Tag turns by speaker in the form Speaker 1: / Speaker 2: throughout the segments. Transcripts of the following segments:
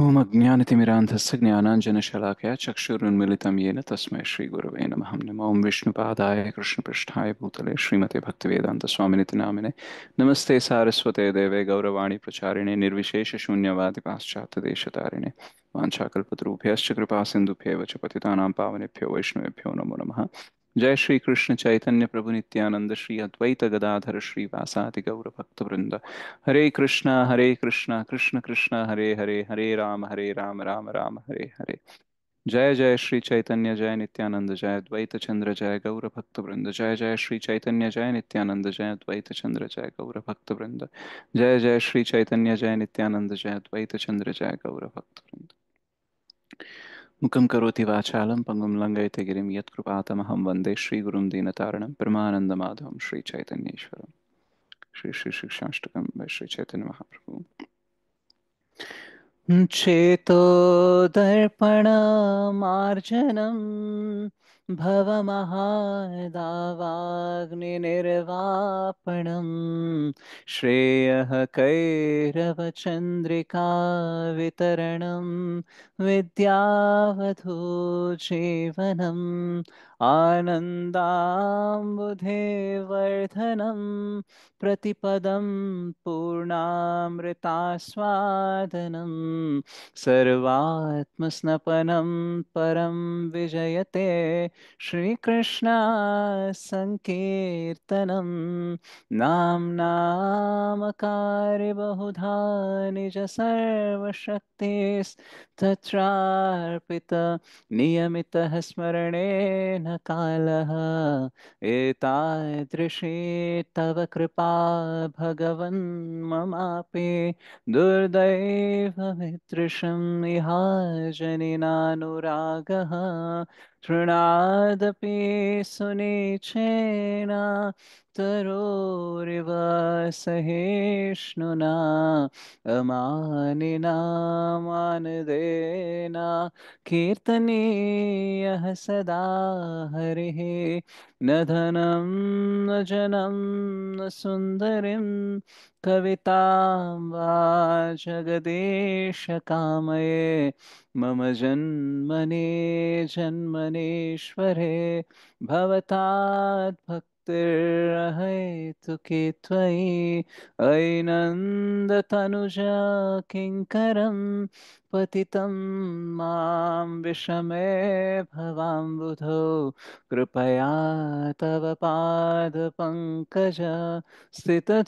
Speaker 1: ओम अज्ञानतिमिरान्धस्य ज्ञानाञ्जनशलाकया चक्षुरुन्मिलितं येन तस्मै श्रीगुरवे नमः। नमो ओं विष्णुपादाय कृष्णपृष्ठाय भूतले श्रीमते भक्तिवेदान्तस्वामिनिति नामिने नमस्ते सारस्वते देवे गौरवाणी प्रचारिणे निर्विशेषशून्यवादि पाश्चात्यदेशतारिणे वाञ्छाकल्पतरुभ्यश्च कृपासिन्धुभ्येव च पतितानां पावनेभ्यो वैष्णवेभ्यो नमो नमः। जय श्री कृष्ण चैतन्य प्रभु नित्यानंद श्री अद्वैत गदाधर श्रीवासादि गौर भक्तवृंद। हरे कृष्णा कृष्ण कृष्ण हरे हरे, हरे राम राम राम हरे हरे। जय जय श्री चैतन्य जय नित्यानंद जय अद्वैत चंद्र जय गौर भक्तवृंद। जय जय श्री चैतन्य जय नित्यानंद जय अद्वैत चंद्र जय गौर भक्तवृंद। जय जय श्री चैतन्य जय नित्यानंद जय अद्वैत चंद्र जय गौर भक्तवृंद। मुखं करोति वाचालं पङ्गुं लङ्घयति गिरिं यत्कृपातमहं वन्दे श्रीगुरुं दीनतारणं परमानन्दमाधवं श्रीचैतन्येश्वरम्। श्री श्री शिक्षाष्टकं by श्री चैतन्य महाप्रभु। चेतो दर्पणमार्जनं भवमहादावाग्निर्वापणं श्रेयः कैरवचन्द्रिका वितरणं विद्यावधूजीवनम् आनन्दाम्बुधेवर्धनं प्रतिपदं पूर्णामृतास्वादनं सर्वात्मस्नपनं परं विजयते श्रीकृष्ण सङ्कीर्तनं नाम्नामकारि बहुधा निज सर्वशक्तिस्तत्रार्पित नियमितः स्मरणेन कालः एतादृशी तव कृपा भगवन् ममापि दुर्दैवमिदृशम् इहाजनिनानुरागः तृणादपि सुनीचेन तरोरिव सहिष्णुना अमानिना मानदेन कीर्तनीयः सदा हरिः न धनं न जनं न सुन्दरीं कवितां वा जगदीश कामये मम जन्मने जन्मनेश्वरे भवतात् भक्तिर्रहेतुकी त्वयि ऐनन्दतनुजा किङ्करं पतितं मां विषमे भवाम्बुधौ कृपया तव पादपङ्कज स्थितधूलिसदृशं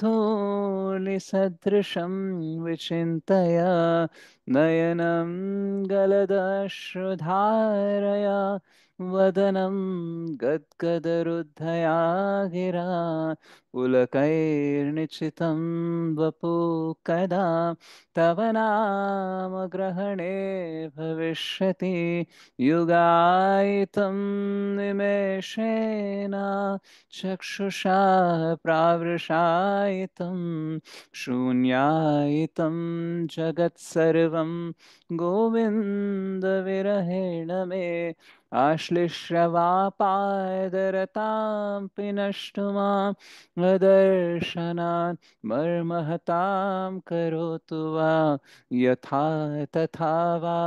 Speaker 1: विचिन्तय नयनं गलदश्रुधारया वदनं गद्गदरुद्धया गिरा पुलकैर्निचितं वपु कदा तव नाम ग्रहणे भविष्यति युगायितं निमेषेण चक्षुषा प्रावृषायितं शून्यायितं जगत्सर्वं गोविन्दविरहेण मे आश्लिष्यवापादरतां पिनष्टुमां दर्शनात् मर्महतां करोतु वा यथा तथा वा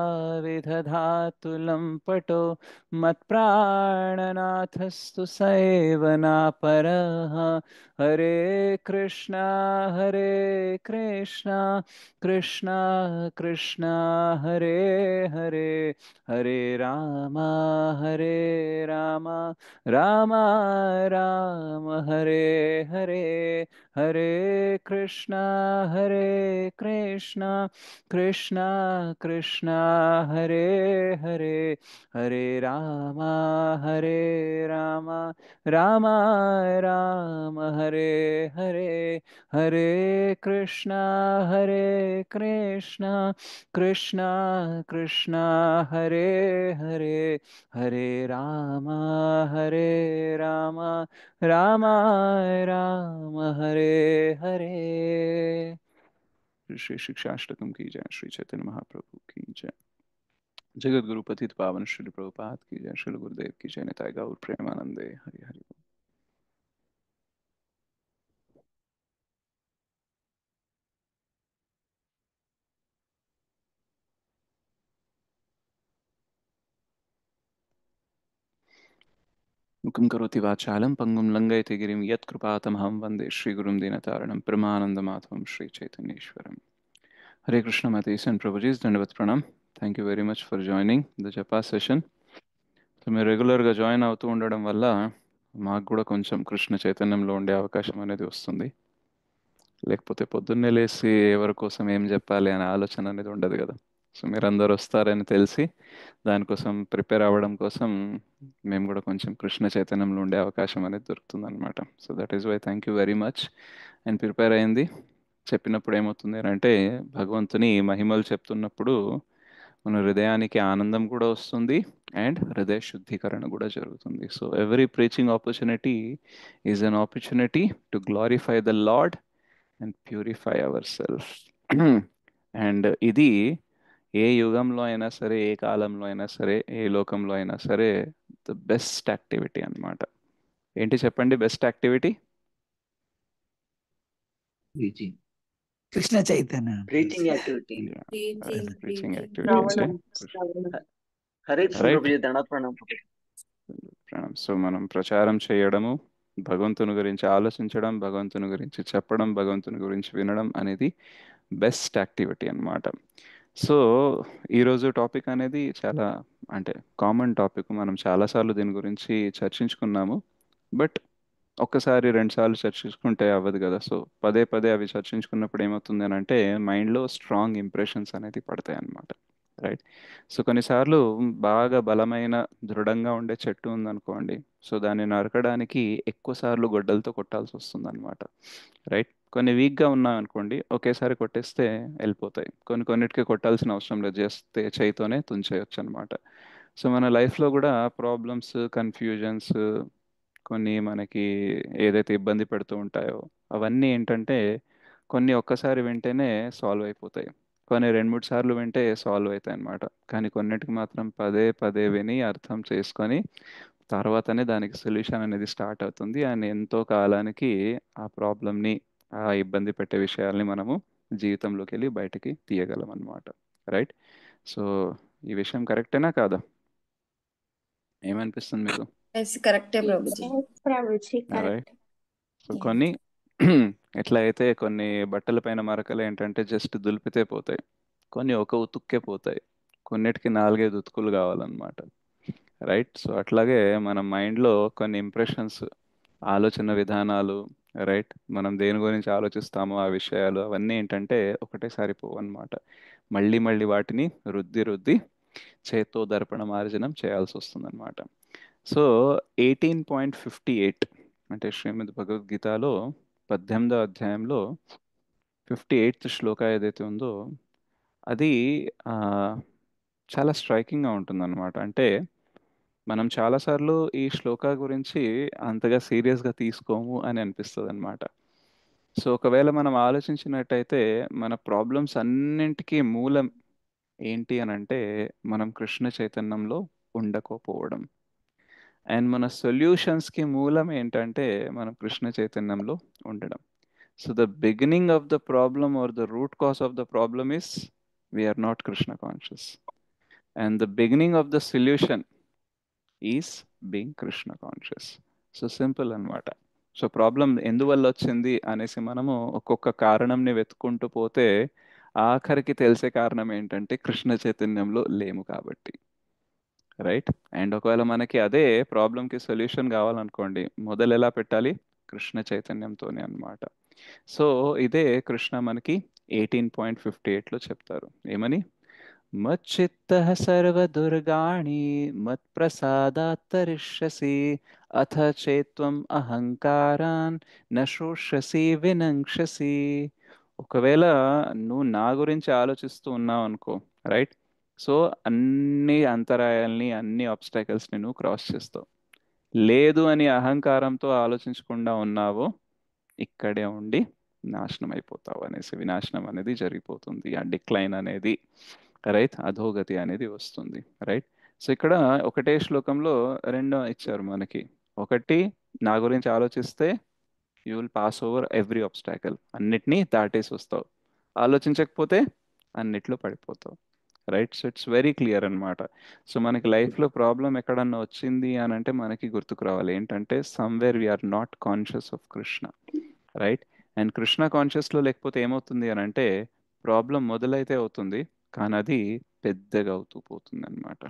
Speaker 1: विदधातु लम्पटो मत्प्राणनाथस्तु सेवनापरः हरे कृष्णा कृष्णा कृष्णा हरे हरे हरे राम राम राम हरे हरे हरे कृष्णा कृष्णा कृष्णा हरे हरे हरे राम राम राम हरे हरे हरे कृष्णा कृष्णा कृष्णा हरे हरे हरे राम राम राम हरे हरे। श्री शिक्षाष्टकम की जय। श्री चैतन्य महाप्रभु की जय। जगत गुरु पतित पावन श्री प्रभुपाद की जय। श्री गुरुदेव की जय। निताय गौर प्रेमानंदे हरि हरि। ముఖం కరోతి వాచాలం పంగుం లంఘయతే గిరిం యత్కృపాతమహం వందే శ్రీగురుం దీనతారణం ప్రమానందమాధవం Shri చైతన్యేశ్వరం. Hare Krishna Matis and Prabhuji, Dandavat Pranam. Thank you very much for joining the Japa session. So మీరు రెగ్యులర్గా జాయిన్ అవుతూ ఉండడం వల్ల మాకు కూడా కొంచెం కృష్ణ చైతన్యంలో ఉండే అవకాశం అనేది వస్తుంది. లేకపోతే పొద్దున్నే లేసి ఎవరి కోసం ఏం చెప్పాలి అనే ఆలోచన అనేది ఉండదు కదా. సో మీరందరూ వస్తారని తెలిసి దానికోసం ప్రిపేర్ అవ్వడం కోసం మేము కూడా కొంచెం కృష్ణ చైతన్యంలో ఉండే అవకాశం అనేది దొరుకుతుంది అనమాట. So that is why thank you very much. And prepare అయింది చెప్పినప్పుడు ఏమవుతుంది అని అంటే భగవంతుని మహిమలు చెప్తున్నప్పుడు మన హృదయానికి ఆనందం కూడా వస్తుంది అండ్ హృదయ శుద్ధీకరణ కూడా జరుగుతుంది. So every preaching opportunity is an opportunity to glorify the lord and purify our self. And ఇది ఏ యుగంలో అయినా సరే, ఏ కాలంలో అయినా సరే, ఏ లోకంలో అయినా సరే ద బెస్ట్ యాక్టివిటీ అన్నమాట. ఏంటి చెప్పండి best activity?
Speaker 2: Preaching.
Speaker 3: Krishna Chaitanya
Speaker 4: preaching activity.
Speaker 1: Preaching activity
Speaker 5: శ్రవణం
Speaker 1: అంటే
Speaker 5: శ్రవణం.
Speaker 4: హరే కృష్ణ
Speaker 1: రైట్.
Speaker 4: ప్రభుజీ, దండ ప్రణామం.
Speaker 1: సో మనం ప్రచారం చేయడము, భగవంతుని గురించి ఆలోచించడం, భగవంతుని గురించి చెప్పడం, భగవంతుని గురించి వినడం అనేది బెస్ట్ యాక్టివిటీ అన్నమాట. సో ఈరోజు టాపిక్ అనేది చాలా అంటే కామన్ టాపిక్. మనం చాలాసార్లు దీని గురించి చర్చించుకున్నాము. బట్ ఒక్కసారి రెండుసార్లు చర్చించుకుంటే అవ్వదు కదా. సో పదే పదే అవి చర్చించుకున్నప్పుడు ఏమవుతుంది అని అంటే మైండ్లో స్ట్రాంగ్ ఇంప్రెషన్స్ అనేది పడతాయి అన్నమాట. రైట్. సో కొన్నిసార్లు బాగా బలమైన దృఢంగా ఉండే చెట్టు ఉందనుకోండి, సో దాన్ని నరకడానికి ఎక్కువ సార్లు గొడ్డలతో కొట్టాల్సి వస్తుంది అనమాట. రైట్. కొన్ని వీక్గా ఉన్నాయనుకోండి, ఒకేసారి కొట్టేస్తే వెళ్ళిపోతాయి. కొన్నిటికి కొట్టాల్సిన అవసరం లేదు, చేస్తే చేయితోనే తుంచేయొచ్చు అనమాట. సో మన లైఫ్లో కూడా ప్రాబ్లమ్స్, కన్ఫ్యూజన్స్, కొన్ని మనకి ఏదైతే ఇబ్బంది పెడుతూ ఉంటాయో అవన్నీ ఏంటంటే కొన్ని ఒక్కసారి వింటేనే సాల్వ్ అయిపోతాయి, కొన్ని రెండు మూడు సార్లు వింటే సాల్వ్ అవుతాయి అన్నమాట. కానీ కొన్నిటికి మాత్రం పదే పదే విని అర్థం చేసుకొని తర్వాతనే దానికి సొల్యూషన్ అనేది స్టార్ట్ అవుతుంది. అండ్ ఎంతో కాలానికి ఆ ప్రాబ్లమ్ని, ఆ ఇబ్బంది పెట్టే విషయాల్ని మనము జీవితంలోకి వెళ్ళి బయటికి తీయగలం అన్నమాట. రైట్. సో ఈ విషయం కరెక్టేనా కాదా? ఏమనిపిస్తుంది మీకు?
Speaker 5: ఎస్ కరెక్టే Prabhuji.
Speaker 6: Prabhuji
Speaker 1: right.
Speaker 6: Correct.
Speaker 1: So కొన్ని ఎట్లా అయితే కొన్ని బట్టల పైన మరకలు ఏంటంటే జస్ట్ దులిపితే పోతాయి, కొన్ని ఒక ఉతుక్కే పోతాయి, కొన్నిటికి నాలుగైదు ఉతుకులు కావాలన్నమాట. రైట్. సో అట్లాగే మన మైండ్లో కొన్ని ఇంప్రెషన్స్, ఆలోచన విధానాలు, రైట్, మనం దేని గురించి ఆలోచిస్తామో ఆ విషయాలు అవన్నీ ఏంటంటే ఒకటేసారి పోవు అన్నమాట. మళ్ళీ మళ్ళీ వాటిని రుద్ది రుద్ది చేత్తో దర్పణ మార్జనం చేయాల్సి వస్తుంది అనమాట. సో 18.58 అంటే శ్రీమద్ భగవద్గీతలో 18వ అధ్యాయంలో 58th శ్లోక ఏదైతే ఉందో అది ఆ, చాలా స్ట్రైకింగ్గా ఉంటుందన్నమాట. అంటే మనం చాలాసార్లు ఈ శ్లోక గురించి అంతగా సీరియస్గా తీసుకోము అని అనిపిస్తుంది అనమాట. సో ఒకవేళ మనం ఆలోచించినట్టయితే మన ప్రాబ్లమ్స్ అన్నింటికీ మూలం ఏంటి అని అంటే మనం కృష్ణ చైతన్యంలో ఉండకపోవడం. అండ్ మన సొల్యూషన్స్కి మూలం ఏంటంటే మనం కృష్ణ చైతన్యంలో ఉండడం. So the beginning of the problem or the root cause of the problem is we're not Krishna conscious. And the beginning of the solution is being Krishna conscious. So simple అన్నమాట. సో ప్రాబ్లం ఎందువల్ల వచ్చింది అనేసి మనము ఒక్కొక్క కారణంని వెతుక్కుంటూ పోతే ఆఖరికి తెలిసే కారణం ఏంటంటే కృష్ణ చైతన్యంలో లేము కాబట్టి. రైట్. అండ్ ఒకవేళ మనకి అదే ప్రాబ్లంకి సొల్యూషన్ కావాలనుకోండి, మొదలు ఎలా పెట్టాలి? కృష్ణ చైతన్యంతోనే అన్నమాట. సో ఇదే కృష్ణ మనకి 18.58లో చెప్తారు. ఏమని? మచ్చిత్తః సర్వదుర్గాణి మత్ప్రసాదాత్ తరిష్యసి అథ చేత్వం అహంకారాన్ న శోష్యసి వినంక్షసి. ఒకవేళ నువ్వు నా గురించి ఆలోచిస్తూ ఉన్నావు అనుకో, రైట్, సో అన్ని అంతరాయాల్ని, అన్ని ఆబ్స్టాకల్స్ని నువ్వు క్రాస్ చేస్తావు. లేదు అని అహంకారంతో ఆలోచించకుండా ఉన్నావో ఇక్కడే ఉండి నాశనం అయిపోతావు అనేసి, వినాశనం అనేది జరిగిపోతుంది, ఆ డిక్లైన్ అనేది, రైట్, అధోగతి అనేది వస్తుంది. రైట్. సో ఇక్కడ ఒకటే శ్లోకంలో రెండు ఇచ్చారు మనకి. ఒకటి, నా గురించి ఆలోచిస్తే you will pass over every obstacle, అన్నిటినీ దాటేసి వస్తావు. ఆలోచించకపోతే అన్నిట్లో పడిపోతావు. Right. So it's very clear అన్నమాట. సో మనకి లైఫ్లో ప్రాబ్లం ఎక్కడన్నా వచ్చింది అని అంటే మనకి గుర్తుకు రావాలి ఏంటంటే somewhere we're not conscious of Krishna, right. And Krishna కాన్షియస్లో లేకపోతే ఏమవుతుంది అని అంటే ప్రాబ్లం మొదలైతే అవుతుంది కానీ అది పెద్దగా అవుతూ పోతుంది అనమాట,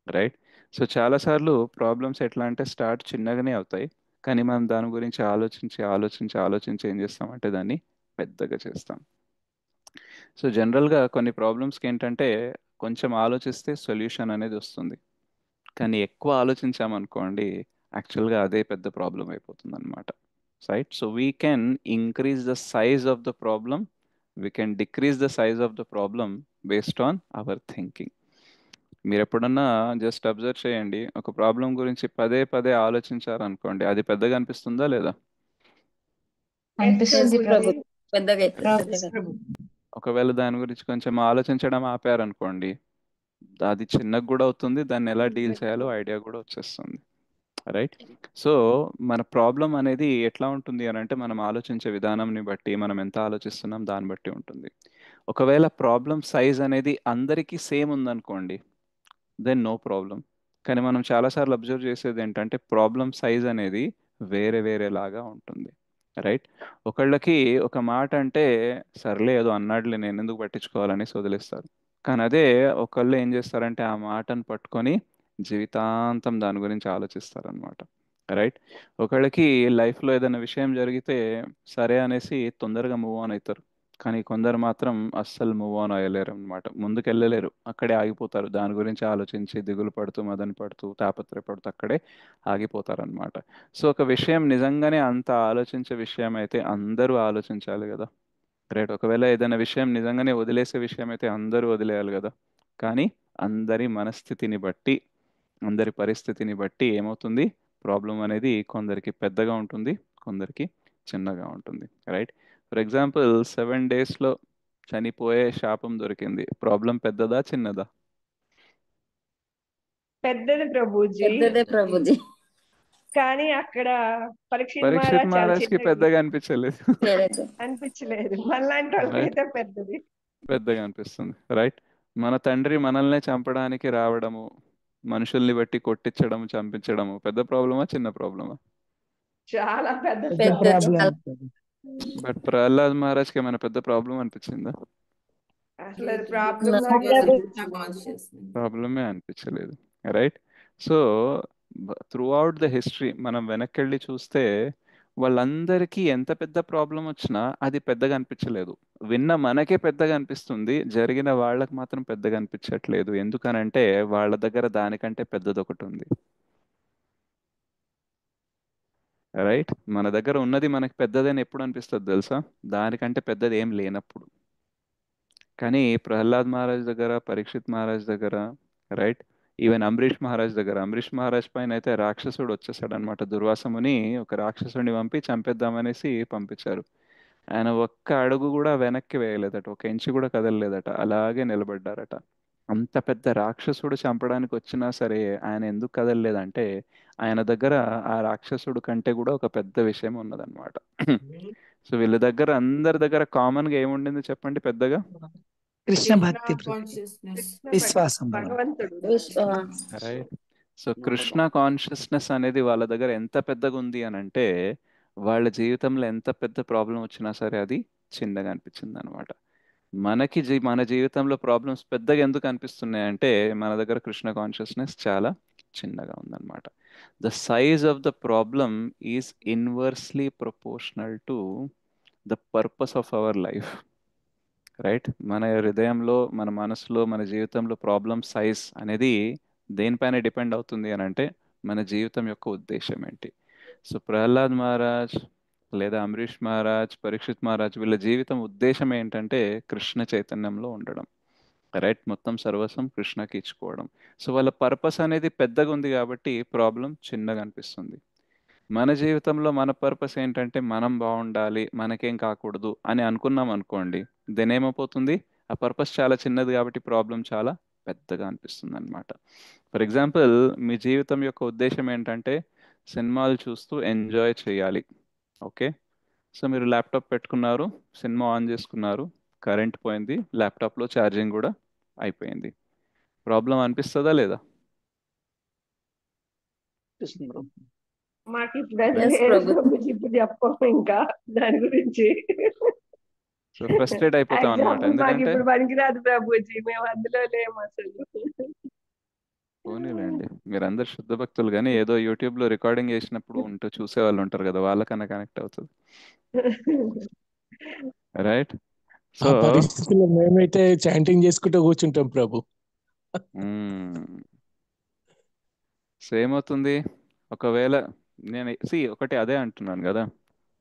Speaker 1: రైట్. సో చాలాసార్లు ప్రాబ్లమ్స్ ఎట్లా అంటే స్టార్ట్ చిన్నగానే అవుతాయి కానీ మనం దాని గురించి ఆలోచించి ఆలోచించి ఆలోచించి ఏం చేస్తామంటే దాన్ని పెద్దగా చేస్తాం. సో జనరల్గా కొన్ని ప్రాబ్లమ్స్కి ఏంటంటే కొంచెం ఆలోచిస్తే సొల్యూషన్ అనేది వస్తుంది కానీ ఎక్కువ ఆలోచించామనుకోండి యాక్చువల్గా అదే పెద్ద ప్రాబ్లం అయిపోతుంది అనమాట, right. So we can increase the size of the problem, we can decrease the size of the problem based on our thinking. మీరు ఎప్పుడన్నా జస్ట్ అబ్జర్వ్ చేయండి, ఒక ప్రాబ్లం గురించి పదే పదే ఆలోచించారనుకోండి అది పెద్దగా అనిపిస్తుందా లేదా?
Speaker 2: అనిపిస్తుంది ప్రభు,
Speaker 5: ప్రభుజీ
Speaker 2: పెద్దగా అవుతుంది,
Speaker 5: ఎస్
Speaker 2: పెద్దగా.
Speaker 5: ప్రభు.
Speaker 1: ఒకవేళ దాని గురించి కొంచెం ఆలోచించడం ఆపారనుకోండి అది చిన్నగా కూడా అవుతుంది, దాన్ని ఎలా డీల్ చేయాలో ఐడియా కూడా వచ్చేస్తుంది, రైట్. సో మన ప్రాబ్లం అనేది ఎట్లా ఉంటుంది అని అంటే మనం ఆలోచించే విధానంని బట్టి మనం ఎంత ఆలోచిస్తున్నాం దాన్ని బట్టి ఉంటుంది. ఒకవేళ ప్రాబ్లం సైజ్ అనేది అందరికీ సేమ్ ఉందనుకోండి దెన్ నో ప్రాబ్లం. కానీ మనం చాలాసార్లు అబ్జర్వ్ చేసేది ఏంటంటే ప్రాబ్లం సైజ్ అనేది వేరే వేరే లాగా ఉంటుంది, రైట్. ఒకళ్ళకి ఒక మాట అంటే సర్లే ఏదో అన్నాడులే నేను ఎందుకు పట్టించుకోవాలని వదిలేస్తారు కానీ అదే ఒకళ్ళు ఏం చేస్తారంటే ఆ మాటను పట్టుకొని జీవితాంతం దాని గురించి ఆలోచిస్తారనమాట, రైట్. ఒకళ్ళకి లైఫ్లో ఏదైనా విషయం జరిగితే సరే అనేసి తొందరగా మూవ్ ఆన్ అవుతారు కానీ కొందరు మాత్రం అస్సలు మూవ్ ఆన్ అయ్యలేరు అనమాట, ముందుకు వెళ్ళలేరు, అక్కడే ఆగిపోతారు, దాని గురించి ఆలోచించి దిగులు పడుతూ మదన పడుతూ తాపత్రయపడుతూ అక్కడే ఆగిపోతారు అనమాట. సో ఒక విషయం నిజంగానే అంత ఆలోచించే విషయం అయితే అందరూ ఆలోచించాలి కదా, రైట్. ఒకవేళ ఏదైనా విషయం నిజంగానే వదిలేసే విషయం అయితే అందరూ వదిలేయాలి కదా కానీ అందరి మనస్థితిని బట్టి అందరి పరిస్థితిని బట్టి ఏమవుతుంది ప్రాబ్లం అనేది కొందరికి పెద్దగా ఉంటుంది కొందరికి చిన్నగా ఉంటుంది, రైట్. ఫర్ ఎగ్జాంపుల్ 7 డేస్లో చనిపోయే శాపం దొరికింది, ప్రాబ్లం పెద్దదా చిన్నదా?
Speaker 5: పెద్దది ప్రభుజీ.
Speaker 2: పెద్దదే ప్రభుజీ.
Speaker 5: కానీ అక్కడ పరీక్షిత్
Speaker 1: పరీక్షిత్
Speaker 5: మహారాజ్ చాలా
Speaker 1: మహారాజ్కి
Speaker 5: చిన్నది
Speaker 1: పెద్దగా అనిపించలేదు
Speaker 2: లేదు.
Speaker 5: అనిపించలేదు, మనలాంటి
Speaker 1: రైట్,
Speaker 5: వాళ్ళకైతే పెద్దది.
Speaker 1: పెద్దగా అనిపిస్తుంది, రైట్. మన తండ్రి మనల్నే చంపడానికి రావడము, మనుషుల్ని బట్టి కొట్టించడం చంపించడము పెద్ద ప్రాబ్లమా చిన్న ప్రాబ్లమా?
Speaker 5: చాలా పెద్ద
Speaker 3: పెద్ద
Speaker 2: పెద్ద
Speaker 5: ప్రాబ్లం.
Speaker 3: ప్రాబ్లం.
Speaker 2: చాలా.
Speaker 1: బట్ ప్రహ్లాద్ మహారాజ్కి ఏమైనా పెద్ద ప్రాబ్లం అనిపించిందా?
Speaker 5: అసలు అది ప్రాబ్లం
Speaker 1: ప్రాబ్లమే అనిపించలేదు, right. So through out the history మనం వెనక్కి వెళ్ళి చూస్తే వాళ్ళందరికీ ఎంత పెద్ద ప్రాబ్లం వచ్చినా అది పెద్దగా అనిపించలేదు, విన్న మనకే పెద్దగా అనిపిస్తుంది, జరిగిన వాళ్ళకి మాత్రం పెద్దగా అనిపించట్లేదు. ఎందుకనంటే వాళ్ళ దగ్గర దానికంటే పెద్దది ఒకటి ఉంది, రైట్. మన దగ్గర ఉన్నది మనకి పెద్దదని ఎప్పుడు అనిపిస్తుంది తెలుసా? దానికంటే పెద్దది ఏం లేనప్పుడు. కానీ ప్రహ్లాద్ మహారాజ్ దగ్గర పరీక్షిత్ మహారాజ్ దగ్గర, రైట్, ఈవెన్ అంబరీష్ మహారాజ్ దగ్గర, అంబరీష్ మహారాజ్ పైన అయితే రాక్షసుడు వచ్చేసాడు అనమాట, దుర్వాసముని ఒక రాక్షసుడిని పంపి చంపేద్దామనేసి పంపించారు. ఆయన ఒక్క అడుగు కూడా వెనక్కి వేయలేదట, ఒక ఇంచు కూడా కదలలేదట, అలాగే నిలబడ్డారట. అంత పెద్ద రాక్షసుడు చంపడానికి వచ్చినా సరే ఆయన ఎందుకు కదలలేదంటే ఆయన దగ్గర ఆ రాక్షసుడు కంటే కూడా ఒక పెద్ద విషయం ఉన్నదన్నమాట. సో వీళ్ళ దగ్గర అందరి దగ్గర కామన్గా ఏముండింది చెప్పండి పెద్దగా?
Speaker 3: కృష్ణ భక్తి
Speaker 5: కృష్ణ
Speaker 3: విశ్వాసం బలం.
Speaker 5: భగవంతుడు
Speaker 1: రైట్. సో కృష్ణ కాన్షియస్నెస్ అనేది వాళ్ళ దగ్గర ఎంత పెద్దగా ఉంది అని అంటే వాళ్ళ జీవితంలో ఎంత పెద్ద ప్రాబ్లం వచ్చినా సరే అది చిన్నగా అనిపించింది అనమాట. మన జీవితంలో ప్రాబ్లమ్స్ పెద్దగా ఎందుకు అనిపిస్తున్నాయి అంటే మన దగ్గర కృష్ణ కాన్షియస్నెస్ చాలా చిన్నగా ఉందన్నమాట. The size of the problem is inversely proportional to the purpose of our life, right. మన హృదయంలో మన మనసులో మన జీవితంలో ప్రాబ్లం సైజ్ అనేది దేనిపైన డిపెండ్ అవుతుంది అని అంటే మన జీవితం యొక్క ఉద్దేశం ఏంటి. సో ప్రహ్లాద్ మహారాజ్ లేదా అంబరీష్ మహారాజ్ పరీక్షిత్ మహారాజ్ వీళ్ళ జీవితం ఉద్దేశం ఏంటంటే కృష్ణ చైతన్యంలో ఉండడం, రైట్. మొత్తం సర్వస్వం కృష్ణకి ఇచ్చుకోవడం. సో వాళ్ళ పర్పస్ అనేది పెద్దగా ఉంది కాబట్టి ప్రాబ్లం చిన్నగా అనిపిస్తుంది. మన జీవితంలో మన పర్పస్ ఏంటంటే మనం బాగుండాలి మనకేం కాకూడదు అని అనుకున్నాం అనుకోండి దెన్ ఏమైపోతుంది ఆ పర్పస్ చాలా చిన్నది కాబట్టి ప్రాబ్లం చాలా పెద్దగా అనిపిస్తుంది అనమాట. ఫర్ ఎగ్జాంపుల్ మీ జీవితం యొక్క ఉద్దేశం ఏంటంటే సినిమాలు చూస్తూ ఎంజాయ్ చేయాలి, ఓకే. సో మీరు ల్యాప్టాప్ పెట్టుకున్నారు, సినిమా ఆన్ చేసుకున్నారు, కరెంట్ పోయింది, ల్యాప్టాప్లో ఛార్జింగ్ కూడా అయిపోయింది. ప్రాబ్లం అనిపిస్తుందా లేదా?
Speaker 4: కృష్ణ బ్రో.
Speaker 5: మాకు ఇప్పుడు అది
Speaker 2: Yes,
Speaker 5: లేదు
Speaker 2: Prabhu.
Speaker 5: ప్రభుజీ, ఇప్పుడు చెప్పము ఇంకా దాని గురించి.
Speaker 1: సో ఫ్రస్ట్రేట్ అయిపోతాం అనమాట.
Speaker 5: ఎగ్జాంపుల్ మాకు
Speaker 1: ఎందుకంటే
Speaker 5: ఇప్పుడు పనికిరాదు ప్రభుజీ, మేము అందులో లేము అసలు.
Speaker 1: పోనీలేండి, మీరందరు శుద్ధ భక్తులు, కానీ ఏదో యూట్యూబ్లో రికార్డింగ్ చేసినప్పుడు ఉంటూ చూసే వాళ్ళు ఉంటారు కదా, వాళ్ళకన్నా కనెక్ట్ అవుతుంది. రైట్.
Speaker 6: ఆ
Speaker 1: సో
Speaker 6: పరిస్థితుల్లో మేమైతే చాంటింగ్ చేసుకుంటూ కూర్చుంటాం ప్రభు.
Speaker 1: సో ఏమవుతుంది ఒకవేళ నేను ఒకటి అదే అంటున్నాను కదా,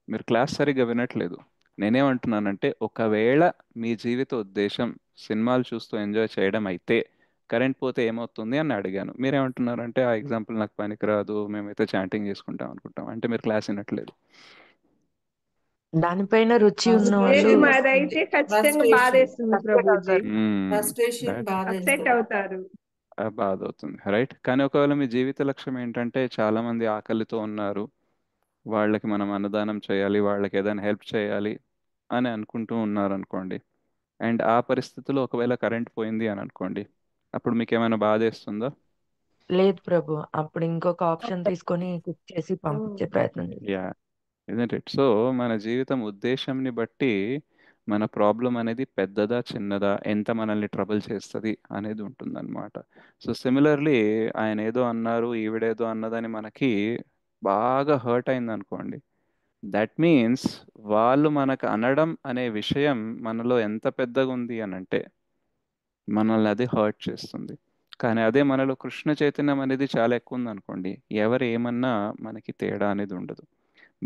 Speaker 1: మీరు క్లాస్ సరిగ్గా వినట్లేదు. నేనేమంటున్నానంటే ఒకవేళ మీ జీవిత ఉద్దేశం సినిమాలు చూస్తూ ఎంజాయ్ చేయడం అయితే కరెంట్ పోతే ఏమవుతుంది అని అడిగాను. మీరేమంటున్నారంటే ఆ ఎగ్జాంపుల్ నాకు పనికిరాదు, మేమైతే చాంటింగ్ చేసుకుంటాం అనుకుంటాం. అంటే మీరు క్లాస్ వినట్లేదు.
Speaker 7: దానిపైన రుచి ఉన్న వాళ్ళు
Speaker 5: లేదు, మాదైతే ఖచ్చితంగా బాధేస్తుంది ప్రభుజీ,
Speaker 8: ఫ్రస్ట్రేషన్ బాధ
Speaker 5: అప్సెట్ అవుతారు.
Speaker 1: బాధ అవుతుంది. రైట్. కానీ ఒకవేళ మీ జీవిత లక్ష్యం ఏంటంటే చాలా మంది ఆకలితో ఉన్నారు, వాళ్ళకి మనం అన్నదానం చేయాలి, వాళ్ళకి ఏదైనా హెల్ప్ చేయాలి అని అనుకుంటూ ఉన్నారు అనుకోండి, అండ్ ఆ పరిస్థితిలో ఒకవేళ కరెంట్ పోయింది అని అనుకోండి, అప్పుడు మీకు ఏమైనా బాధ వేస్తుందా?
Speaker 7: లేదు ప్రభు, అప్పుడు ఇంకొక ఆప్షన్ తీసుకొని కుక్ చేసి పంపించే ప్రయత్నం చేస్తాం.
Speaker 1: Yeah, isn't it? సో మన జీవితం ఉద్దేశంని బట్టి మన ప్రాబ్లం అనేది పెద్దదా చిన్నదా, ఎంత మనల్ని ట్రబుల్ చేస్తుంది అనేది ఉంటుందన్నమాట. సో సిమిలర్లీ ఆయన ఏదో అన్నారు, ఈవిడేదో అన్నదని మనకి బాగా హర్ట్ అయింది అనుకోండి, దట్ మీన్స్ వాళ్ళు మనకు అనడం అనే విషయం మనలో ఎంత పెద్దగా ఉంది అని అంటే మనల్ని అది హర్ట్ చేస్తుంది. కానీ అదే మనలో కృష్ణ చైతన్యం అనేది చాలా ఎక్కువ ఉంది అనుకోండి, ఎవరు ఏమన్నా మనకి తేడా అనేది ఉండదు.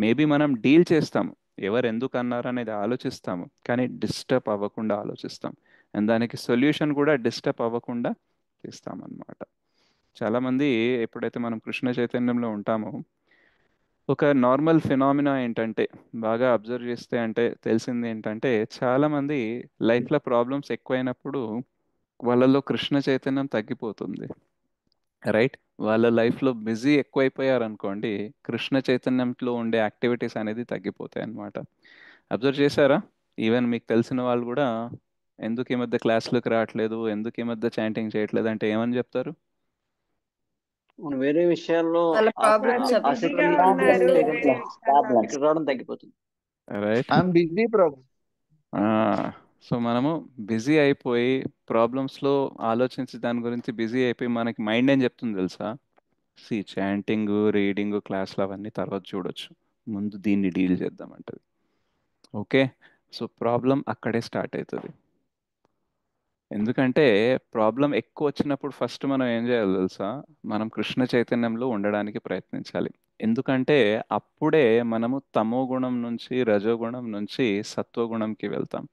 Speaker 1: మేబీ మనం డీల్ చేస్తాము, ఎవరు ఎందుకు అన్నారు అనేది ఆలోచిస్తాము, కానీ డిస్టర్బ్ అవ్వకుండా ఆలోచిస్తాం, అండ్ దానికి సొల్యూషన్ కూడా డిస్టర్బ్ అవ్వకుండా చేస్తామన్నమాట. చాలామంది ఎప్పుడైతే మనం కృష్ణ చైతన్యంలో ఉంటామో ఒక నార్మల్ ఫినామినా ఏంటంటే, బాగా అబ్జర్వ్ చేస్తే అంటే తెలిసింది ఏంటంటే, చాలామంది లైఫ్లో ప్రాబ్లమ్స్ ఎక్కువైనప్పుడు వాళ్ళలో కృష్ణ చైతన్యం తగ్గిపోతుంది. రైట్. వాళ్ళ లైఫ్లో బిజీ ఎక్కువైపోయారు అనుకోండి, కృష్ణ చైతన్యంలో ఉండే యాక్టివిటీస్ అనేది తగ్గిపోతాయి అన్నమాట. అబ్జర్వ్ చేశారా? ఈవెన్ మీకు తెలిసిన వాళ్ళు కూడా ఎందుకు ఈ మధ్య క్లాసులకు రావట్లేదు, ఎందుకు ఈ మధ్య చాంటింగ్ చేయట్లేదు అంటే ఏమని చెప్తారు?
Speaker 4: మనం వేరే విషయాల్లో
Speaker 2: వాళ్ళ ప్రాబ్లమ్స్
Speaker 5: వాళ్ళు
Speaker 4: ఆసక్తి
Speaker 5: బిజీగా
Speaker 2: చెప్పుకుంటారు.
Speaker 5: ఉన్నారు,
Speaker 4: చూపించడం
Speaker 5: వేరే విషయాల్లో.
Speaker 4: ఇక్కడ రావడం తగ్గిపోతుంది.
Speaker 1: Right.
Speaker 3: I'm busy Prabhu.
Speaker 1: So మనము బిజీ అయిపోయి ప్రాబ్లమ్స్లో ఆలోచించి దాని గురించి బిజీ అయిపోయి మనకి మైండ్ ఏం చెప్తుంది తెలుసా? చాంటింగ్, రీడింగ్, క్లాసులు అవన్నీ తర్వాత చూడొచ్చు, ముందు దీన్ని డీల్ చేద్దామంటది. ఓకే. సో ప్రాబ్లం అక్కడే స్టార్ట్ అవుతుంది. ఎందుకంటే ప్రాబ్లం ఎక్కువ వచ్చినప్పుడు ఫస్ట్ మనం ఏం చేయాలి తెలుసా? మనం కృష్ణ చైతన్యంలో ఉండడానికి ప్రయత్నించాలి. ఎందుకంటే అప్పుడే మనము తమో గుణం నుంచి రజోగుణం నుంచి సత్వగుణంకి వెళ్తాం.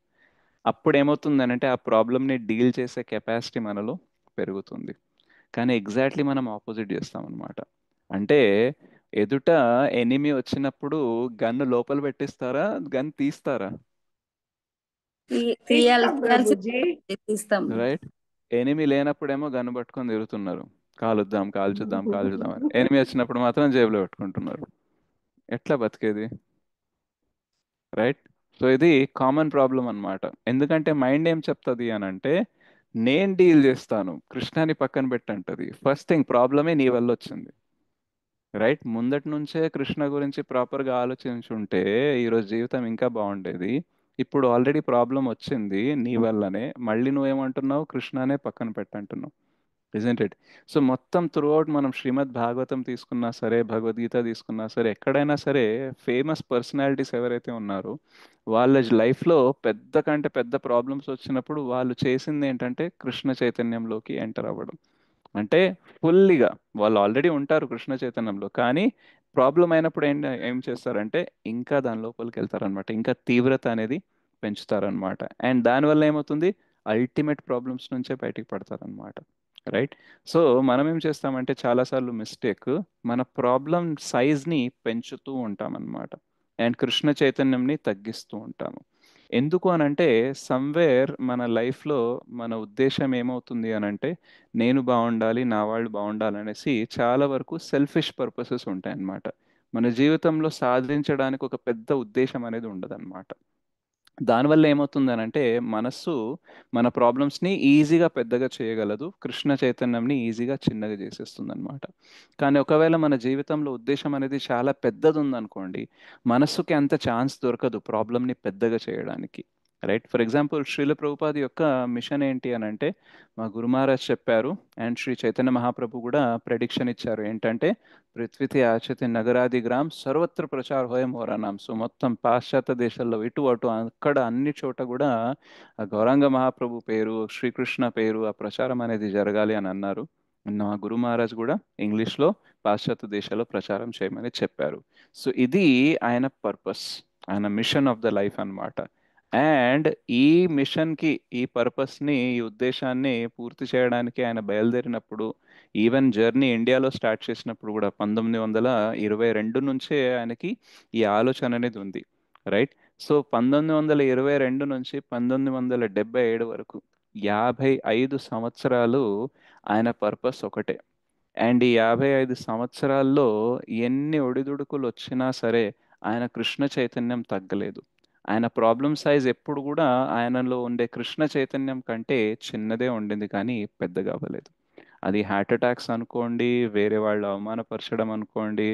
Speaker 1: అప్పుడు ఏమవుతుందనంటే ఆ ప్రాబ్లమ్ని డీల్ చేసే కెపాసిటీ మనలో పెరుగుతుంది. కానీ ఎగ్జాక్ట్లీ మనం ఆపోజిట్ చేస్తాం అనమాట. అంటే ఎదుట ఎనిమి వచ్చినప్పుడు గన్ను లోపల పెట్టిస్తారా, గన్ తీస్తారా?
Speaker 2: తీయాలి,
Speaker 5: తీస్తాం ప్రభుజీ.
Speaker 2: తీస్తాం.
Speaker 1: రైట్. ఎనిమి లేనప్పుడేమో గన్ను పట్టుకొని తిరుగుతున్నారు, కాలుద్దాం కాల్చుద్దాం కాల్చుద్దాం అని. ఎనిమి వచ్చినప్పుడు మాత్రం జేబులో పెట్టుకుంటున్నారు. ఎట్లా బతికేది? రైట్. సో ఇది కామన్ ప్రాబ్లం అన్నమాట. ఎందుకంటే మైండ్ ఏం చెప్తుంది అని అంటే, నేను డీల్ చేస్తాను, కృష్ణాని పక్కన పెట్టంటది. ఫస్ట్ థింగ్ ప్రాబ్లమే నీ వల్ల వచ్చింది. రైట్. ముందటి నుంచే కృష్ణ గురించి ప్రాపర్గా ఆలోచించుంటే ఈరోజు జీవితం ఇంకా బాగుండేది. ఇప్పుడు ఆల్రెడీ ప్రాబ్లం వచ్చింది నీ వల్లనే, మళ్ళీ నువ్వేమంటున్నావు? కృష్ణనే పక్కన పెట్టంటున్నావు. Isn't it? సో మొత్తం త్రూఅవుట్ మనం శ్రీమద్ భాగవతం తీసుకున్నా సరే, భగవద్గీత తీసుకున్నా సరే, ఎక్కడైనా సరే ఫేమస్ పర్సనాలిటీస్ ఎవరైతే ఉన్నారో వాళ్ళ లైఫ్లో పెద్ద కంటే పెద్ద ప్రాబ్లమ్స్ వచ్చినప్పుడు వాళ్ళు చేసింది ఏంటంటే కృష్ణ చైతన్యంలోకి ఎంటర్ అవ్వడం. అంటే ఫుల్లీగా వాళ్ళు ఆల్రెడీ ఉంటారు కృష్ణ చైతన్యంలో, కానీ ప్రాబ్లం అయినప్పుడు ఏం చేస్తారంటే ఇంకా దాని లోపలికి వెళ్తారనమాట, ఇంకా తీవ్రత అనేది పెంచుతారనమాట. అండ్ దానివల్ల ఏమవుతుంది? అల్టిమేట్ ప్రాబ్లమ్స్ నుంచే బయటికి పడతారనమాట. రైట్. సో మనం ఏం చేస్తామంటే చాలాసార్లు మిస్టేక్, మన ప్రాబ్లం సైజ్ని పెంచుతూ ఉంటామన్నమాట, అండ్ కృష్ణ చైతన్యంని తగ్గిస్తూ ఉంటాము. ఎందుకు అనంటే సమ్వేర్ మన లైఫ్లో మన ఉద్దేశం ఏమవుతుంది అనంటే, నేను బాగుండాలి, నా వాళ్ళు బాగుండాలి అనేసి చాలా వరకు సెల్ఫిష్ పర్పసెస్ ఉంటాయన్నమాట. మన జీవితంలో సాధించడానికి ఒక పెద్ద ఉద్దేశం అనేది ఉండదన్నమాట. దానివల్ల ఏమవుతుందనంటే మనస్సు మన ప్రాబ్లమ్స్ని ఈజీగా పెద్దగా చేయగలదు, కృష్ణ చైతన్యంని ఈజీగా చిన్నగా చేసేస్తుంది అనమాట. కానీ ఒకవేళ మన జీవితంలో ఉద్దేశం అనేది చాలా పెద్దది ఉందనుకోండి, మనస్సుకి అంత ఛాన్స్ దొరకదు ప్రాబ్లమ్ని పెద్దగా చేయడానికి. రైట్. ఫర్ ఎగ్జాంపుల్ శ్రీల ప్రభుపాది యొక్క మిషన్ ఏంటి అని అంటే, మా గురు మహారాజ్ చెప్పారు అండ్ శ్రీ చైతన్య మహాప్రభు కూడా ప్రెడిక్షన్ ఇచ్చారు ఏంటంటే, పృథ్వీతి ఆచతి నగరాది గ్రామ్ సర్వత్ర ప్రచార హోయం హోరానాం. సో మొత్తం పాశ్చాత్య దేశాల్లో ఇటు అటు అక్కడ అన్ని చోట కూడా ఆ గౌరాంగ మహాప్రభు పేరు, శ్రీకృష్ణ పేరు, ఆ ప్రచారం అనేది జరగాలి అని అన్నారు. మా గురు మహారాజ్ కూడా ఇంగ్లీష్లో పాశ్చాత్య దేశాల్లో ప్రచారం చేయమని చెప్పారు. సో ఇది ఆయన పర్పస్, ఆయన మిషన్ ఆఫ్ ద లైఫ్ అన్నమాట. అండ్ ఈ మిషన్కి, ఈ పర్పస్ని, ఈ ఉద్దేశాన్ని పూర్తి చేయడానికి ఆయన బయలుదేరినప్పుడు, ఈవెన్ జర్నీ ఇండియాలో స్టార్ట్ చేసినప్పుడు కూడా 1922 నుంచే ఆయనకి ఈ ఆలోచన అనేది ఉంది. రైట్. సో 1922 నుంచి 1977 వరకు 55 సంవత్సరాలు ఆయన పర్పస్ ఒకటే. అండ్ ఈ 55 సంవత్సరాల్లో ఎన్ని ఒడిదుడుకులు వచ్చినా సరే ఆయన కృష్ణ చైతన్యం తగ్గలేదు. ఆయన ప్రాబ్లం సైజ్ ఎప్పుడు కూడా ఆయనలో ఉండే కృష్ణ చైతన్యం కంటే చిన్నదే ఉండింది, కానీ పెద్దగా అవ్వలేదు. అది హార్ట్ అటాక్స్ అనుకోండి, వేరే వాళ్ళు అవమానపరచడం అనుకోండి,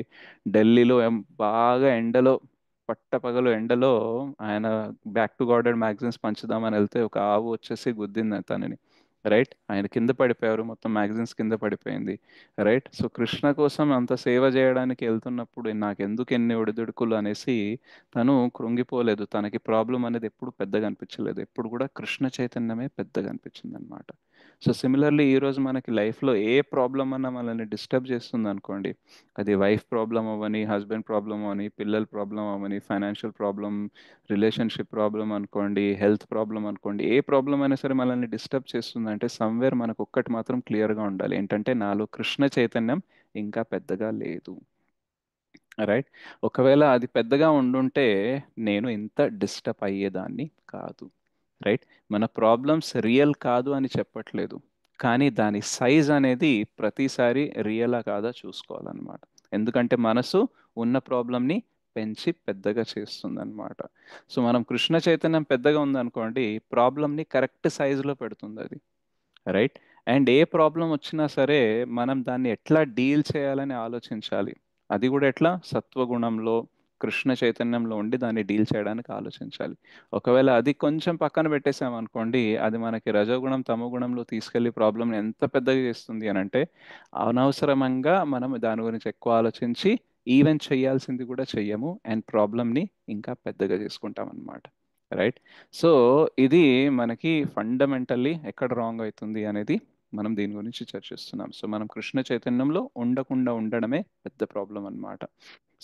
Speaker 1: ఢిల్లీలో బాగా ఎండలో, పట్టపగలు ఎండలో ఆయన బ్యాక్ టు గార్డెడ్ మ్యాగజైన్స్ పంచుదామని వెళ్తే ఒక ఆవు వచ్చేసి గుద్దింది తనని. రైట్. ఆయన కింద పడిపోయారు, మొత్తం మ్యాగజైన్స్ కింద పడిపోయింది. రైట్. సో కృష్ణ కోసం అంత సేవ చేయడానికి వెళ్తున్నప్పుడు నాకు ఎందుకు ఎన్ని ఒడిదుడుకులు అనేసి తను కృంగిపోలేదు. తనకి ప్రాబ్లం అనేది ఎప్పుడు పెద్దగా అనిపించలేదు, ఎప్పుడు కూడా కృష్ణ చైతన్యమే పెద్దగా అనిపించింది అనమాట. సో సిమిలర్లీ ఈరోజు మనకి లైఫ్లో ఏ ప్రాబ్లం అన్నా మనల్ని డిస్టర్బ్ చేస్తుంది అనుకోండి, అది వైఫ్ ప్రాబ్లం అవ్వని, హస్బెండ్ ప్రాబ్లం అవని, పిల్లల ప్రాబ్లం అవని, ఫైనాన్షియల్ ప్రాబ్లం, రిలేషన్షిప్ ప్రాబ్లం అనుకోండి, హెల్త్ ప్రాబ్లం అనుకోండి, ఏ ప్రాబ్లం అయినా సరే మనల్ని డిస్టర్బ్ చేస్తుందంటే సమ్వేర్ మనకు ఒక్కటి మాత్రం క్లియర్గా ఉండాలి, ఏంటంటే నాలో కృష్ణ చైతన్యం ఇంకా పెద్దగా లేదు. రైట్. ఒకవేళ అది పెద్దగా ఉండుంటే నేను ఇంత డిస్టర్బ్ అయ్యేదాన్ని కాదు. రైట్. మన ప్రాబ్లమ్స్ రియల్ కాదు అని చెప్పట్లేదు, కానీ దాని సైజ్ అనేది ప్రతిసారి రియలా కాదా చూసుకోవాలన్నమాట. ఎందుకంటే మనసు ఉన్న ప్రాబ్లమ్ని పెంచి పెద్దగా చేస్తుంది అనమాట. సో మనం కృష్ణ చైతన్యం పెద్దగా ఉందనుకోండి, ప్రాబ్లమ్ని కరెక్ట్ సైజులో పెడుతుంది అది. రైట్. అండ్ ఏ ప్రాబ్లం వచ్చినా సరే మనం దాన్ని ఎట్లా డీల్ చేయాలని ఆలోచించాలి. అది కూడా ఎట్లా? సత్వగుణంలో, కృష్ణ చైతన్యంలో ఉండి దాన్ని డీల్ చేయడానికి ఆలోచించాలి. ఒకవేళ అది కొంచెం పక్కన పెట్టేసామనుకోండి, అది మనకి రజోగుణం తమోగుణంలో తీసుకెళ్లి ప్రాబ్లం ఎంత పెద్దగా చేస్తుంది అని అంటే, అనవసరంగా మనం దాని గురించి ఎక్కువ ఆలోచించి ఈవెన్ చేయాల్సింది కూడా చెయ్యము అండ్ ప్రాబ్లమ్ని ఇంకా పెద్దగా చేసుకుంటాం అన్నమాట. రైట్. సో ఇది మనకి ఫండమెంటల్లీ ఎక్కడ రాంగ్ అవుతుంది అనేది మనం దీని గురించి చర్చిస్తున్నాం. సో మనం కృష్ణ చైతన్యంలో ఉండకుండా ఉండడమే పెద్ద ప్రాబ్లం అన్నమాట.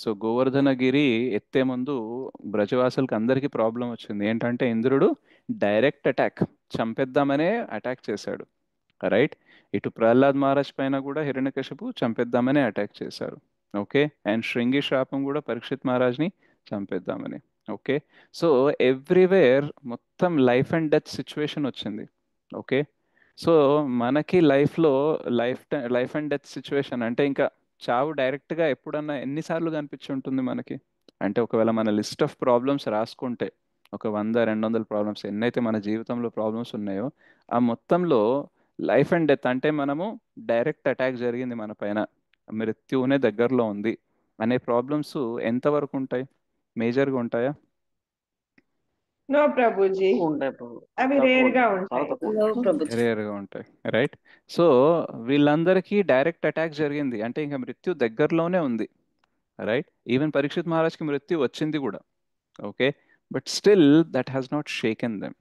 Speaker 1: సో గోవర్ధనగిరి ఎత్తే ముందు బ్రజవాసులకు అందరికీ ప్రాబ్లం వచ్చింది. ఏంటంటే ఇంద్రుడు డైరెక్ట్ అటాక్, చంపేద్దామనే అటాక్ చేశాడు. రైట్. ఇటు ప్రహ్లాద్ మహారాజ్ పైన కూడా హిరణ్యకశిపు చంపేద్దామనే అటాక్ చేశారు. ఓకే. అండ్ శృంగి శాపం కూడా పరీక్షిత్ మహారాజ్ని చంపేద్దామని. ఓకే. సో ఎవ్రీవేర్ మొత్తం లైఫ్ అండ్ డెత్ సిచ్యువేషన్ వచ్చింది. ఓకే. సో మనకి లైఫ్లో లైఫ్ అండ్ డెత్ సిచ్యువేషన్ అంటే ఇంకా చావు డైరెక్ట్గా ఎప్పుడన్నా ఎన్నిసార్లు కనిపించి ఉంటుంది మనకి అంటే, ఒకవేళ మన లిస్ట్ ఆఫ్ ప్రాబ్లమ్స్ రాసుకుంటే ఒక 100-200 ప్రాబ్లమ్స్ ఎన్నైతే మన జీవితంలో ప్రాబ్లమ్స్ ఉన్నాయో, ఆ మొత్తంలో లైఫ్ అండ్ డెత్ అంటే మనము డైరెక్ట్ అటాక్ జరిగింది మన పైన, మృత్యువునే దగ్గరలో ఉంది అనే ప్రాబ్లమ్స్ ఎంతవరకు ఉంటాయి? మేజర్గా ఉంటాయా?
Speaker 5: నో ప్రభుజీ,
Speaker 4: ఉంటాయి ప్రభు,
Speaker 5: అవి
Speaker 4: తక్కువ
Speaker 5: రేర్ గా
Speaker 4: ఉంటాయి, చాలా
Speaker 5: ఉంటాయి.
Speaker 4: తక్కువ
Speaker 2: నో
Speaker 4: ఉంటాయి.
Speaker 2: ప్రభుజీ.
Speaker 1: రేర్గా ఉంటాయి. రైట్. సో వీళ్ళందరికీ డైరెక్ట్ అటాక్ జరిగింది అంటే ఇంకా మృత్యు దగ్గరలోనే ఉంది. రైట్. ఈవెన్ పరీక్షిత్ మహారాజ్కి మృత్యు వచ్చింది కూడా. Okay. But still that has not షేకెన్ them.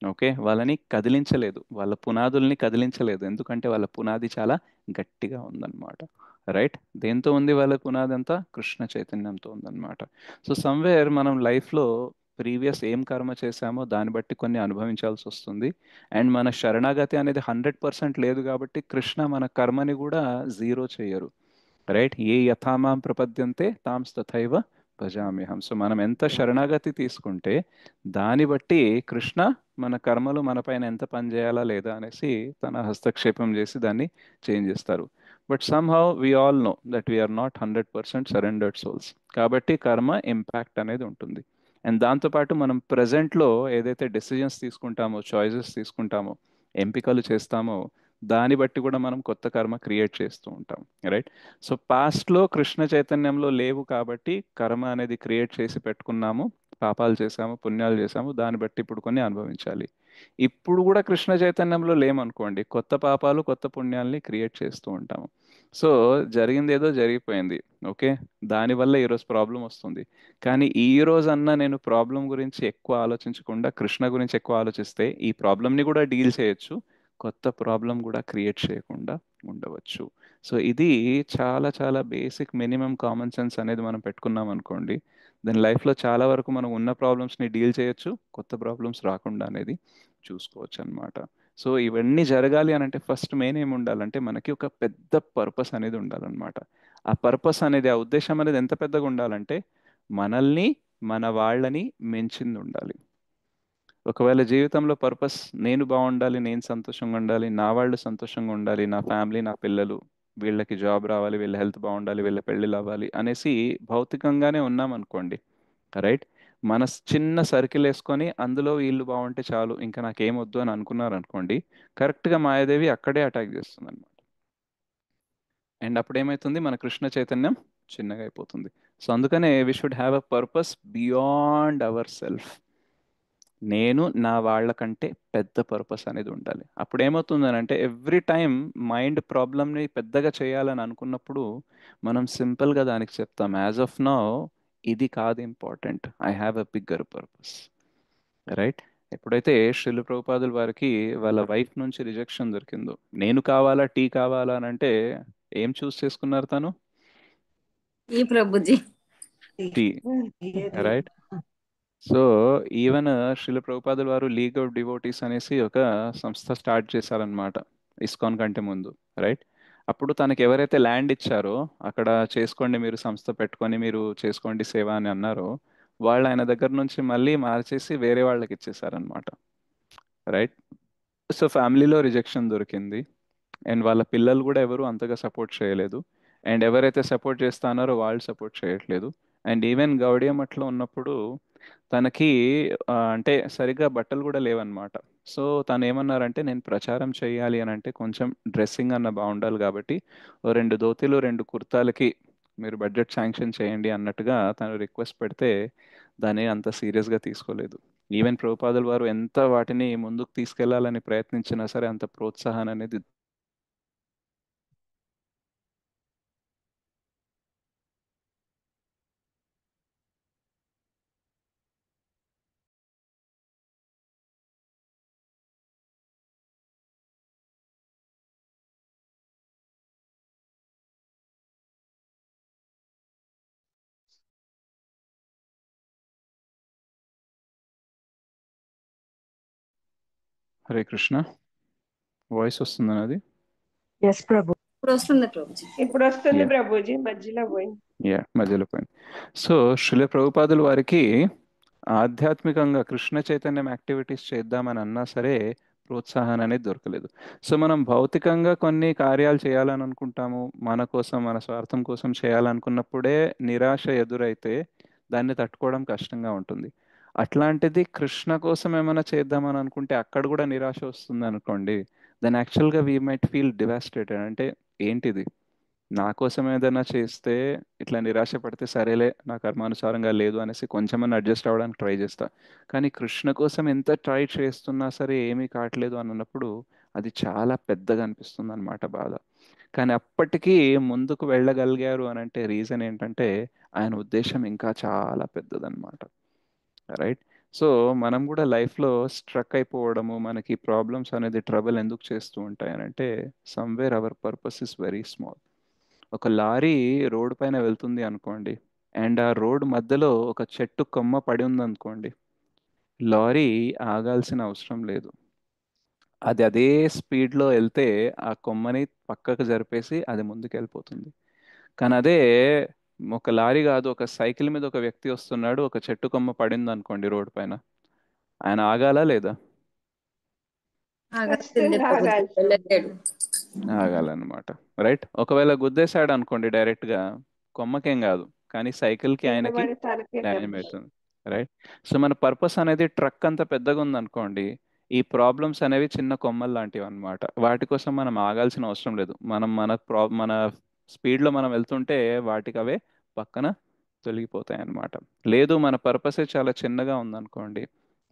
Speaker 1: Okay. వాళ్ళని కదిలించలేదు, వాళ్ళ పునాదుల్ని కదిలించలేదు, ఎందుకంటే వాళ్ళ పునాది చాలా గట్టిగా ఉందన్నమాట. రైట్. దేంతో ఉంది వాళ్ళ పునాది అంతా? కృష్ణ చైతన్యంతో ఉందన్నమాట. సో సమ్వేర్ మనం లైఫ్లో ప్రీవియస్ ఏం కర్మ చేశామో దాన్ని బట్టి కొన్ని అనుభవించాల్సి వస్తుంది. అండ్ మన శరణాగతి అనేది 100% లేదు కాబట్టి కృష్ణ మన కర్మని కూడా జీరో చేయరు. రైట్. ఏ యథామాం ప్రపద్యంతే తాం తథైవ భజామ్యహం. సో మనం ఎంత శరణాగతి తీసుకుంటే దాన్ని బట్టి కృష్ణ మన కర్మలు మన పైన ఎంత పని చేయాలా లేదా అనేసి తన హస్తక్షేపం చేసి దాన్ని చేంజ్ చేస్తారు. But somehow we all know that we're not 100% surrendered souls, కాబట్టి కర్మ ఇంపాక్ట్ అనేది ఉంటుంది. అండ్ దాంతోపాటు మనం ప్రజెంట్లో ఏదైతే డెసిజన్స్ తీసుకుంటామో, చాయిసెస్ తీసుకుంటామో, ఎంపికలు చేస్తామో, దాన్ని బట్టి కూడా మనం కొత్త కర్మ క్రియేట్ చేస్తూ ఉంటాం. రైట్? సో పాస్ట్లో కృష్ణ చైతన్యంలో లేవు కాబట్టి కర్మ అనేది క్రియేట్ చేసి పెట్టుకున్నాము, పాపాలు చేసాము, పుణ్యాలు చేసాము, దాన్ని బట్టి ఇప్పుడు కొన్ని అనుభవించాలి. ఇప్పుడు కూడా కృష్ణ చైతన్యంలో లేమనుకోండి, కొత్త పాపాలు కొత్త పుణ్యాల్ని క్రియేట్ చేస్తూ ఉంటాము. సో జరిగింది ఏదో జరిగిపోయింది. ఓకే, దానివల్ల ఈరోజు ప్రాబ్లం వస్తుంది. కానీ ఈ రోజన్నా నేను ప్రాబ్లం గురించి ఎక్కువ ఆలోచించకుండా కృష్ణ గురించి ఎక్కువ ఆలోచిస్తే ఈ ప్రాబ్లమ్ని కూడా డీల్ చేయొచ్చు, కొత్త ప్రాబ్లం కూడా క్రియేట్ చేయకుండా ఉండవచ్చు. సో ఇది చాలా చాలా బేసిక్ మినిమం కామన్ సెన్స్ అనేది మనం పెట్టుకున్నాం అనుకోండి, దాని లైఫ్లో చాలా వరకు మనం ఉన్న ప్రాబ్లమ్స్ని డీల్ చేయొచ్చు, కొత్త ప్రాబ్లమ్స్ రాకుండా అనేది చూసుకోవచ్చు అనమాట. సో ఇవన్నీ జరగాలి అని అంటే ఫస్ట్ మెయిన్ ఏమి ఉండాలంటే మనకి ఒక పెద్ద పర్పస్ అనేది ఉండాలన్నమాట. ఆ పర్పస్ అనేది, ఆ ఉద్దేశం అనేది ఎంత పెద్దగా ఉండాలంటే మనల్ని, మన వాళ్ళని మించింది ఉండాలి. ఒకవేళ జీవితంలో పర్పస్ నేను బాగుండాలి, నేను సంతోషంగా ఉండాలి, నా వాళ్ళు సంతోషంగా ఉండాలి, నా ఫ్యామిలీ, నా పిల్లలు, వీళ్ళకి జాబ్ రావాలి, వీళ్ళ హెల్త్ బాగుండాలి, వీళ్ళ పెళ్ళిళ్ళు అవ్వాలి అనేసి భౌతికంగానే ఉన్నాం అనుకోండి. రైట్? మన చిన్న సర్కిల్ వేసుకొని అందులో వీళ్ళు బాగుంటే చాలు, ఇంకా నాకేం వద్దు అని అనుకున్నారు అనుకోండి, కరెక్ట్గా మాయాదేవి అక్కడే అటాక్ చేస్తుంది అనమాట. అండ్ అప్పుడు ఏమవుతుంది, మన కృష్ణ చైతన్యం చిన్నగా అయిపోతుంది. సో అందుకనే we should have a purpose beyond our self. నేను నా వాళ్ళకంటే పెద్ద పర్పస్ అనేది ఉండాలి. అప్పుడు ఏమవుతుందని అంటే ఎవ్రీ టైం మైండ్ ప్రాబ్లమ్ని పెద్దగా చేయాలని అనుకున్నప్పుడు మనం సింపుల్గా దానికి చెప్తాం, యాజ్ ఆఫ్ నౌ ఇది కాదు important, I have a bigger purpose. Right? ఎప్పుడైతే శ్రీల ప్రభుపాదుల వారికి వాళ్ళ వైఫ్ నుంచి రిజెక్షన్ దొరికిందో, నేను కావాలా టీ కావాలా అని అంటే ఏం చూస్ చేసుకున్నారు తను?
Speaker 2: ఈ ప్రభుజీ
Speaker 1: టీ. రైట్? సో ఈవెన్ శ్రీల ప్రభుపాదుల వారు లీగ్ ఆఫ్ డివోటీస్ అనేసి ఒక సంస్థ స్టార్ట్ చేశారనమాట ఇస్కాన్ కంటే ముందు. రైట్? అప్పుడు తనకి ఎవరైతే ల్యాండ్ ఇచ్చారో అక్కడ చేసుకోండి, మీరు సంస్థ పెట్టుకొని మీరు చేసుకోండి సేవ అని అన్నారో, వాళ్ళు ఆయన దగ్గర నుంచి మళ్ళీ మార్చేసి వేరే వాళ్ళకి ఇచ్చేసారనమాట. రైట్? సో ఫ్యామిలీలో రిజెక్షన్ దొరికింది, అండ్ వాళ్ళ పిల్లలు కూడా ఎవరు అంతగా సపోర్ట్ చేయలేదు, అండ్ ఎవరైతే సపోర్ట్ చేస్తానారో వాళ్ళు సపోర్ట్ చేయట్లేదు. అండ్ ఈవెన్ గౌడియ మఠంలో ఉన్నప్పుడు తనకి అంటే సరిగ్గా బట్టలు కూడా లేవన్నమాట. సో తను ఏమన్నారంటే నేను ప్రచారం చేయాలి అని అంటే కొంచెం డ్రెస్సింగ్ అన్న బాగుండాలి కాబట్టి ఓ 2 ధోతీలు 2 కుర్తాలకి మీరు బడ్జెట్ శాంక్షన్ చేయండి అన్నట్టుగా తను రిక్వెస్ట్ పెడితే దాన్ని అంత సీరియస్గా తీసుకోలేదు. ఈవెన్ ప్రభుపాదుల వారు ఎంత వాటిని ముందుకు తీసుకెళ్లాలని ప్రయత్నించినా సరే అంత ప్రోత్సాహం అనేది హరే కృష్ణ. వాయిస్ వస్తుందని అది
Speaker 7: ఎస్ ప్రభు.
Speaker 2: ఇప్పుడు వస్తుంది ప్రభుజీ.
Speaker 5: ఇప్పుడు వస్తుంది
Speaker 1: Yeah.
Speaker 5: ప్రభుజీ, మధ్యలో పోయింది.
Speaker 1: మధ్యలో పోయింది. సో శ్రీల ప్రభుపాదుల వారికి ఆధ్యాత్మికంగా కృష్ణ చైతన్యం యాక్టివిటీస్ చేద్దామని అన్నా సరే ప్రోత్సాహం అనేది దొరకలేదు. సో మనం భౌతికంగా కొన్ని కార్యాలు చేయాలని అనుకుంటాము, మన కోసం మన స్వార్థం కోసం చేయాలనుకున్నప్పుడే నిరాశ ఎదురైతే దాన్ని తట్టుకోవడం కష్టంగా ఉంటుంది. అట్లాంటిది కృష్ణ కోసం ఏమైనా చేద్దామని అనుకుంటే అక్కడ కూడా నిరాశ వస్తుంది అనుకోండి, దెన్ యాక్చువల్గా వీ మైట్ ఫీల్ డివాస్టేటెడ్. అంటే ఏంటిది, నా కోసం ఏదైనా చేస్తే ఇట్లా నిరాశ పడితే సరేలే నా కర్మానుసారంగా లేదు అనేసి కొంచెమన్నా అడ్జస్ట్ అవ్వడానికి ట్రై చేస్తా. కానీ కృష్ణ కోసం ఎంత ట్రై చేస్తున్నా సరే ఏమీ కావట్లేదు అని అన్నప్పుడు అది చాలా పెద్దగా అనిపిస్తుంది అనమాట బాధ. కానీ అప్పటికీ ముందుకు వెళ్ళగలిగారు అని అంటే రీజన్ ఏంటంటే ఆయన ఉద్దేశం ఇంకా చాలా పెద్దదన్నమాట. రైట్? సో మనం కూడా లైఫ్లో స్ట్రక్ అయిపోవడము, మనకి ప్రాబ్లమ్స్ అనేది ట్రబుల్ ఎందుకు చేస్తూ ఉంటాయి అని అంటే somewhere our purpose is very small. ఒక లారీ రోడ్డు పైన వెళ్తుంది అనుకోండి, అండ్ ఆ రోడ్ మధ్యలో ఒక చెట్టు కొమ్మ పడి ఉంది అనుకోండి, లారీ ఆగాల్సిన అవసరం లేదు. అది అదే స్పీడ్లో వెళ్తే ఆ కొమ్మని పక్కకు జరిపేసి అది ముందుకు వెళ్ళిపోతుంది. కానీ అదే ఒక లారీ కాదు, ఒక సైకిల్ మీద ఒక వ్యక్తి వస్తున్నాడు, ఒక చెట్టు కొమ్మ పడింది అనుకోండి రోడ్డు పైన, ఆయన ఆగాలా లేదా?
Speaker 2: ఆగాల్సిందే
Speaker 5: ఖచ్చితంగా
Speaker 2: ప్రభుజీ,
Speaker 5: ఆగాల్సిందే.
Speaker 2: వెళ్ళలేడు.
Speaker 1: ఆగాలన్నమాట. రైట్? ఒకవేళ గుద్దేశాడు అనుకోండి డైరెక్ట్గా, కొమ్మకేం కాదు కానీ సైకిల్కి
Speaker 5: కింద
Speaker 1: ఆయనకి
Speaker 5: పడి తలకే
Speaker 1: డ్యామేజ్
Speaker 5: దెబ్బ.
Speaker 1: అవుతుంది. రైట్. సో మన పర్పస్ అనేది ట్రక్ అంత పెద్దగా ఉందనుకోండి, ఈ ప్రాబ్లమ్స్ అనేవి చిన్న కొమ్మలు లాంటివి అన్నమాట. వాటి కోసం మనం ఆగాల్సిన అవసరం లేదు. మనం మన స్పీడ్లో మనం వెళ్తుంటే వాటికి అవే పక్కన తొలగిపోతాయి అన్నమాట. లేదు మన పర్పసే చాలా చిన్నగా ఉందనుకోండి,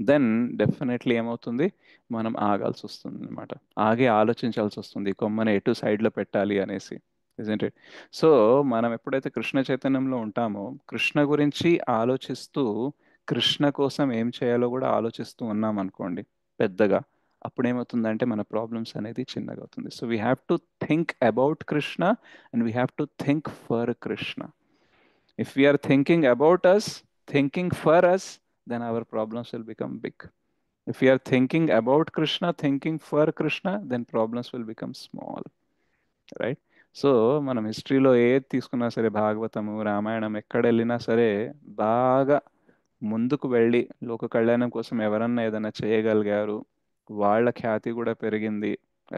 Speaker 1: దెన్ డెఫినెట్లీ ఏమవుతుంది, మనం ఆగాల్సి వస్తుంది అనమాట. ఆగి ఆలోచించాల్సి వస్తుంది ఈ కొమ్మని ఎటు సైడ్లో పెట్టాలి అనేసి. Isn't it? సో మనం ఎప్పుడైతే కృష్ణ చైతన్యంలో ఉంటామో, కృష్ణ గురించి ఆలోచిస్తూ కృష్ణ కోసం ఏం చేయాలో కూడా ఆలోచిస్తూ ఉన్నాం అనుకోండి పెద్దగా, అప్పుడు ఏమవుతుందంటే మన ప్రాబ్లమ్స్ అనేది చిన్నగా అవుతుంది. So we have to think about Krishna and we have to think for Krishna. If we're thinking about us, thinking for us, then our problems will become big. If we are thinking about Krishna, thinking for Krishna, then problems will become small. Right. So మనం హిస్టరీలో ఏది తీసుకున్నా సరే, భాగవతము, రామాయణం, ఎక్కడ వెళ్ళినా సరే, బాగా ముందుకు వెళ్ళి లోక కళ్యాణం కోసం ఎవరన్నా ఏదైనా చేయగలిగారు, వాళ్ళ ఖ్యాతి కూడా పెరిగింది.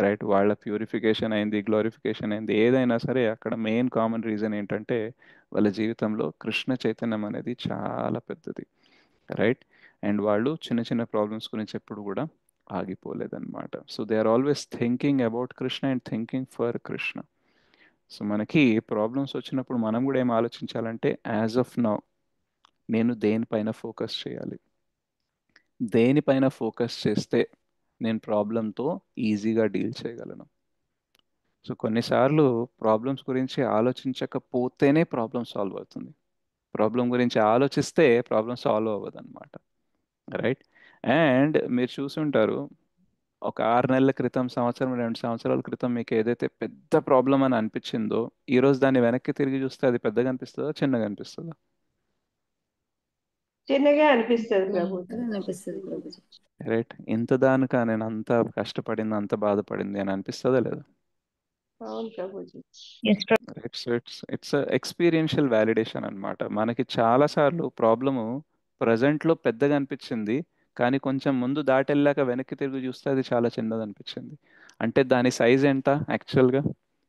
Speaker 1: రైట్. వాళ్ళ ప్యూరిఫికేషన్ అయింది, గ్లోరిఫికేషన్ అయింది, ఏదైనా సరే అక్కడ మెయిన్ కామన్ రీజన్ ఏంటంటే వాళ్ళ జీవితంలో కృష్ణ చైతన్యం అనేది చాలా పెద్దది. రైట్. అండ్ వాళ్ళు చిన్న చిన్న ప్రాబ్లమ్స్ గురించి ఎప్పుడు కూడా ఆగిపోలేదన్నమాట. So they are always thinking about Krishna and thinking for Krishna. So మనకి ప్రాబ్లమ్స్ వచ్చినప్పుడు మనం కూడా ఏం ఆలోచించాలంటే, యాజ్ ఆఫ్ నౌ నేను దేనిపైన ఫోకస్ చేయాలి, దేనిపైన ఫోకస్ చేస్తే నేను ప్రాబ్లంతో ఈజీగా డీల్ చేయగలను. సో కొన్నిసార్లు ప్రాబ్లమ్స్ గురించి ఆలోచించకపోతేనే ప్రాబ్లం సాల్వ్ అవుతుంది. ప్రాబ్లం గురించి ఆలోచిస్తే ప్రాబ్లం సాల్వ్ అవ్వదు అనమాట. రైట్. అండ్ మీరు చూసుంటారు, ఒక 6 నెలల క్రితం, సంవత్సరం, 2 సంవత్సరాల క్రితం మీకు ఏదైతే పెద్ద ప్రాబ్లం అని అనిపించిందో, ఈరోజు దాన్ని వెనక్కి తిరిగి చూస్తే అది పెద్దగా అనిపిస్తుందా, చిన్నగా అనిపిస్తుందా?
Speaker 5: చిన్నగా అనిపిస్తుంది ప్రభుజీ.
Speaker 2: అనిపిస్తుంది ప్రభుజీ.
Speaker 1: రైట్. ఇంత దానికా నేను అంత కష్టపడింది, అంత బాధపడింది అని అనిపిస్తుందా లేదా?
Speaker 5: అవును Prabhuji.
Speaker 1: Right. So it's experiential validation అన్నమాట. మనకి చాలాసార్లు ప్రాబ్లము ప్రజెంట్లో పెద్దగా అనిపించింది, కానీ కొంచెం ముందు దాటెళ్ళాక వెనక్కి తిరిగి చూస్తే అది చాలా చిన్నది అనిపించింది. అంటే దాని సైజ్ ఎంత యాక్చువల్గా,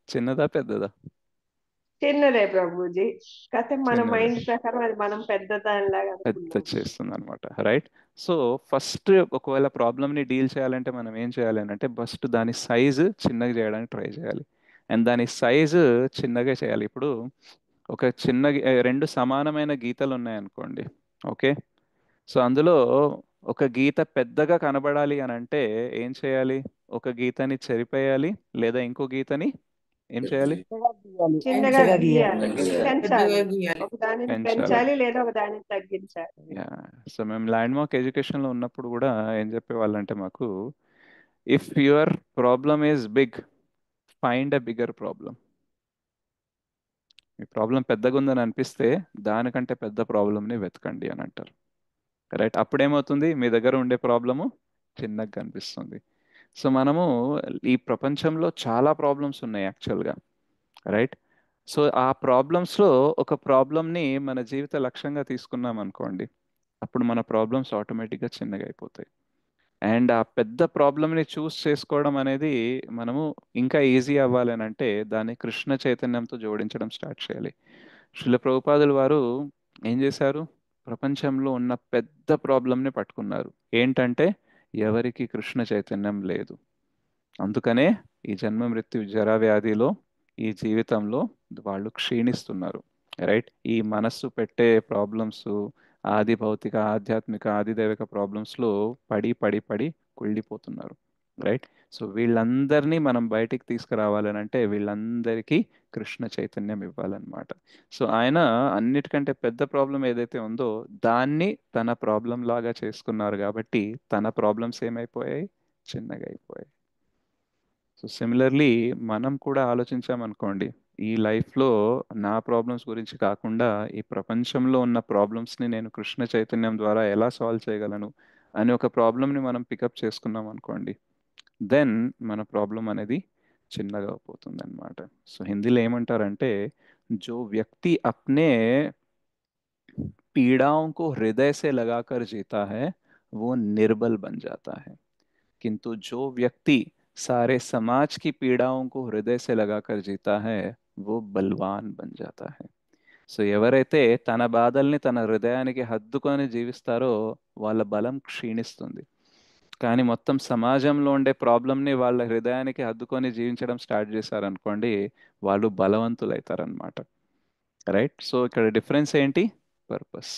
Speaker 1: చిన్నదా పెద్దదా?
Speaker 5: చిన్నదే ప్రభుజీ. కాకపోతే మన
Speaker 1: చిన్నదే.
Speaker 5: మైండ్ ప్రకారం అది మనం పెద్ద దానిలాగా
Speaker 1: పెద్ద
Speaker 5: అనుకున్నాం.
Speaker 1: చేస్తుంది అనమాట. రైట్. సో ఫస్ట్ ఒకవేళ ప్రాబ్లమ్ని డీల్ చేయాలంటే మనం ఏం చేయాలి అని అంటే, ఫస్ట్ దాని సైజు చిన్నగా చేయడానికి ట్రై చేయాలి. అండ్ దాని సైజు చిన్నగా చేయాలి. ఇప్పుడు ఒక చిన్న రెండు సమానమైన గీతలు ఉన్నాయనుకోండి. ఓకే. సో అందులో ఒక గీత పెద్దగా కనబడాలి అని అంటే ఏం చేయాలి? ఒక గీతని చెరిపేయాలి, లేదా ఇంకో గీతని ఏం చేయాలి?
Speaker 5: చిన్నగా
Speaker 3: చిన్నగా
Speaker 5: గీయాలి,
Speaker 3: గీయాలి.
Speaker 5: పెంచాలి.
Speaker 8: పెద్దగా గీయాలి.
Speaker 5: ఒక దానిని
Speaker 1: పెంచాలి.
Speaker 5: పెంచాలి లేదా ఒక దానిని తగ్గించాలి.
Speaker 1: యా. సో మేము ల్యాండ్ మార్క్ ఎడ్యుకేషన్లో ఉన్నప్పుడు కూడా ఏం చెప్పేవాళ్ళంటే మాకు, if your problem is big, find a bigger problem. మీ ప్రాబ్లం పెద్దగా ఉందని అనిపిస్తే దానికంటే పెద్ద ప్రాబ్లమ్ని వెతకండి అని అంటారు. రైట్. అప్పుడేమవుతుంది, మీ దగ్గర ఉండే ప్రాబ్లము చిన్నగా కనిపిస్తుంది. సో మనము ఈ ప్రపంచంలో చాలా ప్రాబ్లమ్స్ ఉన్నాయి యాక్చువల్గా. రైట్. సో ఆ ప్రాబ్లమ్స్లో ఒక ప్రాబ్లమ్ని మన జీవిత లక్ష్యంగా తీసుకున్నాం అనుకోండి, అప్పుడు మన ప్రాబ్లమ్స్ ఆటోమేటిక్గా చిన్నగా అయిపోతాయి. అండ్ ఆ పెద్ద ప్రాబ్లమ్ని చూస్ చేసుకోవడం అనేది మనము ఇంకా ఈజీ అవ్వాలి అని అంటే దాన్ని కృష్ణ చైతన్యంతో జోడించడం స్టార్ట్ చేయాలి. శ్రీల ప్రభుపాదుల వారు ఏం చేశారు? ప్రపంచంలో ఉన్న పెద్ద ప్రాబ్లమ్ని పట్టుకున్నారు. ఏంటంటే ఎవరికి కృష్ణ చైతన్యం లేదు. అందుకనే ఈ జన్మ మృత్యు జరా వ్యాధిలో ఈ జీవితంలో వాళ్ళు క్షీణిస్తున్నారు. రైట్. ఈ మనస్సు పెట్టే ప్రాబ్లమ్స్, ఆది భౌతిక, ఆధ్యాత్మిక, ఆదిదైవిక ప్రాబ్లమ్స్లో పడి పడి పడి కుళ్ళిపోతున్నారు. రైట్. సో వీళ్ళందరినీ మనం బయటికి తీసుకురావాలని అంటే వీళ్ళందరికీ కృష్ణ చైతన్యం ఇవ్వాలన్నమాట. సో ఆయన అన్నిటికంటే పెద్ద ప్రాబ్లం ఏదైతే ఉందో దాన్ని తన ప్రాబ్లం లాగా చేసుకున్నారు కాబట్టి తన ప్రాబ్లమ్స్ ఏమైపోయాయి? చిన్నగా అయిపోయాయి. సో సిమిలర్లీ మనం కూడా ఆలోచించామనుకోండి, ఈ లైఫ్లో నా ప్రాబ్లమ్స్ గురించి కాకుండా ఈ ప్రపంచంలో ఉన్న ప్రాబ్లమ్స్ని నేను కృష్ణ చైతన్యం ద్వారా ఎలా సాల్వ్ చేయగలను అని ఒక ప్రాబ్లమ్ని మనం పికప్ చేసుకున్నాం అనుకోండి, దెన్ మన ప్రాబ్లం అనేది చిన్నగా అయిపోతుంది అనమాట. సో హిందీలో ఏమంటారంటే, జో వ్యక్తి అప్నే पीड़ाओं को हृदय से लगाकर जीता है वो निर्बल बन जाता है, किंतु जो व्यक्ति सारे समाज की पीड़ाओं को हृदय से लगाकर जीता है वो बलवान बन जाता है. సో ఎవరైతే తన బాధల్ని తన హృదయానికి హత్తుకొని జీవిస్తారో వాళ్ళ బలం క్షీణిస్తుంది. కానీ మొత్తం సమాజంలో ఉండే ప్రాబ్లమ్ని వాళ్ళ హృదయానికి హద్దుకొని జీవించడం స్టార్ట్ చేశారనుకోండి, వాళ్ళు బలవంతులు అవుతారనమాట. రైట్? సో ఇక్కడ డిఫరెన్స్ ఏంటి? పర్పస్.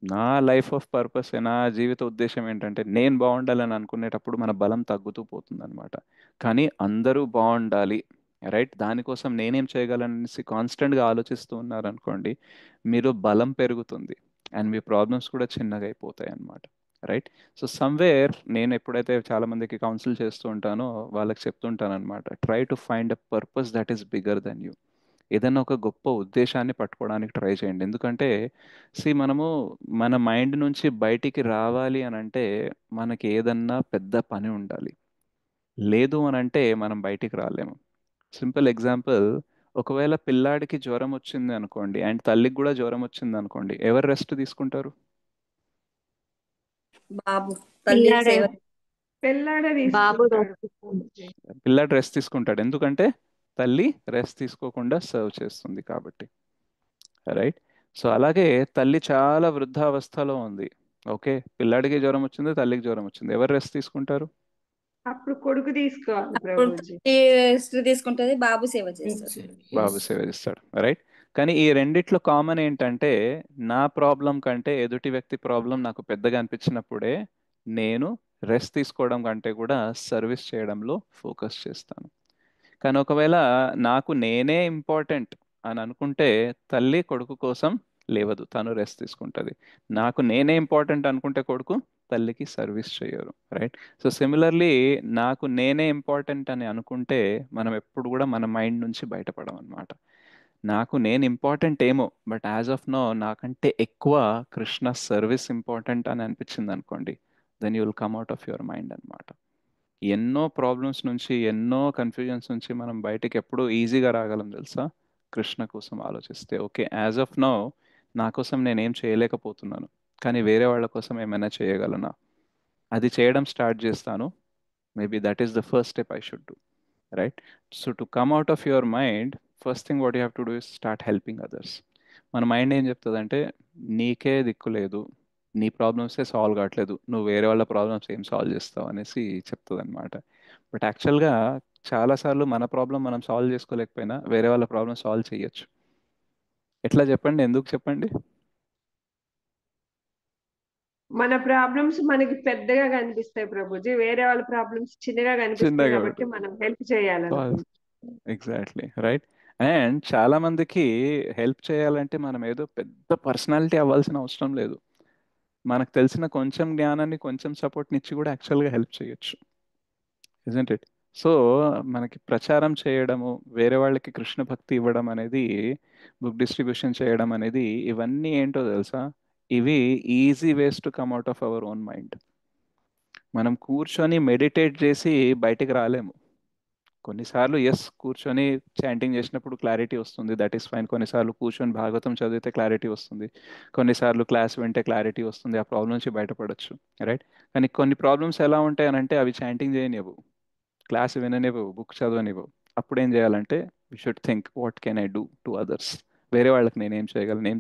Speaker 1: నా లైఫ్ ఆఫ్ పర్పస్, నా జీవిత ఉద్దేశం ఏంటంటే నేను బాగుండాలని అనుకునేటప్పుడు మన బలం తగ్గుతూ పోతుంది అనమాట. కానీ అందరూ బాగుండాలి, రైట్, దానికోసం నేనేం చేయగలనేసి కాన్స్టెంట్గా ఆలోచిస్తూ ఉన్నారనుకోండి, మీరు బలం పెరుగుతుంది అండ్ మీ ప్రాబ్లమ్స్ కూడా చిన్నగా అయిపోతాయి అన్నమాట. రైట్? సో సమ్వేర్ నేను ఎప్పుడైతే చాలా మందికి కౌన్సిల్ చేస్తూ ఉంటానో వాళ్ళకి చెప్తుంటాను అనమాట, try to find a purpose that is bigger than you. ఏదైనా ఒక గొప్ప ఉద్దేశాన్ని పట్టుకోవడానికి ట్రై చేయండి. ఎందుకంటే మనము మన మైండ్ నుంచి బయటికి రావాలి అని అంటే మనకి ఏదన్నా పెద్ద పని ఉండాలి. లేదు అని అంటే మనం బయటికి రాలేము. సింపుల్ ఎగ్జాంపుల్, ఒకవేళ పిల్లాడికి జ్వరం వచ్చింది అనుకోండి అండ్ తల్లికి కూడా జ్వరం వచ్చింది అనుకోండి, ఎవరు రెస్ట్ తీసుకుంటారు?
Speaker 2: బాబు తల్లి
Speaker 5: పిల్లాడే
Speaker 2: సేవ.
Speaker 5: పిల్లాడే
Speaker 7: బాబు
Speaker 5: తీసుకుంటాడు.
Speaker 1: పిల్లాడు రెస్ట్ తీసుకుంటాడు, ఎందుకంటే తల్లి రెస్ట్ తీసుకోకుండా సర్వ్ చేస్తుంది కాబట్టి. రైట్? సో అలాగే తల్లి చాలా వృద్ధావస్థలో ఉంది, ఓకే, పిల్లాడికి జ్వరం వచ్చింది, తల్లికి జ్వరం వచ్చింది, ఎవరు రెస్ట్ తీసుకుంటారు?
Speaker 5: అప్పుడు కొడుకు తీసుకోవాలి
Speaker 2: అప్పుడు
Speaker 5: ప్రభుజీ.
Speaker 2: తల్లి రెస్ట్ తీసుకుంటది, బాబు సేవ చేస్తాడు.
Speaker 1: బాబు సేవ చేస్తాడు. రైట్? కానీ ఈ రెండిట్లో కామన్ ఏంటంటే, నా ప్రాబ్లం కంటే ఎదుటి వ్యక్తి ప్రాబ్లం నాకు పెద్దగా అనిపించినప్పుడే నేను రెస్ట్ తీసుకోవడం కంటే కూడా సర్వీస్ చేయడంలో ఫోకస్ చేస్తాను. కానీ ఒకవేళ నాకు నేనే ఇంపార్టెంట్ అని అనుకుంటే తల్లి కొడుకు కోసం లేవదు, తను రెస్ట్ తీసుకుంటుంది. నాకు నేనే ఇంపార్టెంట్ అనుకుంటే కొడుకు తల్లికి సర్వీస్ చేయరు. రైట్? సో సిమిలర్లీ నాకు నేనే ఇంపార్టెంట్ అని అనుకుంటే మనం ఎప్పుడు కూడా మన మైండ్ నుంచి బయటపడం అనమాట. నాకు నేను ఇంపార్టెంట్ ఏమో, బట్ యాజ్ ఆఫ్ నో నాకంటే ఎక్కువ కృష్ణ సర్వీస్ ఇంపార్టెంట్ అని అనిపించింది అనుకోండి, then you will come out of your mind అనమాట. ఎన్నో ప్రాబ్లమ్స్ నుంచి, ఎన్నో కన్ఫ్యూజన్స్ నుంచి మనం బయటికి ఎప్పుడు ఈజీగా రాగలం తెలుసా? కృష్ణ కోసం ఆలోచిస్తే. ఓకే, యాజ్ ఆఫ్ నౌ నా కోసం నేనేం చేయలేకపోతున్నాను, కానీ వేరే వాళ్ళ కోసం ఏమైనా చేయగలనా? అది చేయడం స్టార్ట్ చేస్తాను. Maybe that is the first step I should do. Right? So to come out of your mind, first thing what you have to do is start helping others. మన మైండ్ ఏం చెప్తుందంటే, నీకే దిక్కు లేదు, నీ ప్రాబ్లమ్సే సాల్వ్ కావట్లేదు, నువ్వు వేరే వాళ్ళ ప్రాబ్లమ్స్ ఏం సాల్వ్ చేస్తావు అనేసి చెప్తుంది అనమాట. బట్ యాక్చువల్గా చాలాసార్లు మన ప్రాబ్లం మనం సాల్వ్ చేసుకోలేకపోయినా వేరే వాళ్ళ ప్రాబ్లం సాల్వ్ చేయొచ్చు. ఎట్లా చెప్పండి? ఎందుకు చెప్పండి?
Speaker 5: మన ప్రాబ్లమ్స్ మనకి పెద్దగా కనిపిస్తాయి ప్రభుజీ, వేరే వాళ్ళ ప్రాబ్లమ్స్ చిన్నగా కనిపిస్తాయి
Speaker 1: చిన్నగా
Speaker 5: కాబట్టి మనం హెల్ప్ చేయాలనుకుంటున్నాం.
Speaker 1: ఎగ్జాక్ట్లీ. రైట్? అండ్ చాలా మందికి హెల్ప్ చేయాలంటే మనం ఏదో పెద్ద పర్సనాలిటీ అవ్వాల్సిన అవసరం లేదు. మనకు తెలిసిన కొంచెం జ్ఞానాన్ని, కొంచెం సపోర్ట్ని ఇచ్చి కూడా యాక్చువల్గా హెల్ప్ చేయొచ్చు. Isn't it? సో మనకి ప్రచారం చేయడము, వేరే వాళ్ళకి కృష్ణ భక్తి ఇవ్వడం అనేది, బుక్ డిస్ట్రిబ్యూషన్ చేయడం అనేది, ఇవన్నీ ఏంటో తెలుసా? ఇవి easy ways to come out of our own mind. మనం కూర్చొని మెడిటేట్ చేసి బయటికి రాలేము. కొన్నిసార్లు ఎస్, కూర్చొని చాంటింగ్ చేసినప్పుడు క్లారిటీ వస్తుంది, దట్ ఈస్ ఫైన్. కొన్నిసార్లు కూర్చొని భాగవతం చదివితే క్లారిటీ వస్తుంది, కొన్నిసార్లు క్లాస్ వింటే క్లారిటీ వస్తుంది, ఆ ప్రాబ్లం నుంచి బయటపడచ్చు. రైట్? కానీ కొన్ని ప్రాబ్లమ్స్ ఎలా ఉంటాయి అని అంటే, అవి చాంటింగ్ చేయనివ్వు, క్లాస్ విననివ్వు, బుక్ చదవనివ్వు. అప్పుడు ఏం చేయాలంటే, we should think what can I do to others. వేరే వాళ్ళకి నేను ఏం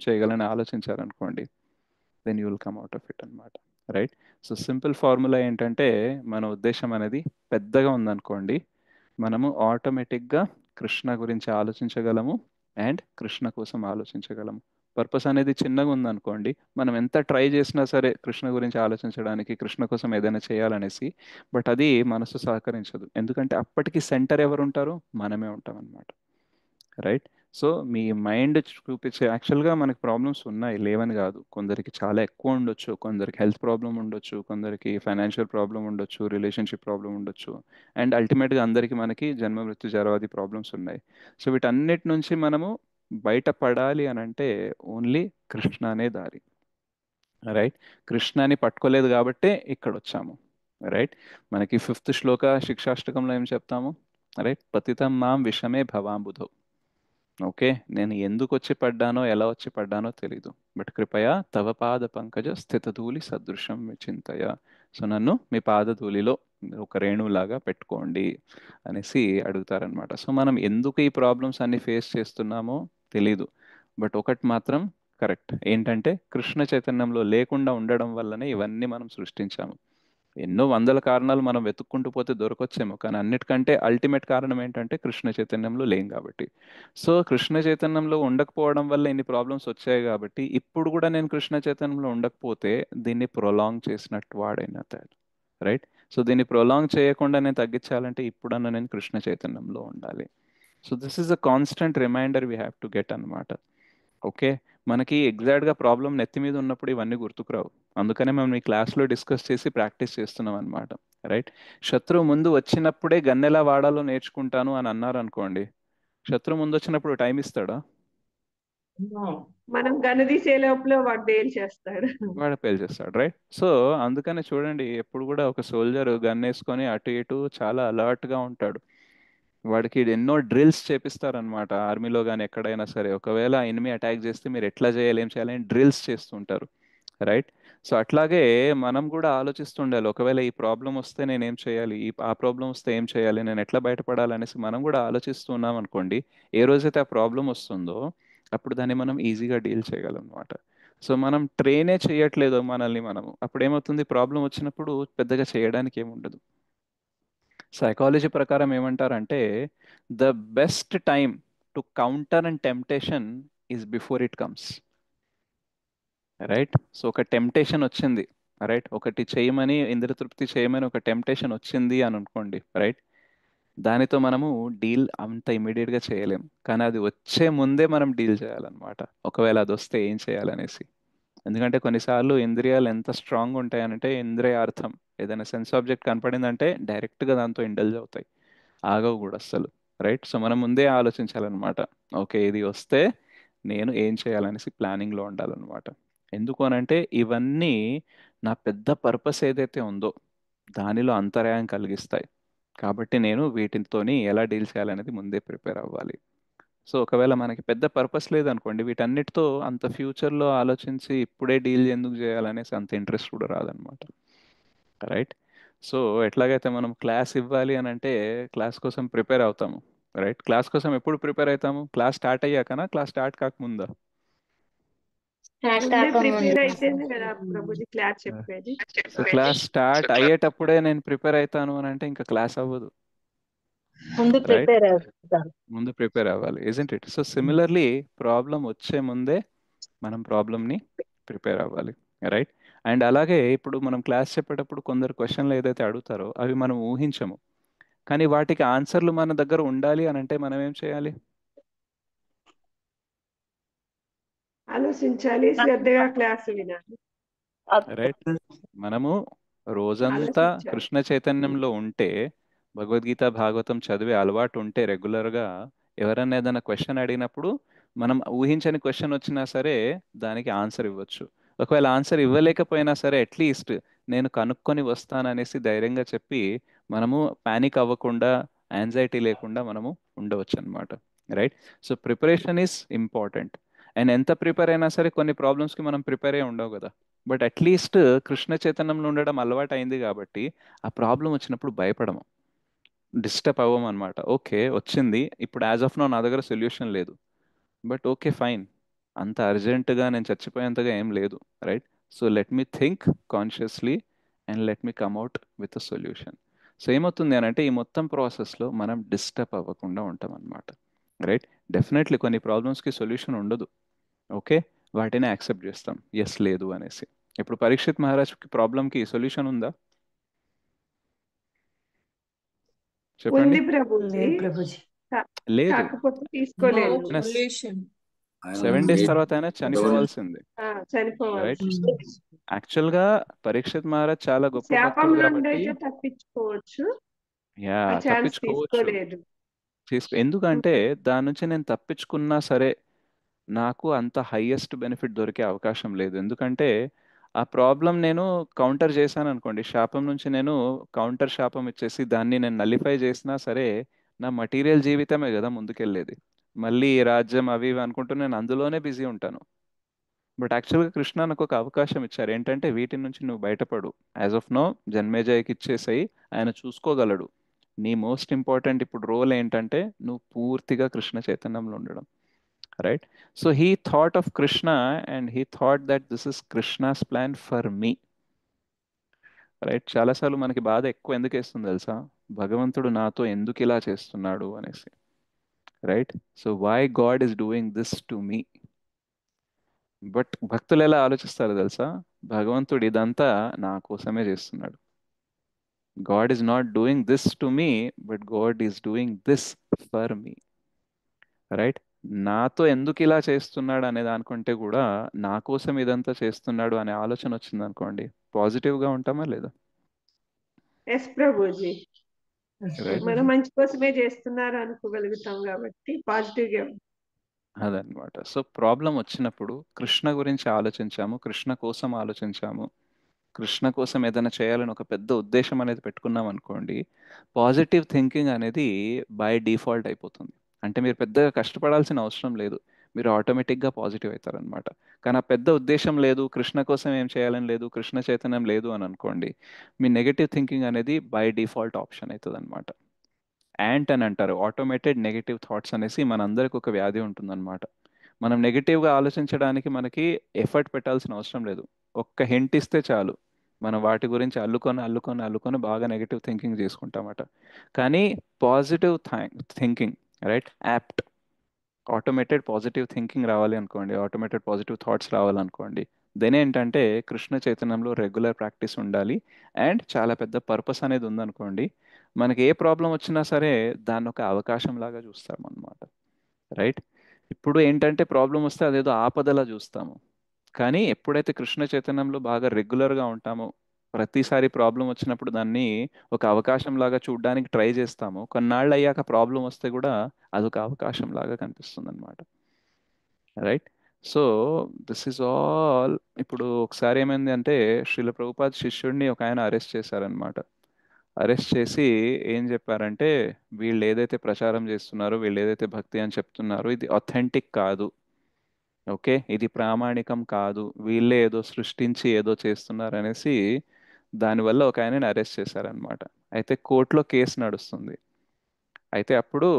Speaker 1: చేయగలను ఆలోచించారనుకోండి, then you will come out of it అనమాట. రైట్? సో సింపుల్ ఫార్ములా ఏంటంటే, మన ఉద్దేశం అనేది పెద్దగా ఉందనుకోండి, మనము ఆటోమేటిక్గా కృష్ణ గురించి ఆలోచించగలము అండ్ కృష్ణ కోసం ఆలోచించగలము. పర్పస్ అనేది చిన్నగా ఉందనుకోండి, మనం ఎంత ట్రై చేసినా సరే కృష్ణ గురించి ఆలోచించడానికి, కృష్ణ కోసం ఏదైనా చేయాలనేసి, బట్ అది మనసు సహకరించదు. ఎందుకంటే అప్పటికి సెంటర్ ఎవరు ఉంటారు? మనమే ఉంటాం అనమాట. రైట్? సో మీ మైండ్ చూపించే, యాక్చువల్గా మనకి ప్రాబ్లమ్స్ ఉన్నాయి, లేవని కాదు. కొందరికి చాలా ఎక్కువ ఉండొచ్చు, కొందరికి హెల్త్ ప్రాబ్లం ఉండొచ్చు, కొందరికి ఫైనాన్షియల్ ప్రాబ్లం ఉండొచ్చు, రిలేషన్షిప్ ప్రాబ్లం ఉండొచ్చు, అండ్ అల్టిమేట్గా అందరికీ మనకి జన్మ మృత్యు జరవాది ప్రాబ్లమ్స్ ఉన్నాయి. సో వీటన్నిటి నుంచి మనము బయటపడాలి అని అంటే ఓన్లీ కృష్ణ అనే దారి. రైట్? కృష్ణని పట్టుకోలేదు కాబట్టే ఇక్కడ వచ్చాము. రైట్? మనకి 5th శ్లోక శిక్షాష్టకంలో ఏం చెప్తాము? రైట్? పతితం మాం విషమే భవాంబుధో. ఓకే, నేను ఎందుకు వచ్చి పడ్డానో, ఎలా వచ్చి పడ్డానో తెలీదు, బట్ కృపయా తవ పాద పంకజ స్థితధూళి సదృశం విచింతయ. సో నన్ను మీ పాదధూళిలో ఒక రేణువులాగా పెట్టుకోండి అనేసి అడుగుతారనమాట. సో మనం ఎందుకు ఈ ప్రాబ్లమ్స్ అన్ని ఫేస్ చేస్తున్నామో తెలీదు, బట్ ఒకటి మాత్రం కరెక్ట్ ఏంటంటే కృష్ణ చైతన్యంలో లేకుండా ఉండడం వల్లనే ఇవన్నీ మనం సృష్టించాము. ఎన్నో వందల కారణాలు మనం వెతుక్కుంటూ పోతే దొరకొచ్చేమో, కానీ అన్నిటికంటే అల్టిమేట్ కారణం ఏంటంటే కృష్ణ చైతన్యంలో లేం కాబట్టి. సో కృష్ణ చైతన్యంలో ఉండకపోవడం వల్ల ఇన్ని ప్రాబ్లమ్స్ వచ్చాయి కాబట్టి ఇప్పుడు కూడా నేను కృష్ణ చైతన్యంలో ఉండకపోతే దీన్ని ప్రొలాంగ్ చేసినట్టు వాడైనతాడు. రైట్. సో దీన్ని ప్రొలాంగ్ చేయకుండా నేను తగ్గించాలంటే ఇప్పుడన్నా నేను కృష్ణ చైతన్యంలో ఉండాలి. So this is a constant reminder we have to get అనమాట. ఓకే. మనకి ఎగ్జాక్ట్గా ప్రాబ్లం నెత్తి మీద ఉన్నప్పుడు ఇవన్నీ గుర్తుకురావు. అందుకనే మేము ఈ క్లాస్లో డిస్కస్ చేసి ప్రాక్టీస్ చేస్తున్నాం అనమాట. రైట్. శత్రువు ముందు వచ్చినప్పుడే గన్ ఎలా వాడాలో నేర్చుకుంటాను అని అన్నారు అనుకోండి, శత్రువు ముందు వచ్చినప్పుడు టైం ఇస్తాడా?
Speaker 5: మనం గన్ను తీసే లోపల వాడు బేల్ చేస్తాడు.
Speaker 1: వాడు పేల్చేస్తాడు. రైట్. సో అందుకనే చూడండి, ఎప్పుడు కూడా ఒక సోల్జర్ గన్ వేసుకొని అటు ఇటు చాలా అలర్ట్గా ఉంటాడు. వాడికి ఎన్నో డ్రిల్స్ చేపిస్తారనమాట ఆర్మీలో కానీ ఎక్కడైనా సరే. ఒకవేళ ఎనిమి అటాక్ చేస్తే మీరు ఎట్లా చేయాలి, ఏం చేయాలి అని డ్రిల్స్ చేస్తుంటారు. రైట్. సో అట్లాగే మనం కూడా ఆలోచిస్తుండాలి, ఒకవేళ ఈ ప్రాబ్లం వస్తే నేను ఏం చేయాలి, ఆ ప్రాబ్లం వస్తే ఏం చేయాలి, నేను ఎట్లా బయటపడాలి అనేసి మనం కూడా ఆలోచిస్తున్నాం అనుకోండి. ఏ రోజైతే ఆ ప్రాబ్లం వస్తుందో అప్పుడు దాన్ని మనం ఈజీగా డీల్ చేయగలం అనమాట. సో మనం ట్రైనే చేయట్లేదు మనల్ని మనము, అప్పుడు ఏమవుతుంది, ప్రాబ్లం వచ్చినప్పుడు పెద్దగా చేయడానికి ఏముండదు. సైకాలజీ ప్రకారం ఏమంటారంటే the best time to counter and temptation is before it comes. Right. So ఒక టెంప్టేషన్ వచ్చింది, రైట్, ఒకటి చేయమని, ఇంద్రతృప్తి చేయమని ఒక టెంప్టేషన్ వచ్చింది అని అనుకోండి. రైట్. దానితో మనము డీల్ అంత ఇమీడియట్గా చేయలేం, కానీ అది వచ్చే ముందే మనం డీల్ చేయాలన్నమాట, ఒకవేళ అది వస్తే ఏం చేయాలనేసి. ఎందుకంటే కొన్నిసార్లు ఇంద్రియాలు ఎంత స్ట్రాంగ్ ఉంటాయనంటే, ఇంద్రియార్థం ఏదైనా సెన్స్ ఆబ్జెక్ట్ కనపడిందంటే డైరెక్ట్గా దాంతో ఇండల్జ్ అవుతాయి, ఆగవు కూడా అస్సలు. రైట్. సో మనం ముందే ఆలోచించాలన్నమాట, ఓకే ఇది వస్తే నేను ఏం చేయాలనేసి ప్లానింగ్లో ఉండాలన్నమాట. ఎందుకు అనంటే ఇవన్నీ నా పెద్ద పర్పస్ ఏదైతే ఉందో దానిలో అంతరాయం కలిగిస్తాయి, కాబట్టి నేను వీటితోని ఎలా డీల్ చేయాలనేది ముందే ప్రిపేర్ అవ్వాలి. సో ఒకవేళ మనకి పెద్ద పర్పస్ లేదనుకోండి, వీటన్నిటితో అంత ఫ్యూచర్లో ఆలోచించి ఇప్పుడే డీల్ ఎందుకు చేయాలనేసి అంత ఇంట్రెస్ట్ కూడా రాదనమాట. రైట్. సో ఎట్లాగైతే మనం క్లాస్ ఇవ్వాలి అని అంటే క్లాస్ కోసం ప్రిపేర్ అవుతాము. రైట్. క్లాస్ కోసం ఎప్పుడు ప్రిపేర్ అవుతాము, క్లాస్ స్టార్ట్ అయ్యాకనా, క్లాస్ స్టార్ట్ కాకముందా?
Speaker 5: ముందే ప్రిపేర్ అయితేనే కదా ప్రభుజీ క్లాస్ చెప్పేది.
Speaker 1: సో క్లాస్ స్టార్ట్ అయ్యేటప్పుడే నేను ప్రిపేర్ అవుతాను అని అంటే ఇంకా క్లాస్ అవ్వదు.
Speaker 2: ముందు
Speaker 1: రైట్.
Speaker 2: ప్రిపేర్ అవుతాం.
Speaker 1: ముందు ప్రిపేర్ అవ్వాలి, isn't it? So similarly problem వచ్చే ముందే మనం ప్రాబ్లమ్ని ప్రిపేర్ అవ్వాలి. రైట్. అండ్ అలాగే ఇప్పుడు మనం క్లాస్ చెప్పేటప్పుడు కొందరు క్వశ్చన్లు ఏదైతే అడుగుతారో అవి మనం ఊహించము, కానీ వాటికి ఆన్సర్లు మన దగ్గర ఉండాలి అని అంటే మనం ఏం చేయాలి?
Speaker 5: ఆలోచించాలి, శ్రద్ధగా క్లాస్ వినాలి.
Speaker 1: రైట్. మనము రోజంతా
Speaker 5: ఆలోచించాలి.
Speaker 1: కృష్ణ చైతన్యంలో ఉంటే, భగవద్గీత భాగవతం చదివే అలవాటు ఉంటే రెగ్యులర్గా, ఎవరైనా ఏదైనా క్వశ్చన్ అడిగినప్పుడు మనం ఊహించని క్వశ్చన్ వచ్చినా సరే దానికి ఆన్సర్ ఇవ్వచ్చు. ఒకవేళ ఆన్సర్ ఇవ్వలేకపోయినా సరే అట్లీస్ట్ నేను కనుక్కొని వస్తాననేసి ధైర్యంగా చెప్పి మనము పానిక్ అవ్వకుండా, యాంగ్జైటీ లేకుండా మనము ఉండవచ్చు అనమాట. Right. So preparation is important. And ఎంత ప్రిపేర్ అయినా సరే కొన్ని ప్రాబ్లమ్స్కి మనం ప్రిపేర్ అయ్యి ఉండవు కదా, బట్ అట్లీస్ట్ కృష్ణ చైతన్యంలో ఉండడం అలవాటు అయింది కాబట్టి ఆ ప్రాబ్లం వచ్చినప్పుడు భయపడము, డిస్టర్బ్ అవ్వము అనమాట. ఓకే వచ్చింది, ఇప్పుడు యాజ్ ఆఫ్ నో నా దగ్గర సొల్యూషన్ లేదు, బట్ ఓకే ఫైన్, అంత అర్జెంటుగా నేను చచ్చిపోయేంతగా ఏం లేదు. Right. So let me think consciously and let me come out with a solution. So ఏమవుతుంది అని అంటే ఈ మొత్తం ప్రాసెస్లో మనం డిస్టర్బ్ అవ్వకుండా ఉంటాం అనమాట. రైట్. డెఫినెట్లీ కొన్ని ప్రాబ్లమ్స్కి సొల్యూషన్ ఉండదు, ఓకే, వాటిని యాక్సెప్ట్ చేస్తాం ఎస్ లేదు అనేసి. ఇప్పుడు పరీక్షిత్ మహారాజ్కి ప్రాబ్లంకి సొల్యూషన్ ఉందా చెప్పండి?
Speaker 5: ఉంది ప్రభుజీ,
Speaker 7: లేదు ప్రభుజీ.
Speaker 1: లేదు.
Speaker 5: కాకపోతే తీసుకోలేదు.
Speaker 8: సొల్యూషన్
Speaker 1: 7 days తర్వాత అయినా చనిపోవాల్సిందే.
Speaker 5: చనిపోవాలి.
Speaker 1: రైట్. యాక్చువల్గా పరీక్షిత్ మహారాజ్ చాలా గొప్ప
Speaker 5: శాపం
Speaker 1: భక్తుడు
Speaker 5: నుండి
Speaker 1: కాబట్టి
Speaker 5: అయితే తప్పించుకోవచ్చు,
Speaker 1: యా
Speaker 5: ఆ ఛాన్స్
Speaker 1: తప్పించుకోవచ్చు.
Speaker 5: తీసుకోలేదు.
Speaker 1: ఎందుకంటే దాని నుంచి నేను తప్పించుకున్నా సరే నాకు అంత హైయెస్ట్ బెనిఫిట్ దొరికే అవకాశం లేదు. ఎందుకంటే ఆ ప్రాబ్లం నేను కౌంటర్ చేశాను అనుకోండి, శాపం నుంచి నేను కౌంటర్ శాపం ఇచ్చేసి దాన్ని నేను నలిఫై చేసినా సరే నా మటీరియల్ జీవితమే కదా ముందుకెళ్ళేది, మళ్ళీ ఈ రాజ్యం అవి ఇవి అనుకుంటూ నేను అందులోనే బిజీ ఉంటాను. బట్ యాక్చువల్గా కృష్ణ నాకు ఒక అవకాశం ఇచ్చారు, ఏంటంటే వీటి నుంచి నువ్వు బయటపడు, యాజ్ ఆఫ్ నో జన్మేజయకి ఇచ్చేసాయి, ఆయన చూసుకోగలడు. నీ మోస్ట్ ఇంపార్టెంట్ ఇప్పుడు రోల్ ఏంటంటే నువ్వు పూర్తిగా కృష్ణ చైతన్యంలో ఉండడం. right? So he thought of Krishna and he thought that this is Krishna's plan for me, right. చాలాసార్లు మనకి బాధ ఎక్కువ ఎందుకు వేస్తుంది తెలుసా, భగవంతుడు నాతో ఎందుకు ఇలా చేస్తున్నాడు అనేసి, right? So why God is doing this to me. But భక్తులు ఎలా ఆలోచిస్తారు తెలుసా, భగవంతుడు ఇదంతా నా కోసమే చేస్తున్నాడు. God is not doing this to me, but God is doing this for me, right? నాతో ఎందుకు ఇలా చేస్తున్నాడు అనేది అనుకుంటే కూడా నా కోసం ఇదంతా చేస్తున్నాడు అనే ఆలోచన వచ్చింది అనుకోండి, పాజిటివ్గా ఉంటామా లేదా?
Speaker 5: ఎస్ ప్రభుజీ,
Speaker 1: రైట్,
Speaker 5: మన మంచి కోసమే చేస్తున్నారు అనుకోగలుగుతాం కాబట్టి పాజిటివ్ గా.
Speaker 1: అదనమాట. సో ప్రాబ్లం వచ్చినప్పుడు కృష్ణ గురించి ఆలోచించాము, కృష్ణ కోసం ఆలోచించాము, కృష్ణ కోసం ఏదైనా చేయాలని ఒక పెద్ద ఉద్దేశం అనేది పెట్టుకున్నాం అనుకోండి, పాజిటివ్ థింకింగ్ అనేది బై డిఫాల్ట్ అయిపోతుంది. అంటే మీరు పెద్దగా కష్టపడాల్సిన అవసరం లేదు, మీరు ఆటోమేటిక్గా పాజిటివ్ అవుతారనమాట. కానీ ఆ పెద్ద ఉద్దేశం లేదు, కృష్ణ కోసం ఏం చేయాలని లేదు, కృష్ణ చైతన్యం లేదు అని అనుకోండి, మీ నెగటివ్ థింకింగ్ అనేది బై డిఫాల్ట్ ఆప్షన్ అవుతుంది అనమాట. యాంట్ అని అంటారు, ఆటోమేటెడ్ నెగటివ్ థాట్స్ అనేసి మనందరికి ఒక వ్యాధి ఉంటుందన్నమాట. మనం నెగిటివ్గా ఆలోచించడానికి మనకి ఎఫర్ట్ పెట్టాల్సిన అవసరం లేదు, ఒక్క హింట్ ఇస్తే చాలు మనం వాటి గురించి అల్లుకొని అల్లుకొని అల్లుకొని బాగా నెగిటివ్ థింకింగ్ చేసుకుంటామట. కానీ positive thinking, right, apt automated positive thinking రావాలి అనుకోండి, ఆటోమేటెడ్ పాజిటివ్ థాట్స్ రావాలనుకోండి, దెన్ ఏంటంటే కృష్ణ చైతన్యంలో రెగ్యులర్ ప్రాక్టీస్ ఉండాలి అండ్ చాలా పెద్ద పర్పస్ అనేది ఉందనుకోండి, మనకి ఏ ప్రాబ్లం వచ్చినా సరే దాన్ని ఒక అవకాశం లాగా చూస్తాం అన్నమాట, రైట్? ఇప్పుడు ఏంటంటే ప్రాబ్లం వస్తే అదేదో ఆపదలా చూస్తాము, కానీ ఎప్పుడైతే కృష్ణ చైతన్యంలో బాగా రెగ్యులర్గా ఉంటామో, ప్రతిసారి ప్రాబ్లం వచ్చినప్పుడు దాన్ని ఒక అవకాశం లాగా చూడడానికి ట్రై చేస్తాము, కొన్నాళ్ళు అయ్యాక ప్రాబ్లం వస్తే కూడా అదొక అవకాశం లాగా కనిపిస్తుంది అనమాట, right? So this is all. ఇప్పుడు ఒకసారి ఏమైంది అంటే శ్రీల ప్రభుపాద్ శిష్యుడిని ఒక ఆయన అరెస్ట్ చేశారనమాట. అరెస్ట్ చేసి ఏం చెప్పారంటే, వీళ్ళు ఏదైతే ప్రచారం చేస్తున్నారో, వీళ్ళు ఏదైతే భక్తి అని చెప్తున్నారో ఇది అథెంటిక్ కాదు, ఓకే, ఇది ప్రామాణికం కాదు, వీళ్ళే ఏదో సృష్టించి ఏదో చేస్తున్నారు అనేసి దానివల్ల ఒక ఆయనని అరెస్ట్ చేశారనమాట. అయితే కోర్టులో కేసు నడుస్తుంది. అయితే అప్పుడు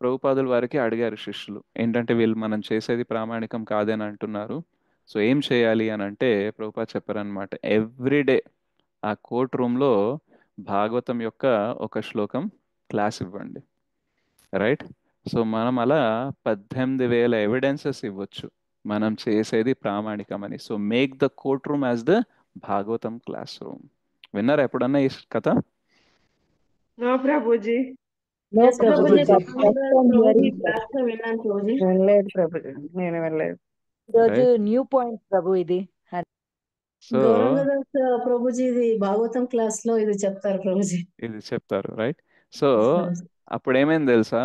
Speaker 1: ప్రభుపాదుల వారికి అడిగారు శిష్యులు, ఏంటంటే వీళ్ళు మనం చేసేది ప్రామాణికం కాదని అంటున్నారు, సో ఏం చేయాలి అని అంటే ప్రభుపాద్ చెప్పారనమాట, ఎవ్రీడే ఆ కోర్ట్ రూమ్లో భాగవతం యొక్క ఒక శ్లోకం క్లాస్ ఇవ్వండి, రైట్? సో మనం అలా 18,000 ఎవిడెన్సెస్ ఇవ్వచ్చు మనం చేసేది ప్రామాణికమని. So make the courtroom as the Bhagavatam classroom. విన్నారా ఎప్పుడన్నా ఈ కథ?
Speaker 5: No Prabhuji.
Speaker 3: No,
Speaker 2: yes
Speaker 3: Prabhuji,
Speaker 2: Prabhuji,
Speaker 3: first time
Speaker 2: Prabhuji
Speaker 3: hearing that.
Speaker 2: Class లో విన్నాను ప్రభుజీ.
Speaker 7: వెళ్ళలేదు ప్రభు, నేను వెళ్ళలేదు. ఈరోజు
Speaker 1: రైట్.
Speaker 7: న్యూ పాయింట్ ప్రభు ఇది.
Speaker 1: సో
Speaker 2: గౌరంగదాస్ ప్రభుజీ ఇది భాగవతం క్లాస్ లో ఇది చెప్తారు ప్రభుజీ.
Speaker 1: ఇది చెప్తారు, రైట్? సో అప్పుడు ఏమైంది తెలుసా,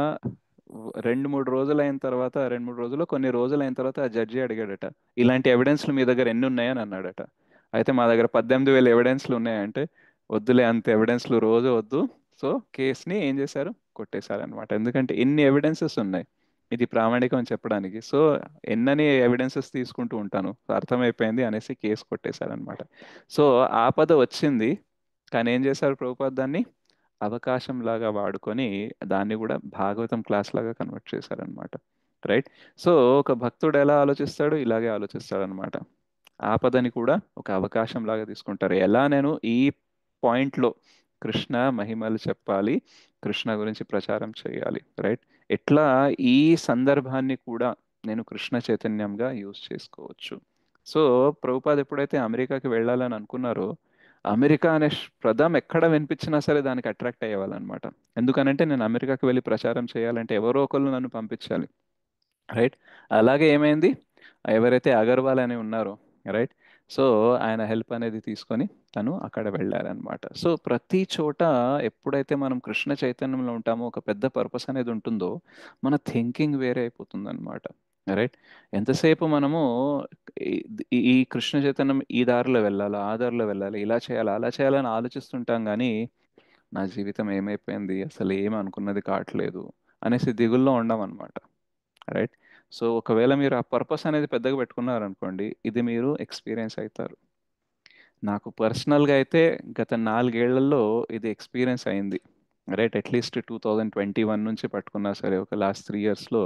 Speaker 1: 2-3 రోజులు అయిన తర్వాత, 2-3 రోజులు కొన్ని రోజులు అయిన తర్వాత ఆ జడ్జి అడిగాడట, ఇలాంటి ఎవిడెన్స్లు మీ దగ్గర ఎన్ని ఉన్నాయని అన్నాడట. అయితే మా దగ్గర 18,000 ఎవిడెన్స్లు ఉన్నాయంటే, వద్దులే అంత ఎవిడెన్స్లు రోజు వద్దు, సో కేసుని ఏం చేశారు, కొట్టేశారనమాట. ఎందుకంటే ఇన్ని ఎవిడెన్సెస్ ఉన్నాయి ఇది ప్రామాణికం అని చెప్పడానికి, సో ఎన్నని ఎవిడెన్సెస్ తీసుకుంటూ ఉంటాను, సో అర్థమైపోయింది అనేసి కేసు కొట్టేశారనమాట. సో ఆపద వచ్చింది, కానీ ఏం చేశారు ప్రభుపాద్, దాన్ని అవకాశం లాగా వాడుకొని దాన్ని కూడా భాగవతం క్లాస్ లాగా కన్వర్ట్ చేశారనమాట, రైట్? సో ఒక భక్తుడు ఎలా ఆలోచిస్తాడు, ఇలాగే ఆలోచిస్తాడు అనమాట. ఆపదని కూడా ఒక అవకాశం లాగా తీసుకుంటారు. ఎలా నేను ఈ పాయింట్లో కృష్ణ మహిమలు చెప్పాలి, కృష్ణ గురించి ప్రచారం చేయాలి, రైట్? ఎట్లా ఈ సందర్భాన్ని కూడా నేను కృష్ణ చైతన్యంగా యూజ్ చేసుకోవచ్చు. సో ప్రభుపాద్ ఎప్పుడైతే అమెరికాకి వెళ్ళాలని అనుకున్నారో, అమెరికా అనే పదం ఎక్కడ వినిపించినా సరే దానికి అట్రాక్ట్ అయ్యేవాళ్ళనమాట. ఎందుకనంటే నేను అమెరికాకి వెళ్ళి ప్రచారం చేయాలంటే ఎవరో ఒకళ్ళు నన్ను పంపించాలి, రైట్? అలాగే ఏమైంది, ఎవరైతే అగర్వాల్ అని ఉన్నారో, రైట్, సో ఆయన హెల్ప్ అనేది తీసుకొని తను అక్కడ వెళ్ళారనమాట. సో ప్రతి చోట ఎప్పుడైతే మనం కృష్ణ చైతన్యంలో ఉంటామో, ఒక పెద్ద పర్పస్ అనేది ఉంటుందో, మన థింకింగ్ వేరే అయిపోతుంది అనమాట, రైట్? ఎంతసేపు మనము ఈ కృష్ణ చైతన్యం ఈ దారిలో వెళ్ళాలి, ఆ దారిలో వెళ్ళాలి, ఇలా చేయాలి, అలా చేయాలని ఆలోచిస్తుంటాం, కానీ నా జీవితం ఏమైపోయింది, అసలు ఏం అనుకున్నది కావట్లేదు అనేసి దిగుల్లో ఉండం అనమాట, రైట్? సో ఒకవేళ మీరు ఆ పర్పస్ అనేది పెద్దగా పెట్టుకున్నారనుకోండి, ఇది మీరు ఎక్స్పీరియన్స్ అవుతారు. నాకు పర్సనల్గా అయితే గత 4 ఏళ్లలో ఇది ఎక్స్పీరియన్స్ అయింది, రైట్? అట్లీస్ట్ 2021 నుంచి పట్టుకున్నా సరే, ఒక లాస్ట్ 3 ఇయర్స్లో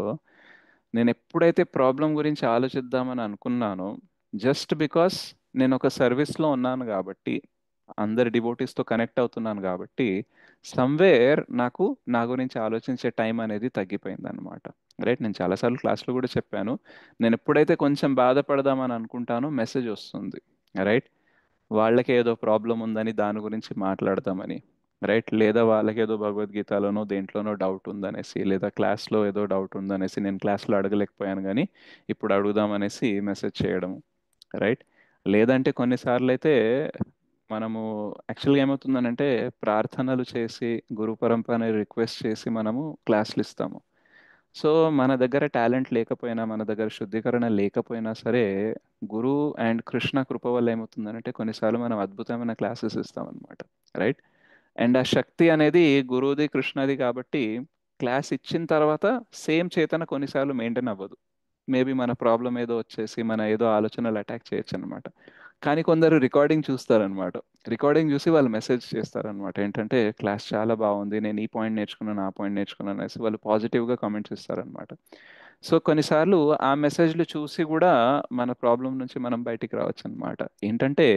Speaker 1: నేను ఎప్పుడైతే ప్రాబ్లం గురించి ఆలోచిద్దామని అనుకున్నానో, జస్ట్ బికాస్ నేను ఒక సర్వీస్లో ఉన్నాను కాబట్టి, అందరి డివోటీస్తో కనెక్ట్ అవుతున్నాను కాబట్టి, సమ్వేర్ నాకు నా గురించి ఆలోచించే టైం అనేది తగ్గిపోయింది అనమాట. రైట్, నేను చాలాసార్లు క్లాస్లో కూడా చెప్పాను, నేను ఎప్పుడైతే కొంచెం బాధపడదామని అనుకుంటానో మెసేజ్ వస్తుంది. రైట్, వాళ్ళకి ఏదో ప్రాబ్లం ఉందని దాని గురించి మాట్లాడదామని. రైట్, లేదా వాళ్ళకి ఏదో భగవద్గీతలోనో దేంట్లోనో డౌట్ ఉందనేసి, లేదా క్లాస్లో ఏదో డౌట్ ఉందనేసి, నేను క్లాస్లో అడగలేకపోయాను కానీ ఇప్పుడు అడుగుదామనేసి మెసేజ్ చేయడం. రైట్, లేదంటే కొన్నిసార్లు అయితే మనము యాక్చువల్గా ఏమవుతుందనంటే ప్రార్థనలు చేసి గురు పరంపరని రిక్వెస్ట్ చేసి మనము క్లాసులు ఇస్తాము. సో మన దగ్గర టాలెంట్ లేకపోయినా, మన దగ్గర శుద్ధీకరణ లేకపోయినా సరే, గురు అండ్ కృష్ణ కృప వల్ల ఏమవుతుందంటే కొన్నిసార్లు మనం అద్భుతమైన క్లాసెస్ ఇస్తామన్నమాట. రైట్, అండ్ ఆ శక్తి అనేది గురువుది కృష్ణది కాబట్టి క్లాస్ ఇచ్చిన తర్వాత సేమ్ చేతన కొన్నిసార్లు మెయింటైన్ అవ్వదు. మేబీ మన ప్రాబ్లం ఏదో వచ్చేసి మన ఏదో ఆలోచనలు అటాక్ చేయొచ్చు అనమాట. కానీ కొందరు రికార్డింగ్ చూస్తారనమాట. రికార్డింగ్ చూసి వాళ్ళు మెసేజ్ చేస్తారనమాట, ఏంటంటే క్లాస్ చాలా బాగుంది, నేను ఈ పాయింట్ నేర్చుకున్నాను, ఆ పాయింట్ నేర్చుకున్నాను అనేసి వాళ్ళు పాజిటివ్గా కామెంట్స్ ఇస్తారనమాట. సో కొన్నిసార్లు ఆ మెసేజ్లు చూసి కూడా మన ప్రాబ్లం నుంచి మనం బయటికి రావచ్చు అనమాట. ఏంటంటే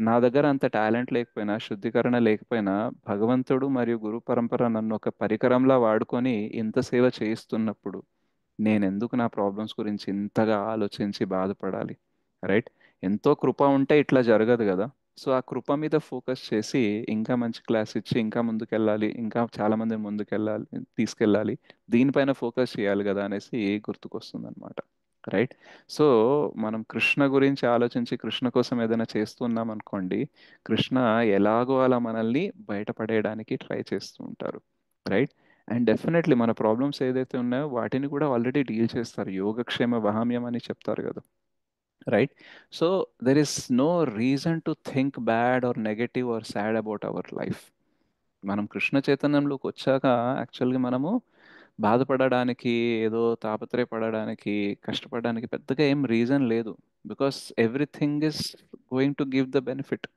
Speaker 1: నా దగ్గర అంత టాలెంట్ లేకపోయినా, శుద్ధీకరణ లేకపోయినా, భగవంతుడు మరియు గురు పరంపర నన్ను ఒక పరికరంలా వాడుకొని ఇంత సేవ చేయిస్తున్నప్పుడు నేను ఎందుకు నా ప్రాబ్లమ్స్ గురించి ఇంతగా ఆలోచించి బాధపడాలి? రైట్, ఎంతో కృప ఉంటే ఇట్లా జరగదు కదా. సో ఆ కృప మీద ఫోకస్ చేసి ఇంకా మంచి క్లాస్ ఇచ్చి ఇంకా ముందుకెళ్ళాలి, ఇంకా చాలా మందిని ముందుకెళ్ళాలి, తీసుకెళ్ళాలి, దీనిపైన ఫోకస్ చేయాలి కదా అనేసి గుర్తుకొస్తుంది అనమాట. రైట్, సో మనం కృష్ణ గురించి ఆలోచించి కృష్ణ కోసం ఏదైనా చేస్తున్నాం అనుకోండి, కృష్ణ ఎలాగో అలా మనల్ని బయటపడేయడానికి ట్రై చేస్తూ ఉంటారు. రైట్, అండ్ డెఫినెట్లీ మన ప్రాబ్లమ్స్ ఏదైతే ఉన్నాయో వాటిని కూడా ఆల్రెడీ డీల్ చేస్తారు, యోగక్షేమ వహామ్యం అని చెప్తారు కదా. Right, so there is no reason to think bad or negative or sad about our life. మనం కృష్ణ చైతన్యంలోకి వచ్చాక యాక్చువల్గా మనము బాధపడడానికి, ఏదో తాపత్రయపడడానికి, కష్టపడడానికి పెద్దగా ఏం రీజన్ లేదు. Because everything is going to give the benefit.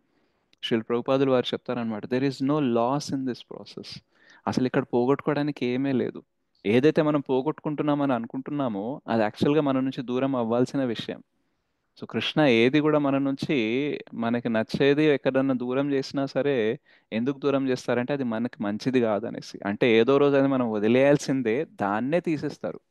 Speaker 1: Srila ప్రభుపాదులు వారు చెప్తారనమాట, there is no loss in this process. అసలు ఇక్కడ పోగొట్టుకోవడానికి ఏమీ లేదు. ఏదైతే మనం పోగొట్టుకుంటున్నామని అనుకుంటున్నామో అది యాక్చువల్గా మన నుంచి దూరం అవ్వాల్సిన విషయం. సో కృష్ణ ఏది కూడా మన నుంచి, మనకి నచ్చేది ఎక్కడన్నా దూరం చేసినా సరే, ఎందుకు దూరం చేస్తారంటే అది మనకి మంచిది కాదనేసి. అంటే ఏదో రోజు అది మనం వదిలేయాల్సిందే, దాన్నే తీసేస్తారు.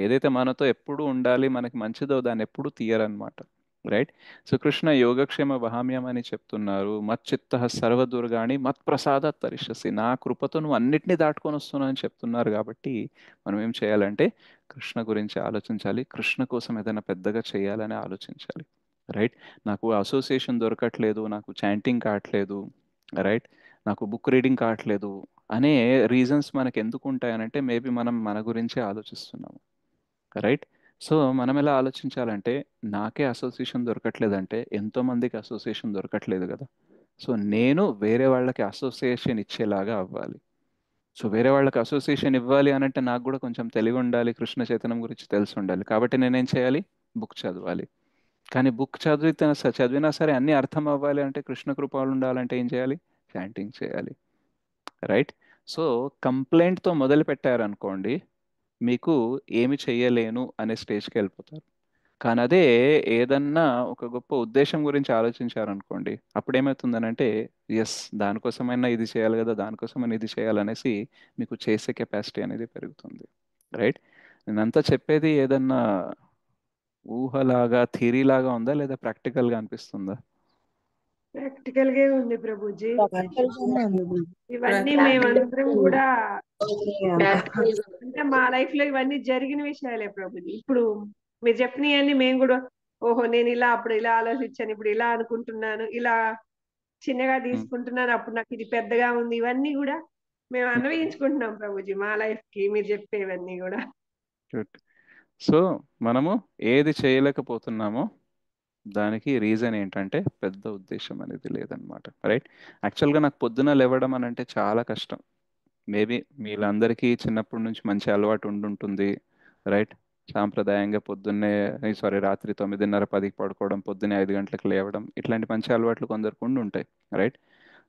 Speaker 1: ఏదైతే మనతో ఎప్పుడు ఉండాలి, మనకి మంచిదో దాన్ని ఎప్పుడు తీయరనమాట. రైట్, సో కృష్ణ యోగక్షేమ వహామ్యం అని చెప్తున్నారు. మచ్చిత్త సర్వదుర్గాణి మత్ ప్రసాద తరిషసి, నా కృపతో నువ్వు అన్నిటినీ దాటుకొని వస్తున్నావు అని చెప్తున్నారు. కాబట్టి మనం ఏం చేయాలంటే కృష్ణ గురించి ఆలోచించాలి, కృష్ణ కోసం ఏదైనా పెద్దగా చేయాలని ఆలోచించాలి. రైట్, నాకు అసోసియేషన్ దొరకట్లేదు, నాకు చాంటింగ్ కావట్లేదు, రైట్, నాకు బుక్ రీడింగ్ కావట్లేదు అనే రీజన్స్ మనకి ఎందుకు ఉంటాయనంటే మేబీ మనం మన గురించే ఆలోచిస్తున్నాము. రైట్, సో మనం ఎలా ఆలోచించాలంటే నాకే అసోసియేషన్ దొరకట్లేదంటే ఎంతో మందికి అసోసియేషన్ దొరకట్లేదు కదా. సో నేను వేరే వాళ్ళకి అసోసియేషన్ ఇచ్చేలాగా అవ్వాలి. సో వేరే వాళ్ళకి అసోసియేషన్ ఇవ్వాలి అని అంటే నాకు కూడా కొంచెం తెలివి ఉండాలి, కృష్ణ చైతన్యం గురించి తెలిసి ఉండాలి. కాబట్టి నేనేం చేయాలి? బుక్ చదవాలి. కానీ బుక్ చదివినా సరే అన్నీ అర్థం అవ్వాలి అంటే, కృష్ణ కృపలు ఉండాలంటే ఏం చేయాలి? చాంటింగ్ చేయాలి. రైట్, సో కంప్లైంట్తో మొదలు పెట్టారనుకోండి, మీకు ఏమి చెయ్యలేను అనే స్టేజ్కి వెళ్ళిపోతారు. కానీ అదే ఏదన్నా ఒక గొప్ప ఉద్దేశం గురించి ఆలోచించారనుకోండి, అప్పుడు ఏమవుతుందనంటే ఎస్, దానికోసమైనా ఇది చేయాలి కదా, దానికోసమైనా ఇది చేయాలనేసి మీకు చేసే కెపాసిటీ అనేది పెరుగుతుంది. రైట్, నేనంతా చెప్పేది ఏదన్నా ఊహలాగా, థియరీ లాగా ఉందా, లేదా ప్రాక్టికల్గా అనిపిస్తుందా?
Speaker 5: ప్రాక్టికల్ గా ఉంది ప్రభుజీ. ఇవన్నీ
Speaker 8: Practical.
Speaker 5: మేమందరం కూడా
Speaker 8: Practical.
Speaker 5: అంటే మా లైఫ్ లో ఇవన్నీ జరిగిన విషయాలే ప్రభుజీ. ఇప్పుడు మీరు చెప్పినవన్నీ మేము కూడా, ఓహో నేను ఇలా అప్పుడు ఇలా ఆలోచించాను, ఇప్పుడు ఇలా అనుకుంటున్నాను, ఇలా చిన్నగా తీసుకుంటున్నాను, అప్పుడు నాకు ఇది పెద్దగా ఉంది, ఇవన్నీ కూడా మేము అన్వయించుకుంటున్నాం ప్రభుజీ మా లైఫ్ కి మీరు చెప్పేవన్నీ కూడా.
Speaker 1: గుడ్. సో మనము ఏది చేయలేకపోతున్నామో దానికి రీజన్ ఏంటంటే పెద్ద ఉద్దేశం అనేది లేదనమాట. రైట్, యాక్చువల్గా నాకు పొద్దున లేవడం అని అంటే చాలా కష్టం. మేబీ వీళ్ళందరికీ చిన్నప్పటి నుంచి మంచి అలవాటు ఉండుంటుంది. రైట్, సాంప్రదాయంగా పొద్దున్నే, రాత్రి 9:30 10కి పడుకోవడం, పొద్దున్నే 5 గంటలకు లేవడం, ఇట్లాంటి మంచి అలవాట్లు కొందరికి ఉండి ఉంటాయి. రైట్,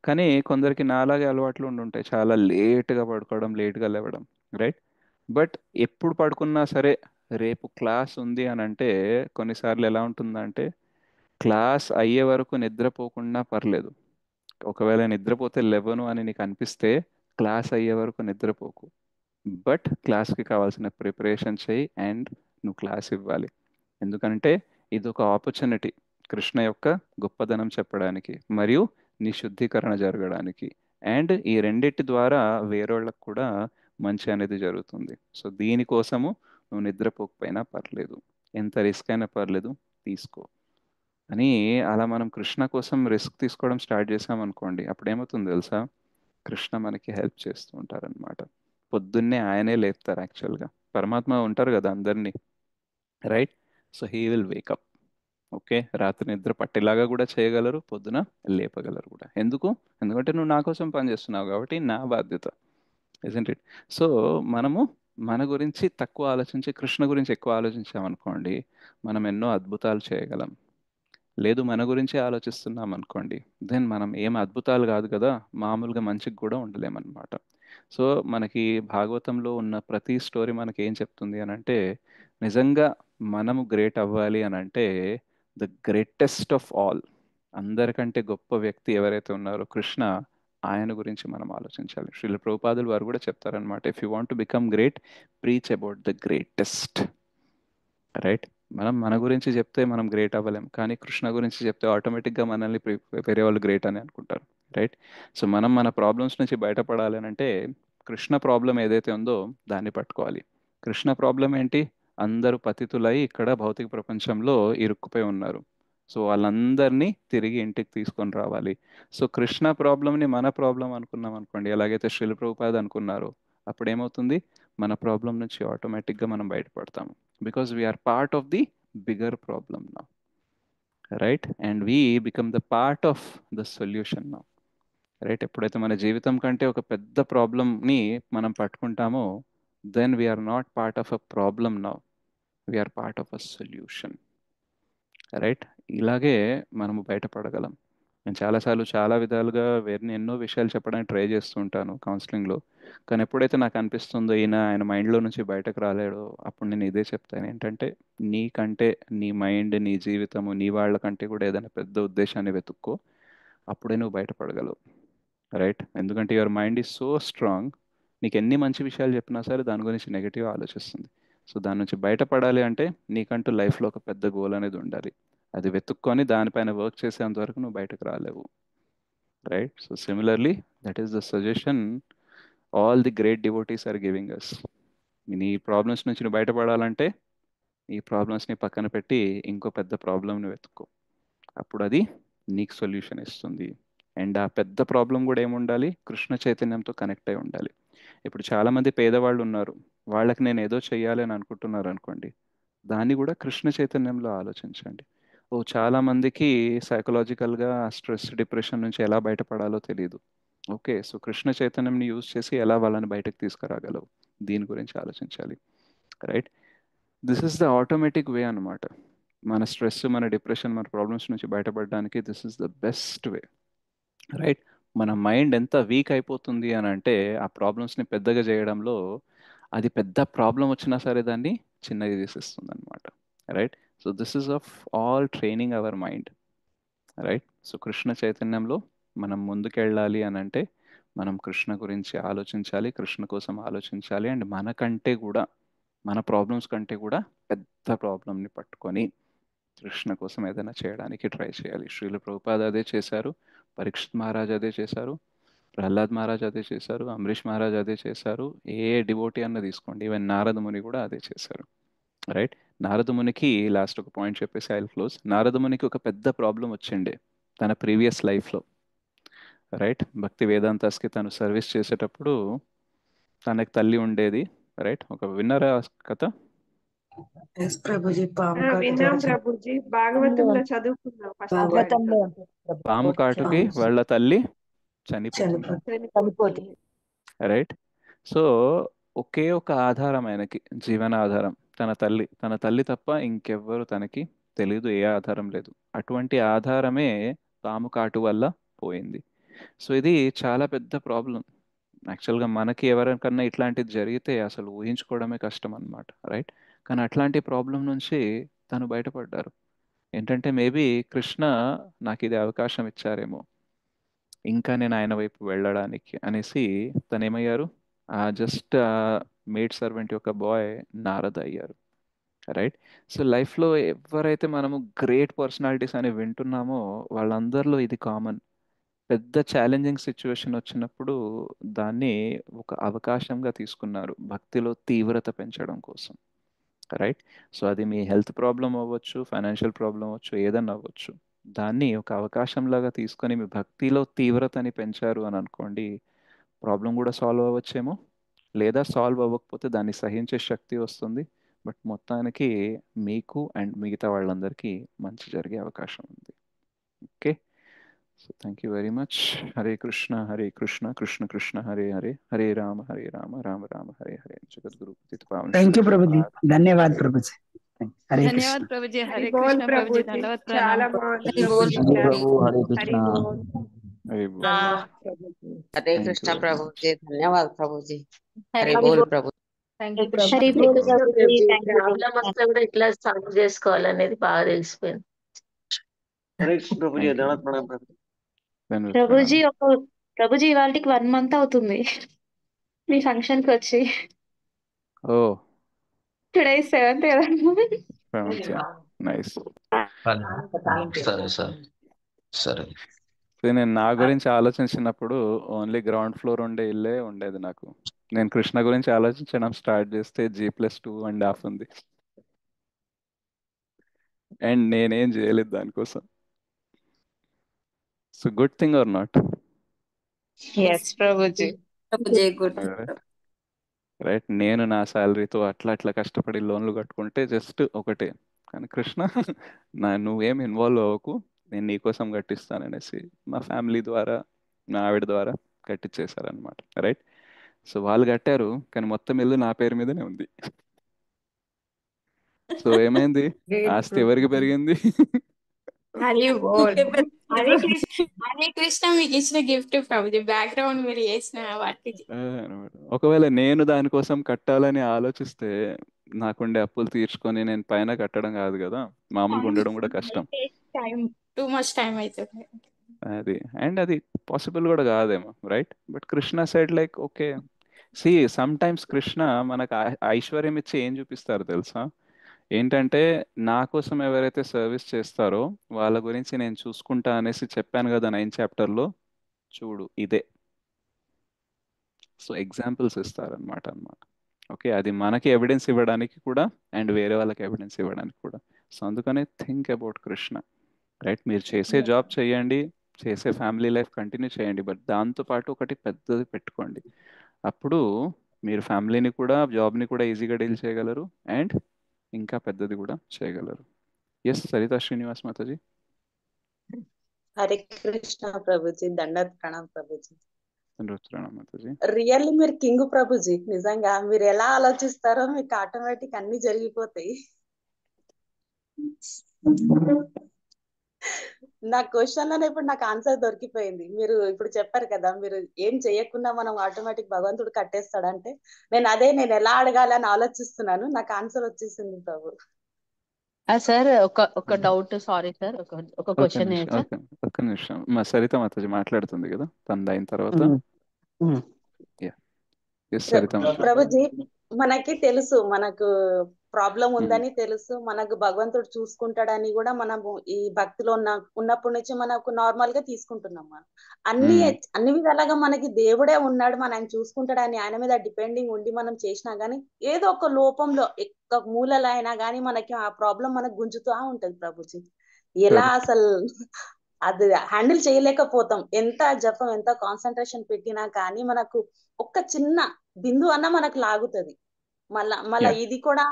Speaker 1: కానీ కొందరికి నాలాగే అలవాట్లు ఉండి ఉంటాయి, చాలా లేట్గా పడుకోవడం, లేట్గా లేవడం. రైట్, బట్ ఎప్పుడు పడుకున్నా సరే రేపు క్లాస్ ఉంది అని అంటే కొన్నిసార్లు ఎలా ఉంటుందంటే క్లాస్ అయ్యే వరకు నిద్రపోకుండా పర్లేదు. ఒకవేళ నిద్రపోతే లేవను అని నీకు అనిపిస్తే క్లాస్ అయ్యే వరకు నిద్రపోకు. బట్ క్లాస్కి కావాల్సిన ప్రిపరేషన్ చేయి అండ్ నువ్వు క్లాస్ ఇవ్వాలి. ఎందుకంటే ఇది ఒక ఆపర్చునిటీ కృష్ణ యొక్క గొప్పదనం చెప్పడానికి మరియు నీ శుద్ధీకరణ జరగడానికి. అండ్ ఈ రెండిటి ద్వారా వేరేళ్ళకు కూడా మంచి అనేది జరుగుతుంది. సో దీనికోసము నువ్వు నిద్రపోకపోయినా పర్లేదు, ఎంత రిస్క్ అయినా పర్లేదు, తీసుకో అని అలా మనం కృష్ణ కోసం రిస్క్ తీసుకోవడం స్టార్ట్ చేసామనుకోండి, అప్పుడు ఏమవుతుంది తెలుసా, కృష్ణ మనకి హెల్ప్ చేస్తూ ఉంటారనమాట. పొద్దున్నే ఆయనే లేపుతారు. యాక్చువల్గా పరమాత్మ ఉంటారు కదా అందరినీ, right? So he will wake up. Okay, రాత్రి నిద్ర పట్టేలాగా కూడా చేయగలరు, పొద్దున లేపగలరు కూడా. ఎందుకు? ఎందుకంటే నువ్వు నా కోసం పనిచేస్తున్నావు కాబట్టి నా బాధ్యత, ఇజంట్ ఇట్? సో మనము మన గురించి తక్కువ ఆలోచించి కృష్ణ గురించి ఎక్కువ ఆలోచించామనుకోండి, మనం ఎన్నో అద్భుతాలు చేయగలం. లేదు మన గురించి ఆలోచిస్తున్నాం అనుకోండి, దెన్ మనం ఏం అద్భుతాలు కాదు కదా, మామూలుగా మంచికి కూడా ఉండలేమన్నమాట. సో మనకి భాగవతంలో ఉన్న ప్రతి స్టోరీ మనకి ఏం చెప్తుంది అని అంటే, నిజంగా మనము గ్రేట్ అవ్వాలి అని అంటే ద గ్రేటెస్ట్ ఆఫ్ ఆల్, అందరికంటే గొప్ప వ్యక్తి ఎవరైతే ఉన్నారో కృష్ణ, ఆయన గురించి మనం ఆలోచించాలి. శ్రీల ప్రభుపాదులు వారు కూడా చెప్తారనమాట, if you want to become great, preach about the greatest. Right? మనం మన గురించి చెప్తే మనం గ్రేట్ అవ్వలేం, కానీ కృష్ణ గురించి చెప్తే ఆటోమేటిక్గా మనల్ని వేరే వాళ్ళు గ్రేట్ అని అనుకుంటారు. రైట్? సో మనం మన ప్రాబ్లమ్స్ నుంచి బయటపడాలి అని అంటే కృష్ణ ప్రాబ్లం ఏదైతే ఉందో దాన్ని పట్టుకోవాలి. కృష్ణ ప్రాబ్లం ఏంటి? అందరూ పతితులై ఇక్కడ భౌతిక ప్రపంచంలో ఇరుక్కుపోయి ఉన్నారు. సో వాళ్ళందరినీ తిరిగి ఇంటికి తీసుకొని రావాలి. సో కృష్ణ ప్రాబ్లంని మన ప్రాబ్లం అనుకున్నాం అనుకోండి, ఎలాగైతే శ్రీల ప్రభుపాద అనుకున్నారో, అప్పుడు ఏమవుతుంది, మన ప్రాబ్లం నుంచి ఆటోమేటిక్గా మనం బయటపడతాము. Because we're part of the bigger problem now, right? And we become the part of the solution now, right? ఎప్పుడైతే మన జీవితం కంటే ఒక పెద్ద ప్రాబ్లమ్ని మనం పట్టుకుంటామో, then we're not part of a problem now, we're part of a solution, right? ఇలాగే మనము బయటపడగలం. నేను చాలాసార్లు చాలా విధాలుగా ఎన్నో విషయాలు చెప్పడానికి ట్రై చేస్తూ ఉంటాను కౌన్సిలింగ్లో, కానీ ఎప్పుడైతే నాకు అనిపిస్తుందో ఆయన మైండ్లో నుంచి బయటకు రాలేడో, అప్పుడు నేను ఇదే చెప్తాను, ఏంటంటే నీకంటే నీ మైండ్, నీ జీవితము, నీ వాళ్ళకంటే కూడా ఏదైనా పెద్ద ఉద్దేశాన్ని వెతుక్కో, అప్పుడే నువ్వు బయటపడగలవు, రైట్? ఎందుకంటే your mind is so strong, నీకు ఎన్ని మంచి విషయాలు చెప్పినా సరే దాని గురించి నెగిటివ్ ఆలోచిస్తుంది. సో దాని నుంచి బయటపడాలి అంటే నీకంటూ లైఫ్లో ఒక పెద్ద గోల్ అనేది ఉండాలి. అది వెతుక్కొని దానిపైన వర్క్ చేసేంత వరకు నువ్వు బయటకు రాలేవు, right? So similarly that is the suggestion all the great devotees are giving us. నీ ప్రాబ్లమ్స్ నుంచి నువ్వు బయటపడాలంటే ఈ ప్రాబ్లమ్స్ని పక్కన పెట్టి ఇంకో పెద్ద ప్రాబ్లమ్ని వెతుక్కో, అప్పుడు అది నీకు సొల్యూషన్ ఇస్తుంది. అండ్ ఆ పెద్ద ప్రాబ్లం కూడా ఏముండాలి, కృష్ణ చైతన్యంతో కనెక్ట్ అయి ఉండాలి. ఇప్పుడు చాలామంది పేదవాళ్ళు ఉన్నారు, వాళ్ళకి నేను ఏదో చెయ్యాలి అని అనుకుంటున్నారు అనుకోండి, దాన్ని కూడా కృష్ణ చైతన్యంలో ఆలోచించండి. చాలామందికి సైకలాజికల్గా స్ట్రెస్, డిప్రెషన్ నుంచి ఎలా బయటపడాలో తెలియదు. ఓకే, సో కృష్ణ చైతన్యంని యూజ్ చేసి ఎలా వాళ్ళని బయటకు తీసుకురాగలవు, దీని గురించి ఆలోచించాలి, right? This is the automatic way అనమాట. మన స్ట్రెస్, మన డిప్రెషన్, మన ప్రాబ్లమ్స్ నుంచి బయటపడడానికి this is the best way, right? మన మైండ్ ఎంత వీక్ అయిపోతుంది అని అంటే ఆ ప్రాబ్లమ్స్ని పెద్దగా చేయడంలో, అది పెద్ద ప్రాబ్లం వచ్చినా సరే దాన్ని చిన్నగా తీసేస్తుంది అనమాట, right? So this is of all training our mind, right? So Krishna చైతన్యంలో మనం ముందుకెళ్ళాలి అని అంటే మనం కృష్ణ గురించి ఆలోచించాలి, కృష్ణ కోసం ఆలోచించాలి. అండ్ మనకంటే కూడా, మన ప్రాబ్లమ్స్ కంటే కూడా పెద్ద ప్రాబ్లమ్ని పట్టుకొని కృష్ణ కోసం ఏదైనా చేయడానికి ట్రై చేయాలి. శ్రీల ప్రభుపాద అదే చేశారు, పరీక్షిత్ మహారాజ్ అదే చేశారు, ప్రహ్లాద్ మహారాజ్ అదే చేశారు, అంబరీష్ మహారాజ్ అదే చేశారు. ఏ డివోటీ అన్న తీసుకోండి, ఈవెన్ నారద ముని కూడా అదే చేశారు, రైట్? నారద మునికి లాస్ట్ ఒక పాయింట్ చెప్పేసి ఐ విల్ క్లోజ్. నారద మునికి ఒక పెద్ద ప్రాబ్లం వచ్చిండే తన ప్రీవియస్ లైఫ్లో, రైట్? భక్తి వేదాంతస్కి తను సర్వీస్ చేసేటప్పుడు తనకి తల్లి ఉండేది, రైట్? ఒక విన్నరా కథ?
Speaker 7: ఎస్ ప్రభుజీ, పాము కాటు
Speaker 5: విన్నాం
Speaker 7: జరిగింది.
Speaker 5: ప్రభుజీ, భాగవతంలో చదువుకున్నాం ఫస్ట్
Speaker 7: భాగవతంలో ఉంటుంది ప్రభు.
Speaker 1: పాము కాటుకి వాళ్ళ తల్లి చనిపోతుంది,
Speaker 7: చనిపోతుంది.
Speaker 1: రైట్? సో ఒకే ఒక ఆధారం ఆయనకి, జీవన ఆధారం తన తల్లి తప్ప ఇంకెవ్వరు తనకి తెలియదు, ఏ ఆధారం లేదు. అటువంటి ఆధారమే పాము కాటు వల్ల పోయింది. సో ఇది చాలా పెద్ద ప్రాబ్లం. యాక్చువల్గా మనకి ఎవరికన్నా ఇట్లాంటిది జరిగితే అసలు ఊహించుకోవడమే కష్టం అనమాట, రైట్? కానీ అట్లాంటి ప్రాబ్లం నుంచి తను బయటపడ్డారు. ఏంటంటే మేబీ కృష్ణ నాకు ఇది అవకాశం ఇచ్చారేమో ఇంకా నేను ఆయన వైపు వెళ్ళడానికి అనేసి తను ఏమయ్యారు, జస్ట్ మేడ్ సర్వెంట్ యొక్క బాయ్ నారద అయ్యారు. రైట్. సో లైఫ్లో ఎవరైతే మనము గ్రేట్ పర్సనాలిటీస్ అని వింటున్నామో వాళ్ళందరిలో ఇది కామన్. పెద్ద ఛాలెంజింగ్ సిచ్యువేషన్ వచ్చినప్పుడు దాన్ని ఒక అవకాశంగా తీసుకున్నారు భక్తిలో తీవ్రత పెంచడం కోసం. రైట్. సో అది మీ హెల్త్ ప్రాబ్లం అవ్వచ్చు, ఫైనాన్షియల్ ప్రాబ్లం అవ్వచ్చు, ఏదన్నా అవ్వచ్చు. దాన్ని ఒక అవకాశంలాగా తీసుకొని మీ భక్తిలో తీవ్రతని పెంచారు అని అనుకోండి, ప్రాబ్లం కూడా సాల్వ్ అవ్వచ్చేమో, లేదా సాల్వ్ అవ్వకపోతే దాన్ని సహించే శక్తి వస్తుంది. బట్ మొత్తానికి మీకు అండ్ మిగతా వాళ్ళందరికీ మంచి జరిగే అవకాశం ఉంది. Okay. So thank you very much. Hare Krishna Krishna Krishna Hare Hare, Hare Rama Rama Rama Hare Hare. జగద్గురు పతిత పావన
Speaker 3: థ్యాంక్ యూ
Speaker 1: శ్రీ
Speaker 3: ప్రభుజీ, ధన్యవాద్ ప్రభుజీ. హరే కృష్ణ.
Speaker 9: ధన్యవాद प्रभु जी.
Speaker 5: హరి
Speaker 9: हरे
Speaker 5: బోల్
Speaker 9: कृष्णा प्रभु जी.
Speaker 5: ప్రభుజీ,
Speaker 9: दंडवत
Speaker 5: చాలా
Speaker 9: प्रणाम.
Speaker 5: బాగుంది
Speaker 8: హరి బోల్
Speaker 5: ప్రభుజీ.
Speaker 10: ప్రభు హరే
Speaker 5: హరి
Speaker 10: కృష్ణ.
Speaker 5: బోల్.
Speaker 1: హరే బోల్.
Speaker 5: ధన్యవాद Prabhuji.
Speaker 8: Hare
Speaker 1: thank you
Speaker 8: Krishna
Speaker 1: very
Speaker 8: Prabhu
Speaker 1: much.
Speaker 8: Ji, ధన్యవాద ప్రభు జీ. హరి
Speaker 9: हरि
Speaker 8: బోల్
Speaker 9: बोल.
Speaker 8: ప్రభు.
Speaker 9: Thank you
Speaker 2: Hari
Speaker 9: Prabhu.
Speaker 8: హరి
Speaker 2: బోల్
Speaker 8: కృష్ణ
Speaker 2: ప్రభుజీ,
Speaker 8: ప్రభు జీ,
Speaker 2: ప్రాబ్లం వస్తే కూడా ఎట్లా సాల్వ్ చేసుకోవాలనేది బాగా తెలిసిపోయింది.
Speaker 4: Hare Krishna Prabhuji,
Speaker 1: thank you.
Speaker 4: ధన్యవాద ప్రణామం ప్రభు.
Speaker 1: ధన్యవాద
Speaker 11: ప్రభుజీ
Speaker 1: ప్రణామం.
Speaker 11: ప్రభుజీ వాళ్ళకి 1 month అవుతుంది మీ ఫంక్షన్ కి వచ్చి.
Speaker 1: ఓ
Speaker 11: టుడే 7th కదా.
Speaker 1: నైస్.
Speaker 10: సరే సరే సరే.
Speaker 1: నేను నా గురించి ఆలోచించినప్పుడు ఓన్లీ గ్రౌండ్ ఫ్లోర్ ఉండే ఇల్లే ఉండేది నాకు. నేను కృష్ణ గురించి ఆలోచించడం స్టార్ట్ చేస్తే G+2.5 ఉంది. అండ్ నేనేం చేయలేదు దానికోసం. So good thing or not?
Speaker 11: Yes Prabhuji.
Speaker 8: Prabhu ji, good.
Speaker 1: Right. నేను నా శాలరీతో అట్లా కష్టపడి లోన్లు కట్టుకుంటే జస్ట్ ఒకటే. కానీ కృష్ణ నువ్వేం ఇన్వాల్వ్ అవ్వకు, నేను నీకోసం కట్టిస్తాననేసి మా ఫ్యామిలీ ద్వారా, నా ఆవిడ ద్వారా కట్టించేశారనమాట. రైట్. సో వాళ్ళు కట్టారు, కానీ మొత్తం ఇల్లు నా పేరు మీదనే ఉంది. సో ఏమైంది, ఆస్తి ఎవరికి పెరిగింది?
Speaker 11: హరి బోల్.
Speaker 9: హరే కృష్ణ మీకు ఇచ్చిన గిఫ్ట్ ప్రభుజీ. బ్యాక్గ్రౌండ్ మీరు చేసిన వాటికి
Speaker 1: అన్నమాట. ఒకవేళ నేను దానికోసం కట్టాలని ఆలోచిస్తే నాకుండే అప్పులు తీర్చుకొని నేను పైన కట్టడం కాదు కదా, మామూలుగా ఉండడం కూడా కష్టం.
Speaker 9: టైం టూ మచ్ టైం అవుతుంది.
Speaker 1: అది అండ్ అది పాసిబుల్ కూడా కాదేమో. Right. But Krishna side like okay, see sometimes Krishna మనకు ఐశ్వర్యం ఇచ్చి ఏం చూపిస్తారు తెలుసా? ఏంటంటే నా కోసం ఎవరైతే సర్వీస్ చేస్తారో వాళ్ళ గురించి నేను చూసుకుంటా అనేసి చెప్పాను కదా 9th chapterలో. చూడు ఇదే. సో ఎగ్జాంపుల్స్ ఇస్తారనమాట. ఓకే. అది మనకి ఎవిడెన్స్ ఇవ్వడానికి కూడా అండ్ వేరే వాళ్ళకి ఎవిడెన్స్ ఇవ్వడానికి కూడా. సో అందుకనే థింక్ అబౌట్ కృష్ణ. రైట్. మీరు చేసే జాబ్ చేయండి, చేసే ఫ్యామిలీ లైఫ్ కంటిన్యూ చేయండి, బట్ దాంతోపాటు ఒకటి పెద్దది పెట్టుకోండి. అప్పుడు మీరు ఫ్యామిలీని కూడా జాబ్ని కూడా ఈజీగా డీల్ చేయగలరు అండ్ ఇంకా పెద్దది కూడా చేయగలరు. ఎస్ సరిత శ్రీనివాస్ మాతాజీ.
Speaker 12: హరే కృష్ణ ప్రభుజీ, దండవత్ ప్రణామ్ ప్రభుజీ.
Speaker 1: మాతాజీ.
Speaker 12: రియల్లీ మీరు కింగ్ ప్రభుజీ. నిజంగా మీరు ఎలా ఆలోచిస్తారో మీకు ఆటోమేటిక్ అన్ని జరిగిపోతాయి. నా క్వశ్చన్ లోనే ఇప్పుడు నాకు ఆన్సర్ దొరికిపోయింది. మీరు ఇప్పుడు చెప్పారు కదా, మీరు ఏం చేయకుండా మనం ఆటోమేటిక్ భగవంతుడు కట్టేస్తాడంటే నేను ఎలా అడగాలని ఆలోచిస్తున్నాను, నాకు ఆన్సర్ వచ్చేసింది ప్రభు.
Speaker 13: సార్ ఒక డౌట్, సారీ సార్, ఒక క్వశ్చన్
Speaker 1: ఒక్క నిమిషం. మా సరిత మాతాజీ మాట్లాడుతుంది కదా, తనది అయిన తర్వాత. సరిత మాతాజీ.
Speaker 12: ప్రభుజీ మనకి తెలుసు, మనకు ప్రాబ్లం ఉందని తెలుసు, మనకు భగవంతుడు చూసుకుంటాడని కూడా మనము ఈ భక్తిలో ఉన్నప్పటి నుంచి మనకు నార్మల్ గా తీసుకుంటున్నాం. మనం అన్ని విధాలుగా మనకి దేవుడే ఉన్నాడు, మనం ఆయన చూసుకుంటాడని ఆయన మీద డిపెండింగ్ ఉండి మనం చేసినా గానీ ఏదో ఒక లోపంలో ఒక మూలలో అయినా గానీ మనకి ఆ ప్రాబ్లం మనకు గుంజుతూ ఉంటది ప్రభుజీ. ఎలా అసలు అది హ్యాండిల్ చేయలేకపోతాం. ఎంత జపం, ఎంత కాన్సన్ట్రేషన్ పెట్టినా కానీ మనకు ఒక్క చిన్న బిందు అన్న మనకు లాగుతుంది. మళ్ళా ఇది కూడా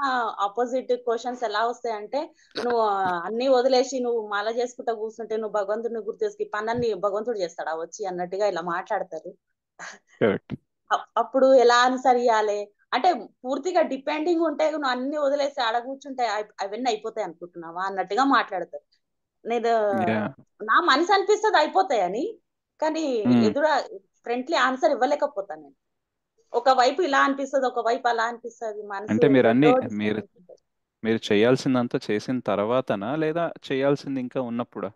Speaker 12: ఆపోజిట్ క్వశ్చన్స్ ఎలా వస్తాయంటే, నువ్వు అన్ని వదిలేసి నువ్వు మాల చేసుకుంటా కూర్చుంటే నువ్వు భగవంతుడిని గుర్తేసుకు పనులన్నీ భగవంతుడు చేస్తాడా వచ్చి అన్నట్టుగా ఇలా మాట్లాడతారు. అప్పుడు ఎలా ఆన్సర్ ఇవ్వాలి అంటే, పూర్తిగా డిపెండింగ్ ఉంటే నువ్వు అన్ని వదిలేసి ఆడ కూర్చుంటే అవన్నీ అయిపోతాయి అనుకుంటున్నావా అన్నట్టుగా మాట్లాడతారు. నేను నా మనసు అనిపిస్తుంది అయిపోతాయని, కానీ ఎదురు ఫ్రెండ్లీ ఆన్సర్ ఇవ్వలేకపోతాను నేను. ఒక వైపు ఇలా అనిపిస్తుంది, ఒక వైపు అలా అనిపిస్తుంది.
Speaker 1: అంటే మీరు మీరు చేయాల్సిందంతా చేసిన తర్వాతనా లేదా చేయాల్సింది ఇంకా ఉన్నప్పుడా?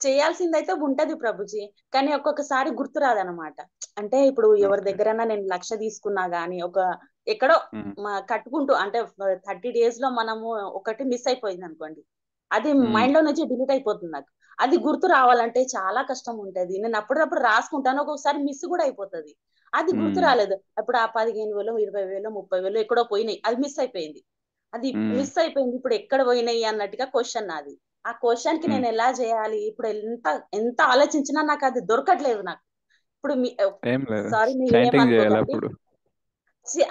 Speaker 12: చేయాల్సిందైతే ఉంటది ప్రభుజీ, కానీ ఒక్కొక్కసారి గుర్తు రాదనమాట. అంటే ఇప్పుడు ఎవరి
Speaker 1: ఓకే.
Speaker 12: దగ్గరైనా నేను 1,00,000 తీసుకున్నా గానీ ఎక్కడో
Speaker 1: ఉమ్,
Speaker 12: కట్టుకుంటూ అంటే 30 days లో మనము ఒకటి మిస్ అయిపోయింది అనుకోండి, అది
Speaker 1: ఉమ్,
Speaker 12: మైండ్ లో నుంచి డిలీట్ అయిపోతుంది నాకు. అది గుర్తు రావాలంటే చాలా కష్టం ఉంటది. నేను అప్పుడప్పుడు రాసుకుంటాను, ఒక్కొక్కసారి మిస్ కూడా అయిపోతది. అది గుర్తు
Speaker 1: ఉమ్,
Speaker 12: రాలేదు. అప్పుడు ఆ 15,000 20,000 30,000 ఎక్కడో పోయినాయి, అది మిస్ అయిపోయింది. అది
Speaker 1: ఉమ్,
Speaker 12: మిస్ అయిపోయింది, ఇప్పుడు ఎక్కడ పోయినాయి అన్నట్టుగా క్వశ్చన్ నాది. ఆ క్వశ్చన్ కి
Speaker 1: ఉమ్.
Speaker 12: నేను ఎలా చేయాలి, ఇప్పుడు ఎంత ఎంత ఆలోచించినా నాకు అది దొరకట్లేదు నాకు. ఇప్పుడు
Speaker 1: ఏం లేదు,
Speaker 12: సారీ మీరు
Speaker 1: చాంటింగ్ చేయాలి
Speaker 12: ఏమనుకోకండి,
Speaker 1: అప్పుడు.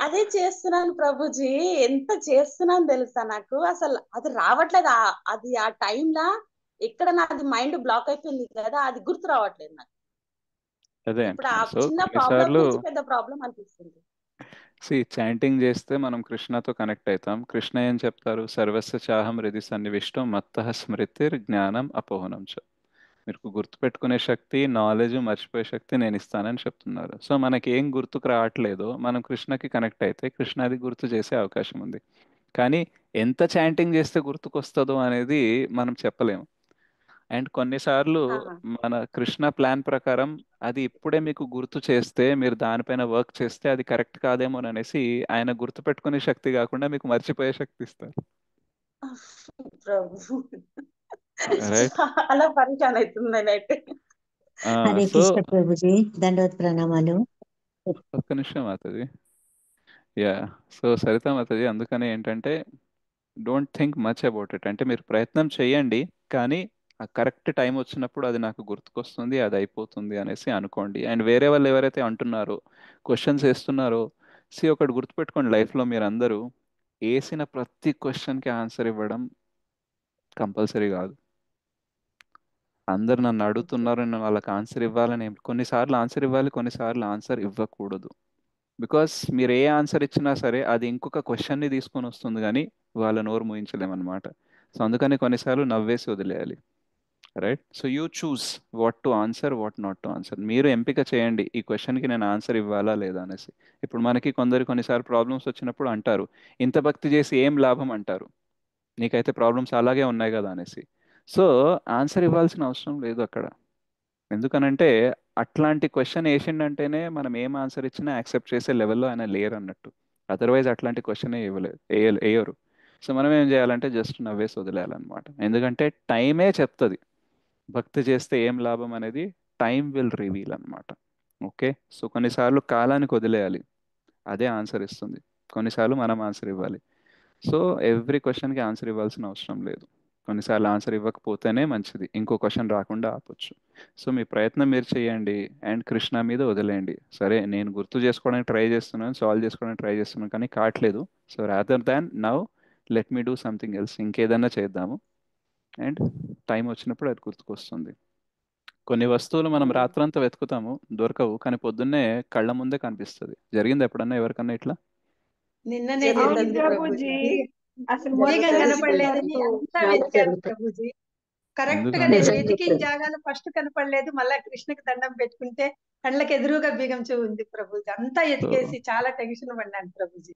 Speaker 12: అదే చేస్తున్నాను ప్రభుజీ. ఎంత చేస్తున్నాను తెలుసా, నాకు అసలు అది రావట్లేదు. అది ఆ టైంలా ఎక్కడ నాది మైండ్ బ్లాక్ అయిపోయింది కదా, అది గుర్తు రావట్లేదు నాకు.
Speaker 1: అదే
Speaker 12: ఇప్పుడు ఆ
Speaker 1: అంటున్నా. సో
Speaker 12: చిన్న ప్రాబ్లం
Speaker 1: కొన్నిసార్లు
Speaker 12: నుంచి పెద్ద ప్రాబ్లం అనిపిస్తుంది.
Speaker 1: చాంటింగ్ చేస్తే మనం కృష్ణతో కనెక్ట్ అవుతాం. కృష్ణ ఏం చెప్తారు? సర్వస్య చాహం హృది సన్నివిష్టం మత్తః స్మృతిర్ జ్ఞానం అపోహనం చ. మీకు గుర్తుపెట్టుకునే శక్తి, నాలెడ్జ్, మర్చిపోయే శక్తి నేను ఇస్తానని చెప్తున్నారు. సో మనకి ఏం గుర్తుకు రావట్లేదో మనం కృష్ణకి కనెక్ట్ అయితే కృష్ణ అది గుర్తు చేసే అవకాశం ఉంది. కానీ ఎంత చాంటింగ్ చేస్తే గుర్తుకొస్తుందో అనేది మనం చెప్పలేము. అండ్ కొన్నిసార్లు
Speaker 12: ఆహా.
Speaker 1: మన కృష్ణ ప్లాన్ ప్రకారం అది ఇప్పుడే మీకు గుర్తు చేస్తే మీరు దానిపైన వర్క్ చేస్తే అది కరెక్ట్ కాదేమో అనేసి ఆయన గుర్తు పెట్టుకునే శక్తి కాకుండా మీకు మర్చిపోయే శక్తి ఇస్తారు.
Speaker 12: ప్రభు
Speaker 1: రైట్.
Speaker 12: చాలా పరిచయం అవుతుంది నేనైతే.
Speaker 14: హరే
Speaker 1: సో
Speaker 14: కృష్ణ ప్రభుజీ, దండవత్ ప్రణామాలు.
Speaker 1: ఒక్క నిమిషం అవుతుంది. యా. సో సరిత మాతాజీ, అందుకని ఏంటంటే don't think much about it. అంటే మీరు ప్రయత్నం చేయండి, కానీ ఆ కరెక్ట్ టైం వచ్చినప్పుడు అది నాకు గుర్తుకొస్తుంది, అది అయిపోతుంది అనేసి అనుకోండి. అండ్ వేరే వాళ్ళు ఎవరైతే అంటున్నారో, క్వశ్చన్స్ వేస్తున్నారో, ఒకటి గుర్తుపెట్టుకోండి, లైఫ్లో మీరు అందరూ వేసిన ప్రతి క్వశ్చన్కి ఆన్సర్ ఇవ్వడం కంపల్సరీ కాదు. అందరు నన్ను అడుగుతున్నారు, నేను వాళ్ళకి ఆన్సర్ ఇవ్వాలని కొన్నిసార్లు ఆన్సర్ ఇవ్వాలి, కొన్నిసార్లు ఆన్సర్ ఇవ్వకూడదు. బికాస్ మీరు ఏ ఆన్సర్ ఇచ్చినా సరే అది ఇంకొక క్వశ్చన్ని తీసుకొని వస్తుంది, కానీ వాళ్ళ నోరు మూయించలేమన్నమాట. సో అందుకని కొన్నిసార్లు నవ్వేసి వదిలేయాలి. Right. So you choose what to answer, what not to answer. మీరు ఎంపిక చేయండి, ఈ క్వశ్చన్కి నేను ఆన్సర్ ఇవ్వాలా లేదా అనేసి. ఇప్పుడు మనకి కొన్నిసార్లు ప్రాబ్లమ్స్ వచ్చినప్పుడు అంటారు, ఇంత భక్తి చేసి ఏం లాభం అంటారు, నీకైతే ప్రాబ్లమ్స్ అలాగే ఉన్నాయి కదా అనేసి. సో ఆన్సర్ ఇవ్వాల్సిన అవసరం లేదు అక్కడ. ఎందుకనంటే అట్లాంటి క్వశ్చన్ వేసిండంటేనే మనం ఏం ఆన్సర్ ఇచ్చినా యాక్సెప్ట్ చేసే లెవెల్లో ఆయన లేరు అన్నట్టు. అదర్వైజ్ అట్లాంటి క్వశ్చన్ వేయరు. సో మనం ఏం చేయాలంటే జస్ట్ నవ్వేసి వదిలేయాలన్నమాట. ఎందుకంటే టైమే చెప్తుంది భక్తి చేస్తే ఏం లాభం అనేది. టైం విల్ రివీల్ అన్నమాట. ఓకే. సో కొన్నిసార్లు కాలానికి వదిలేయాలి, అదే ఆన్సర్ ఇస్తుంది. కొన్నిసార్లు మనం ఆన్సర్ ఇవ్వాలి. సో ఎవ్రీ క్వశ్చన్కి ఆన్సర్ ఇవ్వాల్సిన అవసరం లేదు. కొన్నిసార్లు ఆన్సర్ ఇవ్వకపోతేనే మంచిది, ఇంకో క్వశ్చన్ రాకుండా ఆపొచ్చు. సో మీ ప్రయత్నం మీరు చేయండి అండ్ కృష్ణ మీద వదిలేయండి. సరే నేను గుర్తు చేసుకోవడానికి ట్రై చేస్తున్నాను, సాల్వ్ చేసుకోవడానికి ట్రై చేస్తున్నాను, కానీ కావట్లేదు. So rather than now let me do something else, ఇంకేదన్నా చేద్దాము. అండ్ టైం వచ్చినప్పుడు అది గుర్తుకొస్తుంది. కొన్ని వస్తువులు మనం రాత్రంతా వెతుకుతాము, దొరకవు, కానీ పొద్దున్నే కళ్ళ ముందే కనిపిస్తుంది. జరిగింది ఎప్పుడన్నా ఎవరికన్నా ఇట్లా?
Speaker 15: నిన్ననే
Speaker 5: అవును
Speaker 15: జరిగింది
Speaker 5: ప్రభుజీ, అసలు మొత్తం
Speaker 15: మేఘం కనపడలేదని
Speaker 5: నాకు
Speaker 15: అంతా వెతికాను ప్రభుజీ. కరెక్ట్ గా నేను
Speaker 1: ఎందుకని
Speaker 15: వెతికిన జాగాలో ఫస్ట్ కనపడలేదు, మళ్ళా కృష్ణకి దండం పెట్టుకుంటే కళ్ళకి ఎదురుగా బీగం చూ ఉంది ప్రభుజీ. అంతా
Speaker 1: సో
Speaker 15: ఎతికేసి చాలా టెన్షన్ పడ్డాను ప్రభుజీ.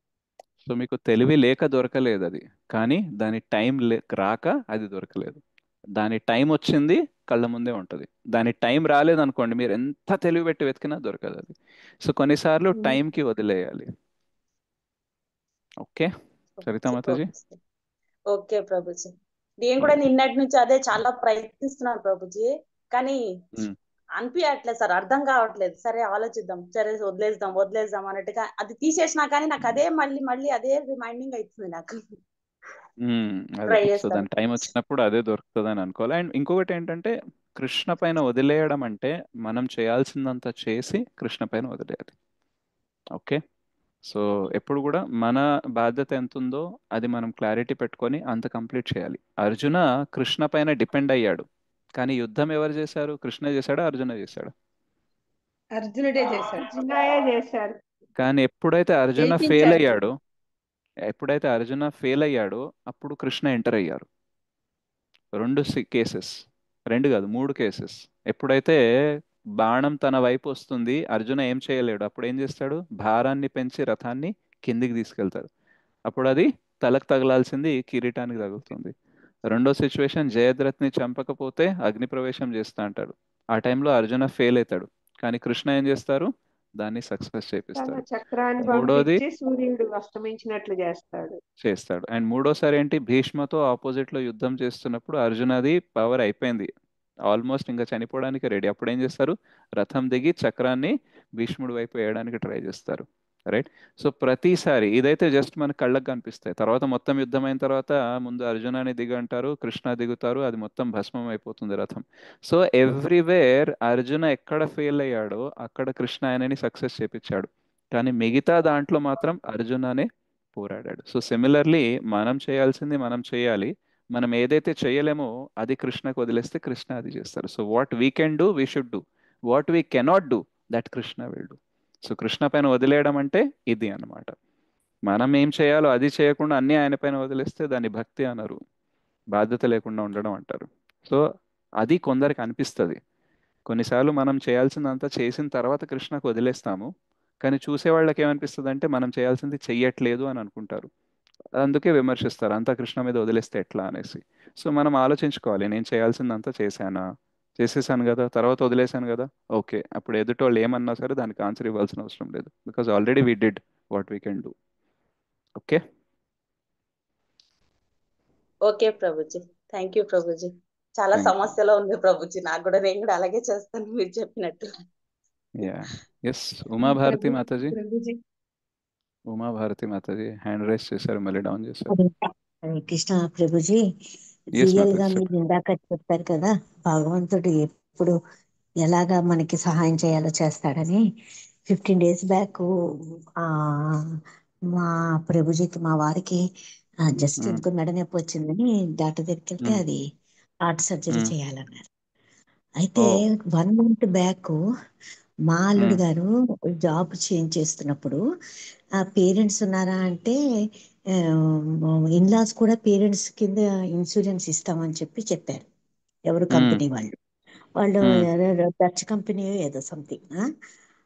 Speaker 1: సో మీకు తెలివి లేక దొరకలేదు అది, కానీ దాని టైం రాక అది దొరకలేదు. దాని టైం వచ్చింది, కళ్ళ ముందే ఉంటుంది. దాని టైం రాలేదనుకోండి, మీరు ఎంత తెలివి పెట్టి వెతికినా దొరకదు అది. సో కొన్నిసార్లు టైంకి వదిలేయాలి. ఓకే సరితా మాతాజీ.
Speaker 12: ఓకే ప్రభుజీ, నేను కూడా నిన్నటి నుంచి అదే చాలా ప్రయత్నిస్తున్నాను ప్రభుజీ, కానీ అనిపించట్లేదు సార్, అర్థం కావట్లేదు. సరే ఆలోచిద్దాం, సరే వదిలేద్దాం అన్నట్టుగా అది తీసేసినా కానీ నాకు అదే మళ్ళీ మళ్ళీ అదే రిమైండింగ్ అవుతుంది నాకు.
Speaker 1: అదే.
Speaker 12: ట్రై
Speaker 1: సో
Speaker 12: చేస్తాం.
Speaker 1: దాని టైం వచ్చినప్పుడు అదే దొరుకుతుంది అని అనుకోవాలి. అండ్ ఇంకొకటి ఏంటంటే, కృష్ణ పైన వదిలేయడం అంటే మనం చేయాల్సిందంతా చేసి కృష్ణ పైన వదిలేయాలి. ఓకే. సో ఎప్పుడు కూడా మన బాధ్యత ఎంత ఉందో అది మనం క్లారిటీ పెట్టుకొని అంత కంప్లీట్ చేయాలి. అర్జున కృష్ణ పైన డిపెండ్ అయ్యాడు, కానీ యుద్ధం ఎవరు చేశారు? కృష్ణ చేశాడా, అర్జున చేశాడా?
Speaker 15: అర్జునుడే చేశాడు.
Speaker 5: అర్జునయే చేశారు.
Speaker 1: కానీ ఎప్పుడైతే
Speaker 15: గెలిపించారు.
Speaker 1: అర్జున ఫెయిల్ అయ్యాడో అప్పుడు కృష్ణ ఎంటర్ అయ్యారు. రెండు కేసెస్, రెండు కాదు 3 కేసెస్. ఎప్పుడైతే బాణం తన వైపు వస్తుంది, అర్జున ఏం చేయలేడు, అప్పుడు ఏం చేస్తాడు? భారాన్ని పెంచి రథాన్ని కిందికి తీసుకెళ్తాడు. అప్పుడు అది తలకు తగలాల్సింది కిరీటానికి తగులుతుంది. రెండో సిచ్యువేషన్, జయద్రథ్ని చంపకపోతే అగ్ని ప్రవేశం చేస్తా అంటాడు. ఆ టైంలో అర్జున ఫెయిల్ అవుతాడు, కానీ కృష్ణ ఏం చేస్తారు, దాన్ని సక్సెస్
Speaker 5: తన
Speaker 1: చేపిస్తారు.
Speaker 5: చక్రాన్ని
Speaker 1: మూడోది
Speaker 5: పంపించి సూర్యుడు అస్తమించినట్లు చేస్తాడు.
Speaker 1: చేస్తాడు. అండ్ మూడోసారి ఏంటి, భీష్మతో ఆపోజిట్ లో యుద్ధం చేస్తున్నప్పుడు అర్జునది పవర్ అయిపోయింది, ఆల్మోస్ట్ ఇంకా చనిపోవడానికి రెడీ. అప్పుడు ఏం చేస్తారు, రథం దిగి చక్రాన్ని భీష్ముడి వైపు వేయడానికి ట్రై చేస్తారు. రైట్. సో ప్రతిసారి ఇదైతే జస్ట్ మన కళ్ళకు కనిపిస్తాయి, తర్వాత మొత్తం యుద్ధం అయిన తర్వాత ముందు అర్జునాన్ని దిగంటారు, కృష్ణ దిగుతారు, అది మొత్తం భస్మం అయిపోతుంది రథం. సో ఎవ్రీవేర్ అర్జున ఎక్కడ ఫెయిల్ అయ్యాడో అక్కడ కృష్ణ ఆయనని సక్సెస్ చేపించాడు, కానీ మిగతా దాంట్లో మాత్రం అర్జుననే పోరాడాడు. సో సిమిలర్లీ మనం చేయాల్సింది మనం చేయాలి, మనం ఏదైతే చేయలేమో అది కృష్ణకు వదిలేస్తే కృష్ణ అది చేస్తారు. So what we can do we should do, what we cannot do that Krishna will do. So Krishna పైన వదిలేయడం అంటే ఇది అన్నమాట. మనం ఏం చేయాలో అది చేయకుండా అన్నీ ఆయన పైన వదిలేస్తే దాన్ని భక్తి అనరు, బాధ్యత లేకుండా ఉండడం అంటారు. సో అది కొందరికి అనిపిస్తుంది. కొన్నిసార్లు మనం చేయాల్సిందంతా చేసిన తర్వాత కృష్ణకు వదిలేస్తాము, కానీ చూసే వాళ్ళకి ఏమనిపిస్తుంది అంటే మనం చేయాల్సింది చెయ్యట్లేదు అని అనుకుంటారు, అందుకే విమర్శిస్తారు, అంతా కృష్ణ మీద వదిలేస్తే ఎట్లా అనేసి. సో మనం ఆలోచించుకోవాలి, నేను చేయాల్సిందంతా చేశానా, చేసేసాను కదా, తర్వాత వదిలేశాను కదా, ఓకే, అప్పుడు ఎదుటోళ్ళు ఏమన్నా సరే దానికి ఆన్సర్ ఇవ్వాల్సిన అవసరం లేదు, because already we did what we can do. Okay.
Speaker 12: Okay Prabhuji, thank you Prabhuji. చాలా
Speaker 1: థ్యాంక్ యూ.
Speaker 12: సమస్యలో ఉంది ప్రభుజీ, నాకు కూడా, నేను కూడా అలాగే చేస్తాను మీరు చెప్పినట్టు.
Speaker 1: Yeah. Yes, Uma Bharti Mataji.
Speaker 5: Prabhuji
Speaker 1: Uma Bharti Mataji hand raise చేశారు, మళ్ళీ డౌన్ చేశారు.
Speaker 14: హరే కృష్ణ ప్రభుజీ.
Speaker 1: ఎస్
Speaker 14: రియల్ గా
Speaker 1: మాతాజీ
Speaker 14: మీరు
Speaker 1: చెప్పండి.
Speaker 14: ఇందాక చెప్పారు కదా, భగవంతుడు ఎప్పుడు ఎలాగా మనకి సహాయం చేయాలో చేస్తాడని. 15 days బ్యాక్ ఆ మా ప్రభుజీకి, మా వారికి జస్ట్
Speaker 1: మ్మ్.
Speaker 14: ఎందుకు మెడ నొప్పి వచ్చిందని డాక్టర్ దగ్గరికి వెళ్తే
Speaker 1: మ్మ్.
Speaker 14: అది హార్ట్ సర్జరీ
Speaker 1: మ్మ్.
Speaker 14: చేయాలన్నారు. అయితే
Speaker 1: ఓ.
Speaker 14: 1 month బ్యాక్ మా అల్లుడు
Speaker 1: మ్మ్.
Speaker 14: గారు జాబ్ చేంజ్ చేస్తున్నప్పుడు ఆ పేరెంట్స్ ఉన్నారా అంటే ఇన్లాస్ కూడా పేరెంట్స్ కింద ఇన్సూరెన్స్ ఇస్తామని చెప్పారు. ఎవరు
Speaker 1: మ్మ్.
Speaker 14: కంపెనీ వాళ్ళు
Speaker 1: మ్మ్.
Speaker 14: డచ్ కంపెనీ ఏదో సంథింగ్.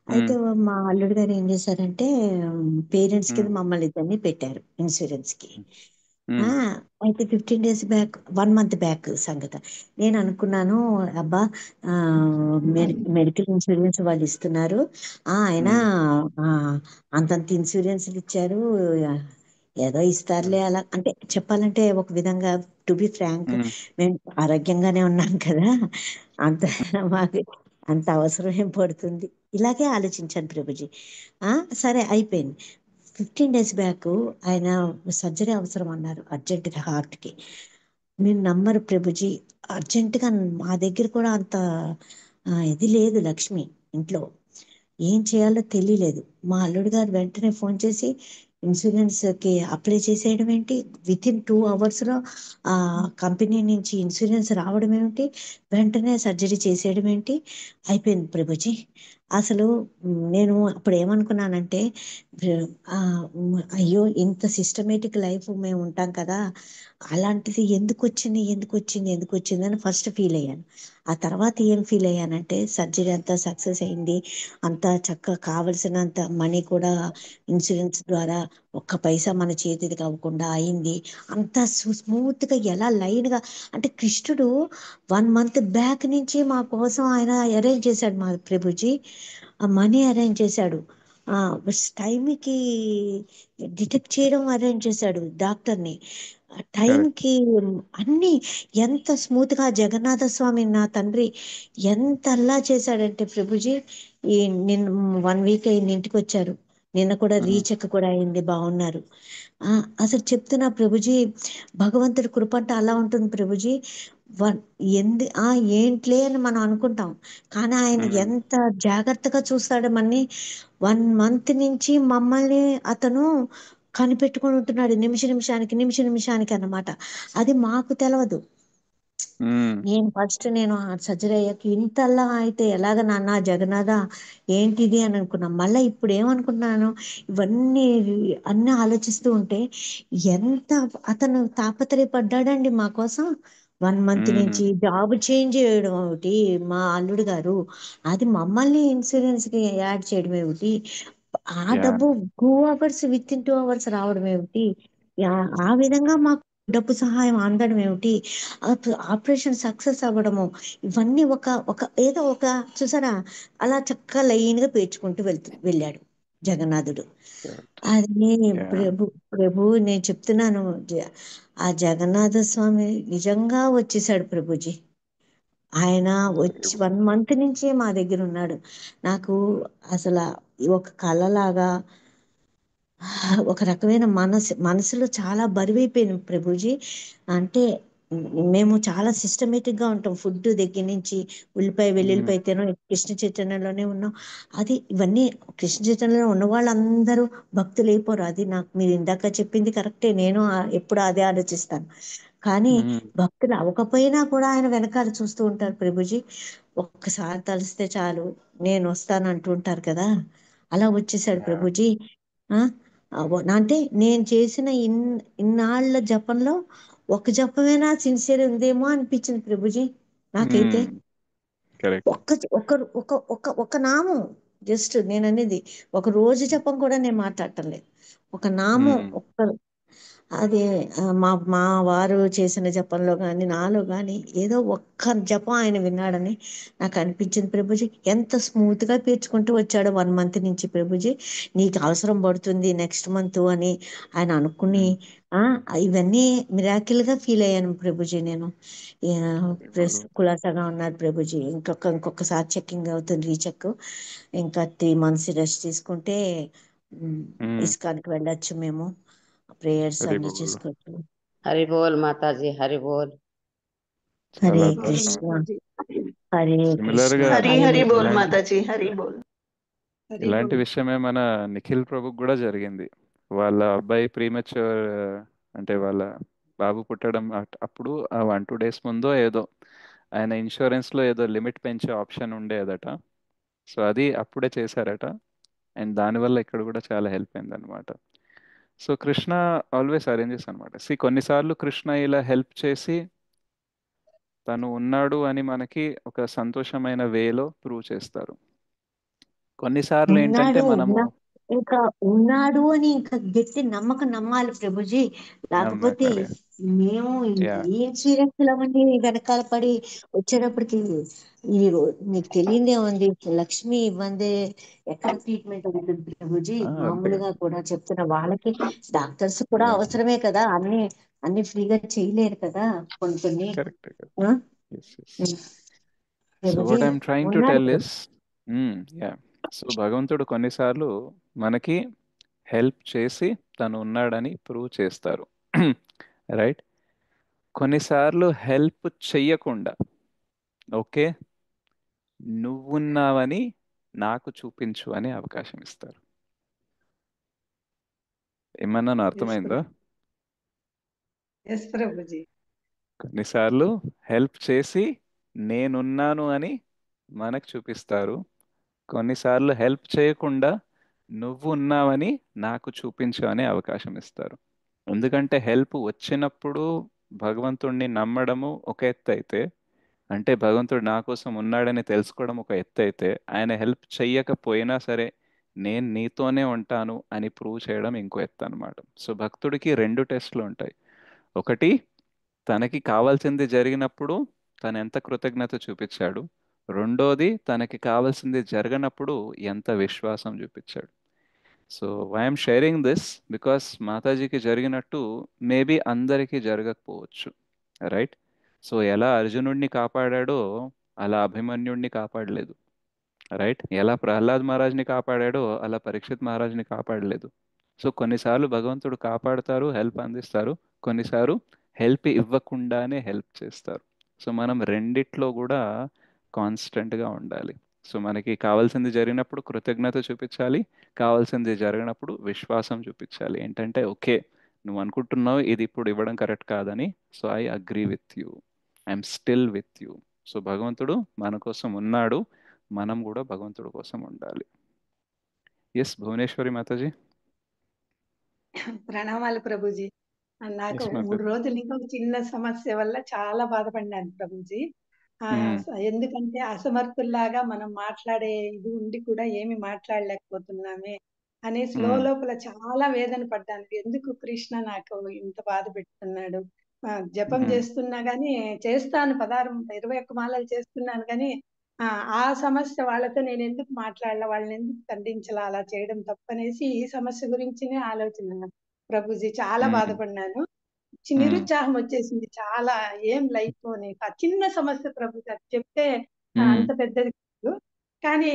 Speaker 14: అయితే
Speaker 1: మ్మ్.
Speaker 14: మా అల్లుడు గారు ఏం చేశారంటే పేరెంట్స్ కింద
Speaker 1: మ్మ్.
Speaker 14: మమ్మల్ని ఇద్దరిని పెట్టారు ఇన్సూరెన్స్ కి. ఆ
Speaker 1: మ్మ్.
Speaker 14: అయితే 15 days బ్యాక్, 1 month బ్యాక్ సంగతి. నేను అనుకున్నాను, అబ్బా మెడికల్ ఇన్సూరెన్స్ వాళ్ళు ఇస్తున్నారు, ఆయన
Speaker 1: మ్మ్.
Speaker 14: అంతంత ఇన్సూరెన్స్లు ఇచ్చారు, ఏదో ఇస్తారులే అలా అంటే చెప్పాలంటే ఒక విధంగా టు బి ఫ్రాంక్
Speaker 1: మ్మ్.
Speaker 14: మేము ఆరోగ్యంగానే ఉన్నాం కదా, అంత మాకు అంత అవసరం ఏం పడుతుంది, ఇలాగే ఆలోచించాను ప్రభుజీ. సరే అయిపోయింది. 15 days బ్యాక్ ఆయన సర్జరీ అవసరం అన్నారు అర్జెంటుగా హార్ట్కి. మీరు నమ్మరు ప్రభుజీ, అర్జెంటుగా మా దగ్గర కూడా అంత ఇది లేదు లక్ష్మి ఇంట్లో, ఏం చేయాలో తెలియలేదు. మా అల్లుడు గారు వెంటనే ఫోన్ చేసి ఇన్సూరెన్స్కి అప్లై చేసేయడం ఏంటి, వితిన్ 2 hours ఆ కంపెనీ నుంచి ఇన్సూరెన్స్ రావడం ఏమిటి, వెంటనే సర్జరీ చేసేయడం ఏంటి, అయిపోయింది ప్రభుజీ. అసలు నేను అప్పుడు ఏమనుకున్నానంటే అయ్యో ఇంత సిస్టమేటిక్ లైఫ్ మేము ఉంటాం కదా, అలాంటిది ఎందుకు వచ్చింది అని ఫస్ట్ ఫీల్ అయ్యాను. ఆ తర్వాత ఏం ఫీల్ అయ్యానంటే సర్జరీ అంతా సక్సెస్ అయింది, అంతా చక్కగా కావలసినంత మనీ కూడా ఇన్సూరెన్స్ ద్వారా ఒక్క పైసా మన చేతికి అవ్వకుండా అయింది. అంతా స్మూత్ గా ఎలా లైన్ గా, అంటే కృష్ణుడు 1 month బ్యాక్ నుంచి మా కోసం ఆయన అరేంజ్ చేశాడు మా ప్రభుజీ, ఆ మనీ అరేంజ్ చేశాడు, టైంకి డిటెక్ట్ చేయడం అరేంజ్ చేశాడు డాక్టర్ని, టైంకి అన్ని ఎంత స్మూత్ గా. జగన్నాథ స్వామి నా తండ్రి ఎంత అల్లా చేశాడంటే ప్రభుజీ, ఈ నిన్న 1 week అయింది ఇంటికి వచ్చారు, నిన్న కూడా రీచెక్ కూడా అయింది, బాగున్నారు. అసలు చెప్తున్నా ప్రభుజీ, భగవంతుడి కృప అంటే అలా ఉంటుంది ప్రభుజీ. ఏంట్లే అని మనం అనుకుంటాం, కానీ ఆయన ఎంత జాగ్రత్తగా చూస్తాడో మనని. 1 month నుంచి మమ్మల్ని అతను కనిపెట్టుకుని ఉంటున్నాడు, నిమిషానికి అన్నమాట. అది మాకు తెలియదు. నేను సర్జరీ అయ్యాక ఇంతలా అయితే ఎలాగ నాన్న జగన్నాథ ఏంటిది అని అనుకున్నా. మళ్ళీ ఇప్పుడు ఏమనుకుంటున్నాను, అన్నీ ఆలోచిస్తూ ఉంటే ఎంత అతను తాపత్రయపడ్డాడండి మా కోసం. 1 month నుంచి జాబ్ చేంజ్ చేయడం ఒకటి మా అల్లుడు గారు, అది మమ్మల్ని ఇన్సూరెన్స్ కి యాడ్ చేయడం ఏమిటి, ఆ డబ్బు 2 hours, విత్ ఇన్ 2 hours రావడం ఏమిటి, ఆ విధంగా మాకు డబ్బు సహాయం అందడం ఏమిటి, ఆపరేషన్ సక్సెస్ అవ్వడము, ఇవన్నీ ఒక ఒక ఏదో ఒక చూసారా, అలా చక్కగా లైన్ గా పేర్చుకుంటూ వెళ్ళాడు జగన్నాథుడు. అది ప్రభు నేను చెప్తున్నాను, ఆ జగన్నాథ స్వామి నిజంగా వచ్చేసాడు ప్రభుజీ. ఆయన వచ్చి 1 month నుంచే మా దగ్గర ఉన్నాడు. నాకు అసలు ఒక కళలాగా ఒక రకమైన మనసులో చాలా బరువైపోయింది ప్రభుజీ. అంటే మేము చాలా సిస్టమేటిక్ గా ఉంటాం, ఫుడ్ దగ్గర నుంచి ఉల్లిపాయ వెల్లుల్లిపాయ తినం, కృష్ణ చైతన్యంలోనే ఉన్నాం. అది ఇవన్నీ కృష్ణ చైతన్యంలో ఉన్న వాళ్ళందరూ భక్తులు అయిపోరు. అది నాకు మీరు ఇందాక చెప్పింది కరెక్టే, నేను ఎప్పుడు అదే ఆలోచిస్తాను. కానీ భక్తులు అవ్వకపోయినా కూడా ఆయన వెనకాల చూస్తూ ఉంటారు ప్రభుజీ. ఒక్కసారి తలిస్తే చాలు నేను వస్తాను అంటూ ఉంటారు కదా, అలా వచ్చేసాడు ప్రభుజీ. అంటే నేను చేసిన ఇన్నాళ్ళ జపంలో ఒక జపమైనా సిన్సియర్ ఉందేమో అనిపించింది ప్రభుజీ నాకైతే. ఒక నామం, జస్ట్ నేను అనేది ఒక రోజు జపం కూడా నేను మాట్లాడటం లేదు, ఒక నామం అది మా వారు చేసిన జపంలో కానీ నాలో కానీ ఏదో ఒక్క జపం ఆయన విన్నాడని నాకు అనిపించింది ప్రభుజీ. ఎంత స్మూత్ గా పేర్చుకుంటూ వచ్చాడో 1 month నుంచి ప్రభుజీ. నీకు అవసరం పడుతుంది నెక్స్ట్ మంత్ అని ఆయన అనుకుని ఇవన్నీ మిరాకిల్ గా ఫీల్ అయ్యాను ప్రభుజీ. నేను ప్రెస్ కులాసాగా ఉన్నారు ప్రభుజీ. ఇంకొకసారి చెక్కింగ్ అవుతుంది, రీచెక్. ఇంకా 3 months రెస్ట్ తీసుకుంటే ఇస్కాన్కి వెళ్ళొచ్చు మేము, ప్రేయర్స్ అన్ని చేసుకోవచ్చు.
Speaker 8: హరి బోల్ మాతాజీ, హరి బోల్.
Speaker 14: హరే కృష్ణ హరే కృష్ణ.
Speaker 1: హరి
Speaker 2: హరి బోల్ మాతాజీ, హరి బోల్.
Speaker 1: ఇలాంటి విషయమే మన నిఖిల్ ప్రభుకి కూడా జరిగింది. వాళ్ళ అబ్బాయి ప్రీమెచ్యూర్, అంటే వాళ్ళ బాబు పుట్టడం అప్పుడు 1-2 days ముందో ఏదో ఆయన ఇన్సూరెన్స్ లో ఏదో లిమిట్ పెంచే ఆప్షన్ ఉండేదట. సో అది అప్పుడే చేశారట, అండ్ దానివల్ల ఇక్కడ కూడా చాలా హెల్ప్ అయింది అనమాట. సో కృష్ణ ఆల్వేస్ అరేంజెస్ అనమాట. కొన్నిసార్లు కృష్ణ ఇలా హెల్ప్ చేసి తను ఉన్నాడు అని మనకి ఒక సంతోషమైన వేలో ప్రూవ్ చేస్తారు. కొన్నిసార్లు ఏంటంటే మనము
Speaker 14: ఇంకా ఉన్నాడు అని ఇంకా గట్టి నమ్మాలి ప్రభుజీ. లేకపోతే మేము ఏం సీరియస్ అవన్నీ వెనకాల పడి వచ్చేటప్పటికి మీకు తెలియదే ఉంది, లక్ష్మి ఇవ్వందే ఎక్కడ ట్రీట్మెంట్ అవుతుంది ప్రభుజీ. మామూలుగా కూడా చెప్తున్న వాళ్ళకి డాక్టర్స్ కూడా అవసరమే కదా, అన్ని ఫ్రీగా చేయలేరు కదా కొన్ని.
Speaker 1: So what I'm trying to tell is, so భగవంతుడు కొన్నిసార్లు మనకి హెల్ప్ చేసి తను ఉన్నాడని ప్రూవ్ చేస్తారు, రైట్. కొన్నిసార్లు హెల్ప్ చెయ్యకుండా ఓకే నువ్వున్నావని నాకు చూపించు అని అవకాశం ఇస్తారు. ఏమన్నా అర్థమైందా? కొన్నిసార్లు హెల్ప్ చేసి నేనున్నాను అని మనకు చూపిస్తారు, కొన్నిసార్లు హెల్ప్ చేయకుండా నువ్వు ఉన్నావని నాకు చూపించు అనే అవకాశం ఇస్తారు. ఎందుకంటే హెల్ప్ వచ్చినప్పుడు భగవంతుడిని నమ్మడము ఒక ఎత్తు అయితే, అంటే భగవంతుడు నా కోసం ఉన్నాడని తెలుసుకోవడం ఒక ఎత్తు అయితే, ఆయన హెల్ప్ చెయ్యకపోయినా సరే నేను నీతోనే ఉంటాను అని ప్రూవ్ చేయడం ఇంకో ఎత్తు అనమాట. సో భక్తుడికి 2 టెస్ట్లు ఉంటాయి. ఒకటి, తనకి కావాల్సింది జరిగినప్పుడు తను ఎంత కృతజ్ఞత చూపించాడు. రెండోది, తనకి కావాల్సింది జరగనప్పుడు ఎంత విశ్వాసం చూపించాడు. So I'm sharing this because మాతాజీకి జరిగినట్టు మేబీ అందరికీ జరగకపోవచ్చు, రైట్. సో ఎలా అర్జునుడిని కాపాడాడో అలా అభిమన్యుడిని కాపాడలేదు, రైట్. ఎలా ప్రహ్లాద్ మహారాజ్ని కాపాడాడో అలా పరీక్షిత్ మహారాజ్ని కాపాడలేదు. సో కొన్నిసార్లు భగవంతుడు కాపాడతారు, హెల్ప్ అందిస్తారు, కొన్నిసార్లు హెల్ప్ ఇవ్వకుండానే హెల్ప్ చేస్తారు. సో మనం రెండిట్లో కూడా కాన్స్టెంట్గా ఉండాలి. సో మనకి కావాల్సింది జరిగినప్పుడు కృతజ్ఞత చూపించాలి, కావాల్సింది జరిగినప్పుడు విశ్వాసం చూపించాలి. ఏంటంటే ఓకే నువ్వు అనుకుంటున్నావు ఇది ఇప్పుడు ఇవ్వడం కరెక్ట్ కాదని, so I agree with you, I'm still with you. So భగవంతుడు మన కోసం ఉన్నాడు, మనం కూడా భగవంతుడి కోసం ఉండాలి. ఎస్ భువనేశ్వరి మాతాజీ.
Speaker 15: ప్రణామాలు ప్రభుజీ. నాకు 3 రోజులు ఇంకొక చిన్న సమస్య వల్ల చాలా బాధపడినాను ప్రభుజీ. ఎందుకంటే అసమర్థుల్లాగా మనం మాట్లాడే ఇది ఉండి కూడా ఏమి మాట్లాడలేకపోతున్నామే అనేసి లోపల చాలా వేదన పడ్డాను. ఎందుకు కృష్ణ నాకు ఇంత బాధ పెడుతున్నాడు, జపం చేస్తున్నా గానీ చేస్తాను 21 మాలలు చేస్తున్నాను కానీ ఆ సమస్య వాళ్ళతో నేను ఎందుకు మాట్లాడాల, వాళ్ళని ఎందుకు ఖండించాలా, అలా చేయడం తప్పనేసి ఈ సమస్య గురించినే ఆలోచన ప్రభుజీ. చాలా బాధపడినాను, నిరుత్సాహం వచ్చేసింది చాలా. ఏం లైఫ్ నీకు ఆ చిన్న సమస్య ప్రభుజీ, అది చెప్తే అంత పెద్దది కాదు కానీ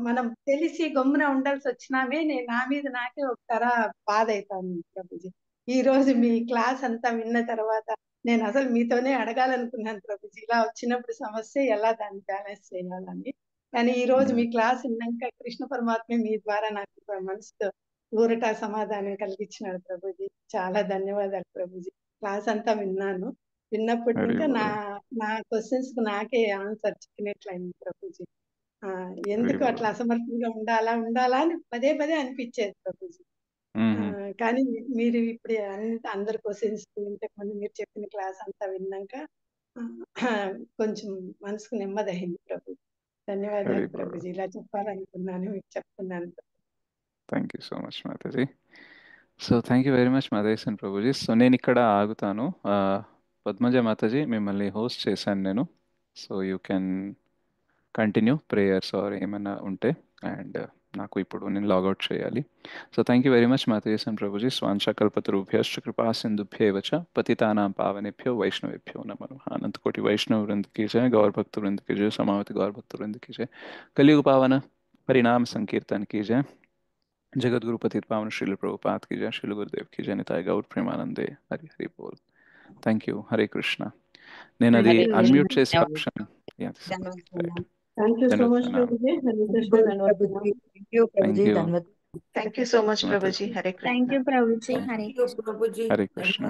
Speaker 15: మనం తెలిసి గమ్మున ఉండాల్సి వచ్చినామే. నేను నా మీద నాకే ఒకసారి బాధ అవుతాను ప్రభుజీ. ఈ రోజు మీ క్లాస్ అంతా విన్న తర్వాత నేను అసలు మీతోనే అడగాలనుకున్నాను ప్రభుజీ, ఇలా వచ్చినప్పుడు సమస్య ఎలా దాన్ని బ్యాలెన్స్ చేయాలని. కానీ ఈ రోజు మీ క్లాస్ విన్నాక కృష్ణ పరమాత్మ మీ ద్వారా నాకు మనసుతో ఊరట సమాధానం కలిగించినాడు ప్రభుజీ. చాలా ధన్యవాదాలు ప్రభుజీ. క్లాస్ అంతా విన్నాను, విన్నప్పటి నుంచి నా క్వశ్చన్స్ కు నాకే ఆన్సర్ చెప్పినట్లయింది ప్రభుజీ. ఎందుకు అట్లా అసమర్థంగా ఉండాలా అని పదే పదే అనిపించేది ప్రభుజీ. కానీ మీరు ఇప్పుడు అందరి క్వశ్చన్స్ ఇంతకు ముందు మీరు చెప్పిన క్లాస్ అంతా విన్నాక కొంచెం మనసుకు నెమ్మది అయింది ప్రభు. ధన్యవాదాలు ప్రభుజీ. ఇలా చెప్పాలనుకున్నాను, మీకు చెప్తున్నాను.
Speaker 1: Thank you so much Mataji. So thank you very much Madeshan Prabhuji. So నేను ఇక్కడ ఆగుతాను. పద్మజ మాతాజీ మిమ్మల్ని హోస్ట్ చేశాను నేను. So you can continue prayers or ఏమైనా ఉంటే. అండ్ నాకు ఇప్పుడు నేను లాగౌట్ చేయాలి. So thank you very much Mataji Prabhuji. స్వాంశకల్పతరుభ్యశ్చ కృపా సింధుభ్యేవ చ పతితానాం పావనేభ్యో వైష్ణవేభ్యో నమః. అనంతకోటి వైష్ణవ वृंद की जय, गौर भक्त वृंद की जय, समावति गौर भक्त वृंद की जय, कलियुग पावन परिणाम संकीर्तन की जय, जगत गुरु पतित पावन श्रील प्रभुपाद की जय, श्रील गुरुदेव की जय, निताय गौर प्रेमानंदे. हरि हरि बोल. Thank you. హరే కృష్ణ. నేను అది అన్మ్యూట్ చేసే option.
Speaker 2: Thank you so much, Prabhuji.
Speaker 1: Thank you so much,
Speaker 11: Prabhuji. Hare Krishna. Thank you, Prabhuji. Hare Krishna.
Speaker 1: Hare Krishna.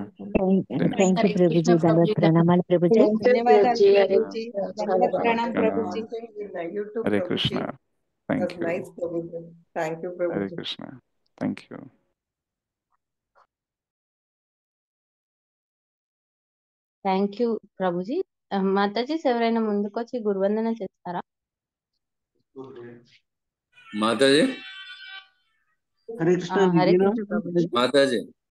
Speaker 14: Thank you Prabhuji. ధన్యవాద ప్రణామాలు ప్రభుజీ.
Speaker 15: ధన్యవాదాలు ప్రభుజీ. ధన్యవాద ప్రణామం Prabhuji.
Speaker 1: Hare Krishna. Thank you.
Speaker 16: Thank you,
Speaker 1: Hare
Speaker 16: Prabhuji.
Speaker 1: Krishna. Thank you.
Speaker 13: Thank you Prabhuji. Mataji ఎవరైనా ముందుకొచ్చి గురువందన చేస్తారా?
Speaker 17: మాతాజీ
Speaker 4: హరే కృష్ణ.
Speaker 13: హరే కృష్ణ ప్రభుజీ.
Speaker 17: మాతాజీ